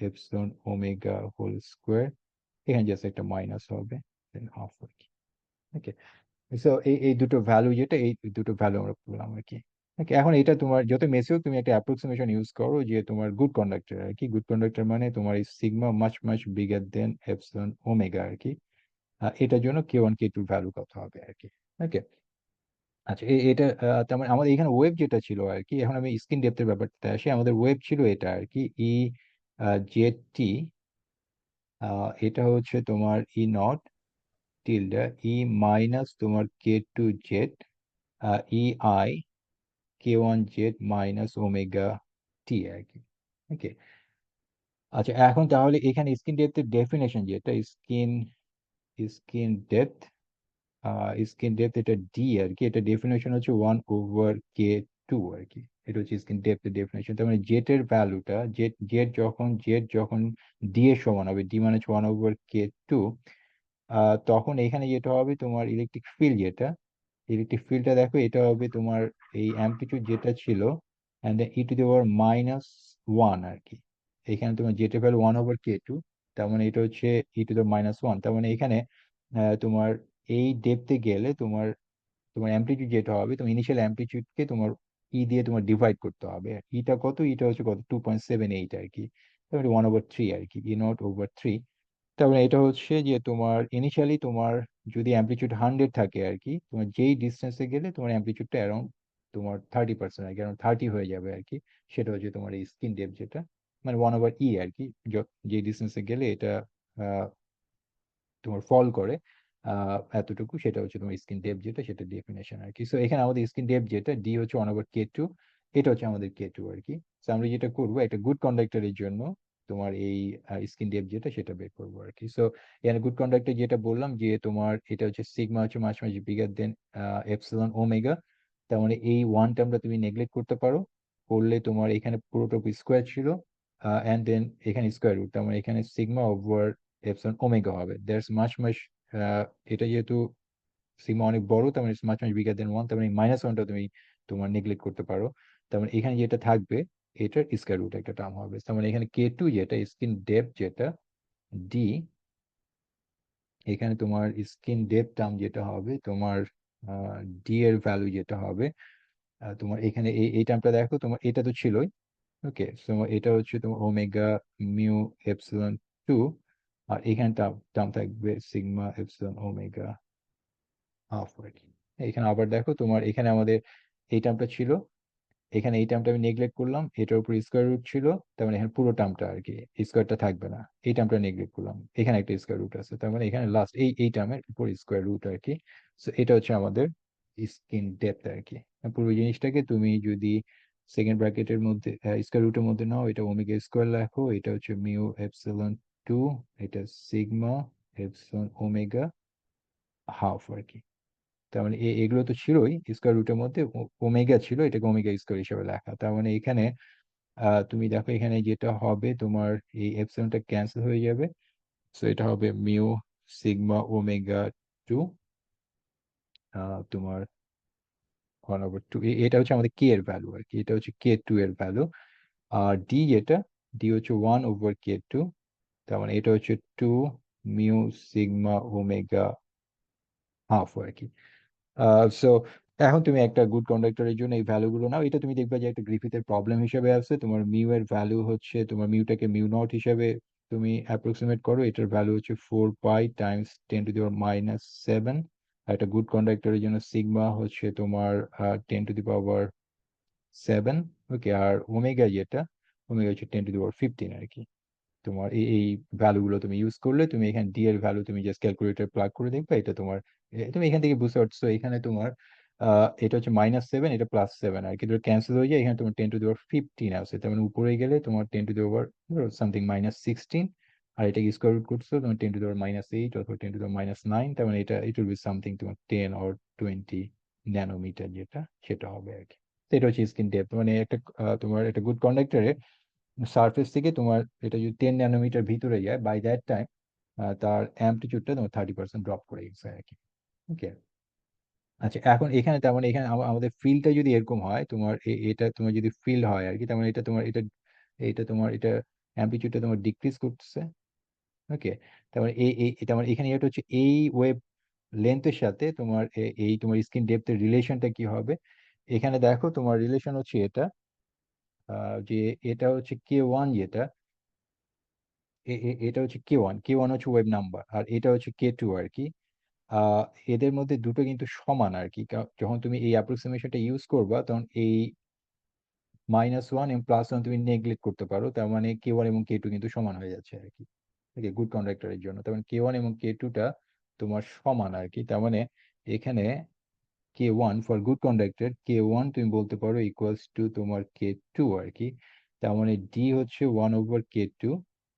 epsilon omega whole square, এখানে জাস্ট একটা মাইনাস হবে, দেন হাফ আর কি। ওকে, সো এই দুটো ভ্যালু যেটা, এই দুটো ভ্যালু আমরা পেলাম আর কি। ওকে, এখন এটা তোমার যত মেসি হোক তুমি একটা অ্যাপ্রক্সিমেশন ইউজ করো যে তোমার গুড কন্ডাক্টর আর কি। গুড কন্ডাক্টর মানে তোমার এই sigma much much bigger than epsilon omega আর কি। এটার জন্য K one K two value কত হবে আর কি। ওকে, আচ্ছা এটা তার মানে আমাদের এখানে ওয়েভ যেটা ছিল আর কি, এখন আমি স্ক্রিন ডেপথের ব্যাপারটা আসি। আমাদের ওয়েভ ছিল এটা আর কি, ই জেড টি, এটা হচ্ছে তোমার ই নট টিল্ডা ই মাইনাস তোমার কে two Z E I K one Z minus omega টি আর কি। ওকে, আচ্ছা এখন তাহলে এখানে স্কিন ডেপথের ডেফিনেশন যেটা skin skin depth skin depth এটা ডি আর কি, এটা ডেফিনেশন হচ্ছে ওয়ান ওভার কে টু আর কি। এটা হচ্ছে স্কিন ডেপথের ডেফিনেশন। তার মানে জেড এর ভ্যালুটা জেড যখন ডি এর সমান হবে, ডি মানে হচ্ছে ওয়ান ওভার কে টু, তখন এখানে যেটা হবে তোমার ইলেকট্রিক ফিল্ড যেটা, ইলেকট্রিক ফিল্ডটা দেখো এটা হবে তোমার এই অ্যামপ্লিটিউড যেটা ছিল and E to the power minus one আর কি। এখানে তোমার যেটা value one over K two, তার মানে এটা হচ্ছে E to the minus one. তার মানে এখানে তোমার এই ডেপথে গেলে তোমার তোমার অ্যামপ্লিটিউড যেটা হবে, তোমার ইনিশিয়াল অ্যামপ্লিটিউডকে তোমার ই দিয়ে তোমার ডিভাইড করতে হবে। ইটা কত, ইটা হচ্ছে কত 2.78 আর কি, তারপরে ওয়ান ওভার থ্রি আর কি, ই নট ওভার থ্রি। তারপরে এটা হচ্ছে যে তোমার ইনিশিয়ালি তোমার যদি অ্যামপ্লিটিউড 100 থাকে আর কি, তোমার যেই ডিস্টেন্সে গেলে তোমার অ্যামপ্লিটিউডটা অ্যারাউন্ড তোমার 30% আর কি, অ্যারাউন্ড 30 হয়ে যাবে আর কি। সেটা হচ্ছে তোমার এই স্কিন ডেপথ যেটা, মানে ওয়ান ওভার ই আর কি। যে ডিস্টেন্সে গেলে এটা তোমার ফল করে এতটুকু, সেটা হচ্ছে তোমার স্কিন ডেপথ যেটা, সেটা ডেফিনেশন আর কি। সো এখানে আমাদের স্কিন ডেপথ যেটা ডি হচ্ছে ওয়ান ওভার কে টু, এটা হচ্ছে আমাদের কে টু আর কি। তো আমরা যেটা করবো একটা গুড কন্ডাক্টরের জন্য তোমার এই স্কিন ডেপথ যেটা সেটা বের করবো আর কি। সো এখানে গুড কন্ডাক্টর যেটা বললাম যে তোমার এটা হচ্ছে সিগমা হচ্ছে মাঝ মাঝে বিগার দেন এপসিলন ওমেগা। তার মানে এই ওয়ান টার্মটা তুমি নেগলেক্ট করতে পারো, করলে তোমার এখানে পুরোটা স্কোয়ার ছিল, অ্যান্ড দেন এখানে স্কোয়ার রুট, তার মানে এখানে সিগমা ওভার এপসিলন ওমেগা হবে। দ্যাটস মাচ মাচ, এটা যেহেতু সিগমা অনেক বড়, তার মানে ইটস মাচ মাচ বিগার দেন 1, তার মানে মাইনাস ওয়ানটা তুমি তোমার নেগলেক্ট করতে পারো। তার মানে এখানে যেটা থাকবে এটার স্কয়ার রুট একটা টার্ম হবে। তার মানে এখানে K2 যেটা স্কিন ডেপথ যেটা ডি, এখানে তোমার স্কিন ডেপথ টার্ম যেটা হবে তোমার ডি এর ভ্যালু যেটা হবে তোমার এখানে এই টার্মটা দেখো, তোমার এটা তো ছিলই। ওকে, সো এটা হচ্ছে তোমার ওমেগা মিউ এপসিলন 2, আর এখানে টার্ম থাকবে সিগমা এপসিলন ওমেগা হাফ আর কি। এখানে আবার দেখো তোমার এখানে আমাদের এই টার্মটা ছিল, এখানে এই টার্মটা আমি নেগলেক্ট করলাম, এটার উপর স্কোয়ার রুট ছিল, তার মানে এখানে পুরো টার্মটা আর কি স্কোয়ারটা থাকবে না, এই টার্মটা নেগলেক্ট করলাম, এখানে একটা স্কোয়ার রুট আছে, তার মানে এখানে লাস্ট এই টার্মের উপর স্কোয়ার রুট আর কি। সো এটা হচ্ছে আমাদের স্কিন ডেপথ আর কি। পুরো জিনিসটাকে তুমি যদি সেকেন্ড ব্র্যাকেটের মধ্যে স্কোয়ার রুটের মধ্যে নাও, এটা ওমেগা স্কোয়ার লেখো, এটা হচ্ছে মিউ এপসিলন 2, এটা সিগমা এপসিলন ওমেগা হাফ আর কি। তার মানে এগুলো তো ছিলই স্কোয়ার রুটের মধ্যে, ওমেগা ছিল, এটাকে ওমেগা স্কোয়ার হিসেবে লেখা। তার মানে এখানে তুমি দেখো এখানে যেটা হবে তোমার এই এপসিলনটা ক্যান্সেল হয়ে যাবে, সো এটা হবে মিউ সিগমা ওমেগা 2 তোমার 1/2, এটা হচ্ছে আমাদের কে এর ভ্যালু আর কি, এটা হচ্ছে K2 এর ভ্যালু। আর ডি যেটা, ডি হচ্ছে 1/K2, তার মানে এটা হচ্ছে 2 মিউ সিগমা ওমেগা হাফ আর কি। সো এখন তুমি একটা গুড কন্ডাক্টরের জন্য এই ভ্যালু গুলো নাও, এটা তুমি দেখবে যে একটা গ্রিফিথের প্রবলেম হিসেবে আছে, তোমার মিউ এর ভ্যালু হচ্ছে, তোমার মিউটাকে মিউ নট হিসেবে তুমি অ্যাপ্রক্সিমেট করো, এটার ভ্যালু হচ্ছে 4 পাই টাইমস 10⁻⁻⁷। আর একটা গুড কন্ডাক্টরের জন্য সিগমা হচ্ছে তোমার 10⁻⁷। ওকে, আর ওমেগা যেটা, ওমেগা হচ্ছে 10⁻15 আর কি। তোমার এই ভ্যালু গুলো তুমি ইউজ করলে তুমি এখানে ডি এর ভ্যালু তুমি জাস্ট ক্যালকুলেটর প্লাগ করে দেখবে, এটা তোমার তুমি এখান থেকে বুঝতে পারছো, এখানে তোমার এটা হচ্ছে -7, এটা +7 আর কি, ক্যান্সেল হয়ে যায়, এখানে তোমার 10⁻15 আছে, তার মানে উপরে গেলে তোমার 10⁻সামথিং -16, আর এটাকে স্কোয়ার রুট করছো তোমার 10⁻⁸ অথবা 10⁻⁹, তার মানে এটা ইট উইল বি সামথিং তোমার 10 অর 20 ন্যানোমিটার যেটা সেটা হবে আর কি। তো এটা হচ্ছে স্কিন ডেপথ, মানে একটা তোমার একটা গুড কন্ডাক্টরে সারফেস থেকে তোমার এটা যদি 10 ন্যানোমিটার ভিতরে যায়, বাই দ্যাট টাইম তার অ্যাম্পলিটিউডটা তোমার 30% ড্রপ করে গেছে আর কি। ওকে, আচ্ছা এখন এখানে তার মানে এখানে আমাদের ফিল্ডটা যদি এরকম হয় তোমার এটা তোমার যদি ফিল্ড হয় আর কি, তার মানে এটা তোমার এটা এটা তোমার এটা অ্যাম্পলিটিউডটা তোমার ডিক্রিজ করতেছে। ওকে, তার মানে তার মানে এখানে এটা হচ্ছে এই ওয়েভ লেন্থের সাথে তোমার এই তোমার স্কিন ডেপথের রিলেশনটা কি হবে, এখানে দেখো তোমার রিলেশন হচ্ছে এটা যে এটা হচ্ছে K1 যেটা, এটা হচ্ছে K1 হচ্ছে ওয়েব নাম্বার, আর এটা হচ্ছে K2 আর কি। আহ এদের মধ্যে দুটো কিন্তু সমান আর কি, যখন তুমি এই অ্যাপ্রক্সিমেশনটা ইউজ করবা তখন এই -1 এবং +1 তুমি নেগলেক্ট করতে পারো, তার মানে K1 এবং K2 কিন্তু সমান হয়ে যাচ্ছে আর কি। ঠিক আছে, গুড কন্ডাক্টরের জন্য তার মানে K1 এবং K2টা তোমার সমান আর কি। তার মানে এখানে K1 for good conductor, K1 তুমি বলতে পারো ইকুয়ালস টু তোমার K2 আর কি। তার মানে ডি হচ্ছে 1/K2,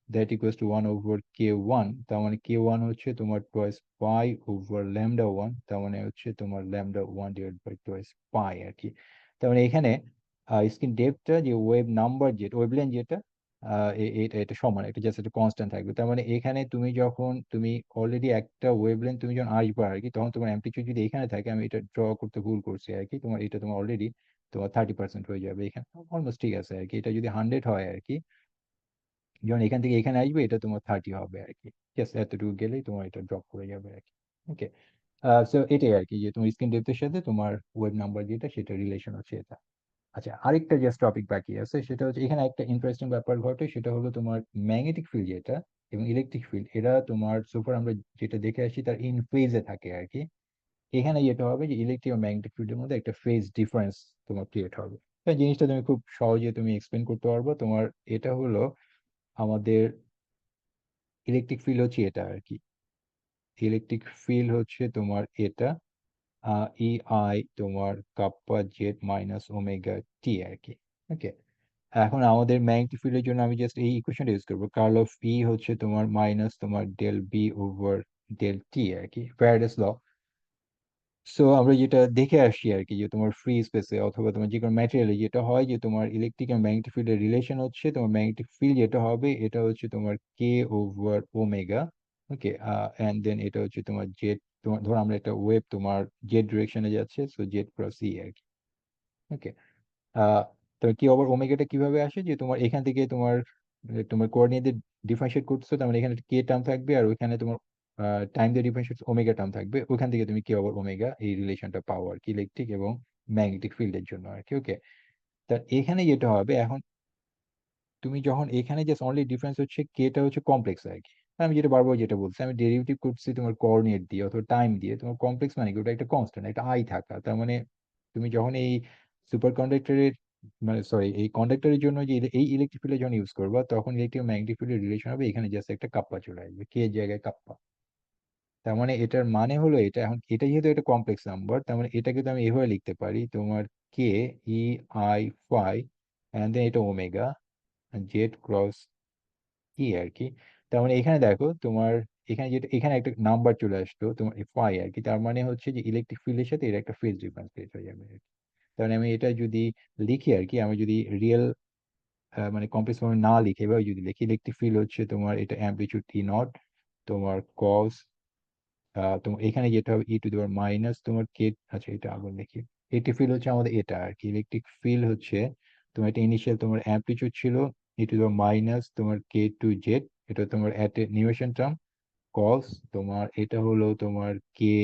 that equals two 1/K1, তার মানে K1 হচ্ছে তোমার টোয়াইস পাই ওভার λ1, তার মানে হচ্ছে তোমার λ1 ডিভাইড বাই টোয়াইস পাই আর কি। তার মানে এখানে স্ক্রিন ডেপথটা যে ওয়েভ নাম্বার যেটা ওয়েভলেন্থ যেটা এটা সমান, এটা জাস্ট একটা কনস্ট্যান্ট থাকবে। তার মানে এখানে তুমি যখন তুমি অলরেডি একটা ওয়েভলেন্থ তুমি যখন আসবে আর কি, তখন তোমার অ্যাম্পলিটিউড যদি এখানে থাকে, আমি এটা ড্র করতে ভুল করছি আর কি, তোমার এটা তোমার অলরেডি তোমার 30% হয়ে যাবে এখানে, অলমোস্ট ঠিক আছে আর কি। এটা যদি 100 হয় আর কি, যখন এখান থেকে এখানে আসবে এটা তোমার 30 হবে আর কি, জাস্ট এতটুকু গেলেই তোমার এটা ড্রপ করে যাবে আর কি। ওকে, সো এটাই আর কি, যে তোমার স্ক্রিন ডেপথের সাথে তোমার ওয়েব নাম্বার যেটা সেটা রিলেশন হচ্ছে এটা। আচ্ছা, আরেকটা জাস্ট টপিক বাকি আছে, সেটা হচ্ছে এখানে একটা ইন্টারেস্টিং ব্যাপার ঘটে, সেটা হলো তোমার ম্যাগনেটিক ফিল্ড যেটা এবং ইলেকট্রিক ফিল্ড, এরা তোমার সুপার আমরা যেটা দেখে আসি তার ইন ফেজে থাকে আর কি। এখানে যেটা হবে যে ইলেকট্রিক ও ম্যাগনেটিক ফিল্ডের মধ্যে একটা ফেজ ডিফারেন্স তোমার ক্রিয়েট হবে। তো জিনিসটা তুমি খুব সহজে তুমি এক্সপ্লেন করতে পারবো। তোমার এটা হলো আমাদের ইলেকট্রিক ফিল্ড হচ্ছে এটা আর কি, ইলেকট্রিক ফিল্ড হচ্ছে তোমার এটা ই আই তোমার কাপ্পা জেড মাইনাস ওমেগা টি আর কি। ওকে, এখন আমাদের ম্যাগনেটিক ফিল্ডের জন্য আমি জাস্ট এই ইকুয়েশনটা ইউজ করবো, কার্ল অফ ই হচ্ছে তোমার মাইনাস তোমার ডেল বি ওভার ডেল টি আর কি, ফ্যারাডেস ল। সো আমরা যেটা দেখে আসছি আর কি, যে তোমার ফ্রি স্পেসে অথবা তোমার যে কোনো ম্যাটেরিয়ালে যেটা হয়, যে তোমার ইলেকট্রিক আর ম্যাগনেটিক ফিল্ডের রিলেশন হচ্ছে, তোমার ম্যাগনেটিক ফিল্ড যেটা হবে এটা হচ্ছে তোমার K over omega. Okay, and then এটা হচ্ছে তোমার জেড, তোমার ধরো আমরা একটা ওয়েভ তোমার জেড ডিরেকশনে যাচ্ছে, সো জেড ক্রস ই আর কি। ওকে, তো কি ওভার ওমেগাটা কিভাবে আসে, যে তোমার এখান থেকে তোমার তোমার কোঅর্ডিনেট ডিফারেন্সিয়েট করছো, তার মানে এখানে কে টার্ম থাকবে আর ওইখানে তোমার টাইম দিয়ে ডিফারেন্সিয়েট ওমেগা টার্ম থাকবে, ওখান থেকে তুমি কে ওভার ওমেগা এই রিলেশনটা পাও আর কি, ইলেকট্রিক এবং ম্যাগনেটিক ফিল্ডের জন্য আর কি। ওকে, তা এখানে যেটা হবে এখন, তুমি যখন এখানে জাস্ট অনলি ডিফারেন্স হচ্ছে কেটা হচ্ছে কমপ্লেক্স আর কি। আমি যেটা বারবার যেটা বলছি, আমি ডেরিভেটিভ করছি তোমার কোঅর্ডিনেট দিয়ে অথবা টাইম দিয়ে, তোমার কমপ্লেক্স মানে কি ওটা একটা কনস্ট্যান্ট, একটা আই থাকা, তার মানে তুমি যখন এই সুপার কন্ডাক্টরের মানে সরি এই কন্ডাক্টরের জন্য যে এই ইলেকট্রিক ফিল্ড যখন ইউজ করবা, তখন ইলেকট্রিক ম্যাগনেটিক ফিল্ডের রিলেশন হবে এখানে জাস্ট একটা কাপ্পা চলে আসবে, কে এর জায়গায় কাপ্পা। তার মানে এটার মানে হলো এটা, এখন এটা যেহেতু একটা কমপ্লেক্স নাম্বার, তার মানে এটাকে তো আমি এভাবে লিখতে পারি, তোমার K E I phi and then এটা ওমেগা জেড ক্রস ই আর কি। তার মানে এখানে দেখো তোমার এখানে যেটা এখানে একটা নাম্বার চলে আসতো তোমার ফাই আর কি, তার মানে হচ্ছে যে ইলেকট্রিক ফিল্ডের সাথে এর একটা ফেজ ডিফারেন্স ক্রিয়েট হয়ে যাবে আর কি। তার মানে আমি এটা যদি লিখি আর কি, আমি যদি রিয়েল মানে কমপ্লেক্স ফর্মে না লিখে এভাবে যদি লিখি, ইলেকট্রিক ফিল্ড হচ্ছে তোমার এটা অ্যামপ্লিটিউড টি নট, তোমার কস তোমার এখানে যেটা হবে E to the power minus তোমার কে, আচ্ছা এটা আবার লিখি। ইলেকট্রিক ফিল্ড হচ্ছে আমাদের এটা আর কি, ইলেকট্রিক ফিল্ড হচ্ছে তোমার এটা ইনিশিয়াল তোমার অ্যামপ্লিটিউড ছিল ই টু দি পাওয়ার মাইনাস তোমার কে টু জেড, এটা তোমার অ্যাটেনিউয়েশন টার্ম, কস তোমার এটা হলো তোমার কে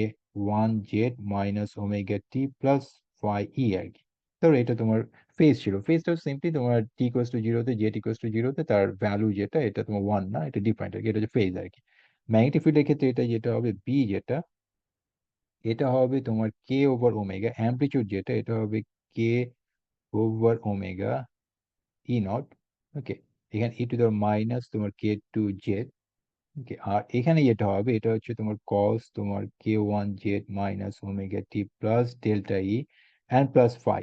one Z minus omega T plus phi ই আর কি। ধরো এটা তোমার ফেজ ছিল, ফেজটা সিম্পলি তোমার টি ইকুয়ালস টু জিরোতে জেড ইকুয়ালস টু জিরোতে তার ভ্যালু যেটা এটা তোমার ওয়ান না, এটা ডিফারেন্ট আর কি, এটা হচ্ছে ফেজ আর কি। ম্যাগনেটিক ফিল্ডের ক্ষেত্রে এটা যেটা হবে বি যেটা, এটা হবে তোমার কে ওভার ওমেগা, অ্যামপ্লিটিউড যেটা এটা হবে কে ওভার ওমেগা ই নট। ওকে, এখানে ই টু দেওয়ার মাইনাস তোমার কে টু জেড। ওকে, আর এখানে যেটা হবে এটা হচ্ছে তোমার কস তোমার কে one Z minus omega T plus delta E and plus phi.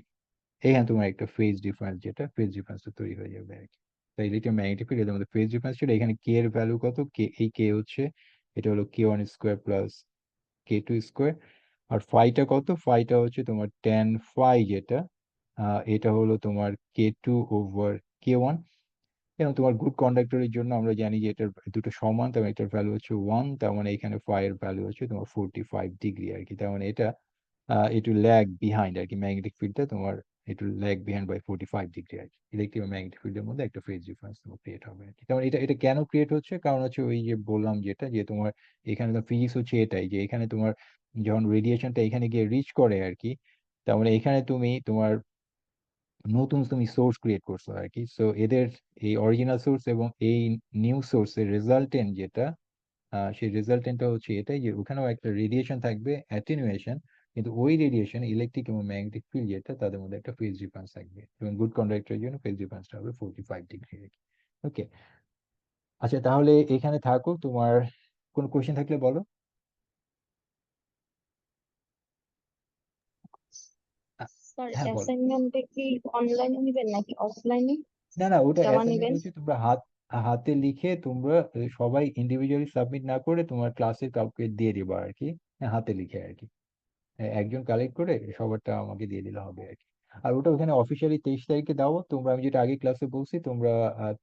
এখানে তোমার একটা ফেজ ডিফারেন্স, যেটা ফেজ ডিফারেন্সটা তৈরি হয়ে যাবে আর কি। তাই ইলেকট্রোম্যাগনেটিক ফিল্ড এর মধ্যে ফেজ ডিফারেন্স ছিল, এখানে কে এর ভ্যালু কত, কে এই কে হচ্ছে এটা হলো কে ওয়ান স্কোয়ার প্লাস কে টু স্কোয়ার, আর ফাইটা কত, ফাইটা হচ্ছে তোমার টেন ফাই যেটা এটা হলো তোমার কে টু ওভার কে ওয়ান। এবং তোমার গুড কন্ডাক্টরের জন্য আমরা জানি যে এটার দুটো সমান, তার মানে এটার ভ্যালু হচ্ছে ওয়ান, তার মানে এখানে ফাই এর ভ্যালু হচ্ছে তোমার 45 ডিগ্রি আর কি। তার মানে এটা একটু ল্যাগ বিহাইন্ড আর কি, ম্যাগনেটিক ফিল্ডটা তোমার একটু ল্যাগ বিহাইন্ড বাই 45 ডিগ্রি আর কি। ইলেকট্রিক ম্যাগনেটিক ফিল্ডের মধ্যে একটা ফেজ ডিফারেন্স তোমার ক্রিয়েট হবে আর কি। তার মানে এটা এটা কেন ক্রিয়েট হচ্ছে, কারণ হচ্ছে ওই যে বললাম যেটা, যে তোমার এখানে তো ফিজিক্স হচ্ছে এটাই, যে এখানে তোমার যখন রেডিয়েশনটা এখানে গিয়ে রিচ করে আর কি, তার মানে এখানে তুমি তোমার নতুন তুমি সোর্স ক্রিয়েট করছো আর কি। সো এদের এই অরিজিনাল সোর্স এবং এই নিউ সোর্সের রেজাল্টেন্ট যেটা, সেই রেজাল্টেন্টটা হচ্ছে এটাই, যে ওখানেও একটা রেডিয়েশন থাকবে অ্যাটেনুয়েশন, কিন্তু ওই রেডিয়েশন ইলেকট্রিক এবং ম্যাগনেটিক ফিল্ড যেটা তাদের মধ্যে একটা ফেজ ডিফারেন্স থাকবে, এবং গুড কন্ডাক্টরের জন্য ফেজ ডিফারেন্সটা হবে 45 ডিগ্রি। ওকে, আচ্ছা তাহলে এখানে থাকো, তোমার কোনো কোয়েশ্চেন থাকলে বলো। আ- স্যার হ্যাঁ বলো। অ্যাসাইনমেন্টে কি অনলাইনে নেবেন নাকি অফলাইনে না না, ওটা জমা অ্যাসাইনমেন্ট নেবেন? হচ্ছে তোমরা হাতে লিখে তোমরা সবাই ইন্ডিভিজুয়ালি সাবমিট না করে তোমার ক্লাসের কাউকে দিয়ে দিবা আর কি। হ্যাঁ, হাতে লিখে আর কি। একজন কালেক্ট করে সবারটা আমাকে দিয়ে দিলে হবে আর কি। আর ওটা ওখানে অফিসিয়ালি 23 তারিখে দাও তোমরা, আমি যেটা আগে ক্লাসে বলছি তোমরা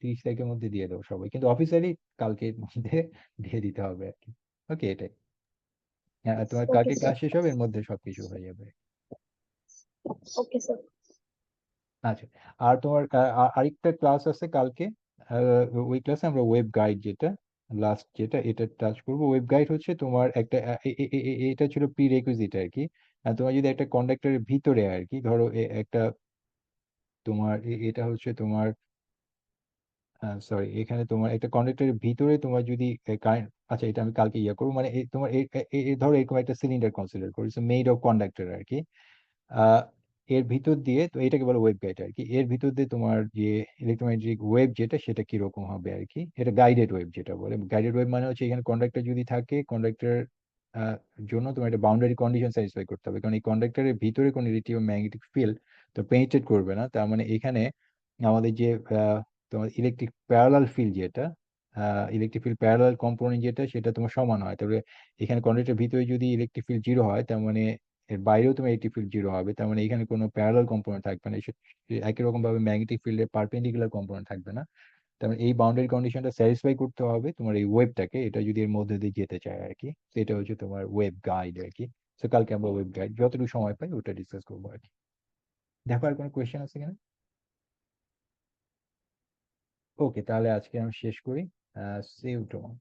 30 তারিখের মধ্যে দিয়ে দাও সবাই, কিন্তু অফিসিয়ালি কালকে মধ্যে দিয়ে দিতে হবে আর কি। ওকে, এটাই। তোমার ওকে কালকে স্যার। ক্লাস শেষ হবে, এর মধ্যে সবকিছু হয়ে যাবে। Okay sir. আচ্ছা, আর তোমার আরেকটা ক্লাস আছে কালকে। ওই ক্লাসে আমরা ওয়েব গাইড যেটা লাস্ট যেটা এটা টাচ করবো। ওয়েব গাইড হচ্ছে তোমার একটা এটা ছিল প্রি রেকুইজিট আর কি। তোমার যদি একটা কন্ডাক্টরের ভিতরে আর কি, ধরো একটা তোমার এটা হচ্ছে তোমার সরি, এখানে তোমার একটা কন্ডাক্টরের ভিতরে তোমার যদি কারেন্ট, আচ্ছা এটা আমি কালকে ইয়ে করবো, মানে তোমার ধরো এরকম একটা সিলিন্ডার কনসিডার করি, মেড অফ কন্ডাক্টর আর কি। আহ এর ভিতর দিয়ে, তো এটাকে বলে ওয়েব গাইড আর কি, এর ভিতর দিয়ে তোমার যে ইলেকট্রোম্যাগনেটিক ওয়েভ যেটা সেটা কিরকম হবে আর কি, এটা গাইডেড ওয়েভ যেটা বলে। গাইডেড ওয়েভ মানে হচ্ছে এখানে কন্ডাক্টর যদি থাকে, কন্ডাক্টর জন্য তোমার একটা বাউন্ডারি কন্ডিশন স্যাটিসফাই করতে হবে, কারণ এই কন্ডাক্টরের ভিতরে কোনো ইলেকট্রোম্যাগনেটিক ফিল্ড তো পেনিট্রেট করবে না। তার মানে এখানে আমাদের যে তোমার ইলেকট্রিক প্যারালাল ফিল্ড যেটা, ইলেকট্রিক ফিল্ড প্যারালাল কম্পোনেন্ট যেটা সেটা তোমার সমান হয়, তবে এখানে কন্ডাক্টরের ভিতরে যদি ইলেকট্রিক ফিল্ড জিরো হয়, তার মানে এর বাইরেও তোমার ইলেকট্রিক ফিল্ড জিরো হবে, তার মানে এখানে কোনো প্যারালাল কম্পোনেন্ট থাকবে না। একই রকম ভাবে ম্যাগনেটিক ফিল্ডের পারপেন্ডিকুলার কম্পোনেন্ট থাকবে না। তার মানে এই বাউন্ডারি কন্ডিশনটা স্যাটিসফাই করতে হবে তোমার এই ওয়েবটাকে, এটা যদি এর মধ্যে দিয়ে যেতে চায় আর কি। তো এটা হচ্ছে তোমার ওয়েব গাইড আর কি। তো কালকে আমরা ওয়েব গাইড যতটুকু সময় পাই ওটা ডিসকাস করবো আর কি। দেখো আর কোনো কোয়েশ্চেন আছে কিনা? ওকে, তাহলে আজকে আমি শেষ করি। See you tomorrow.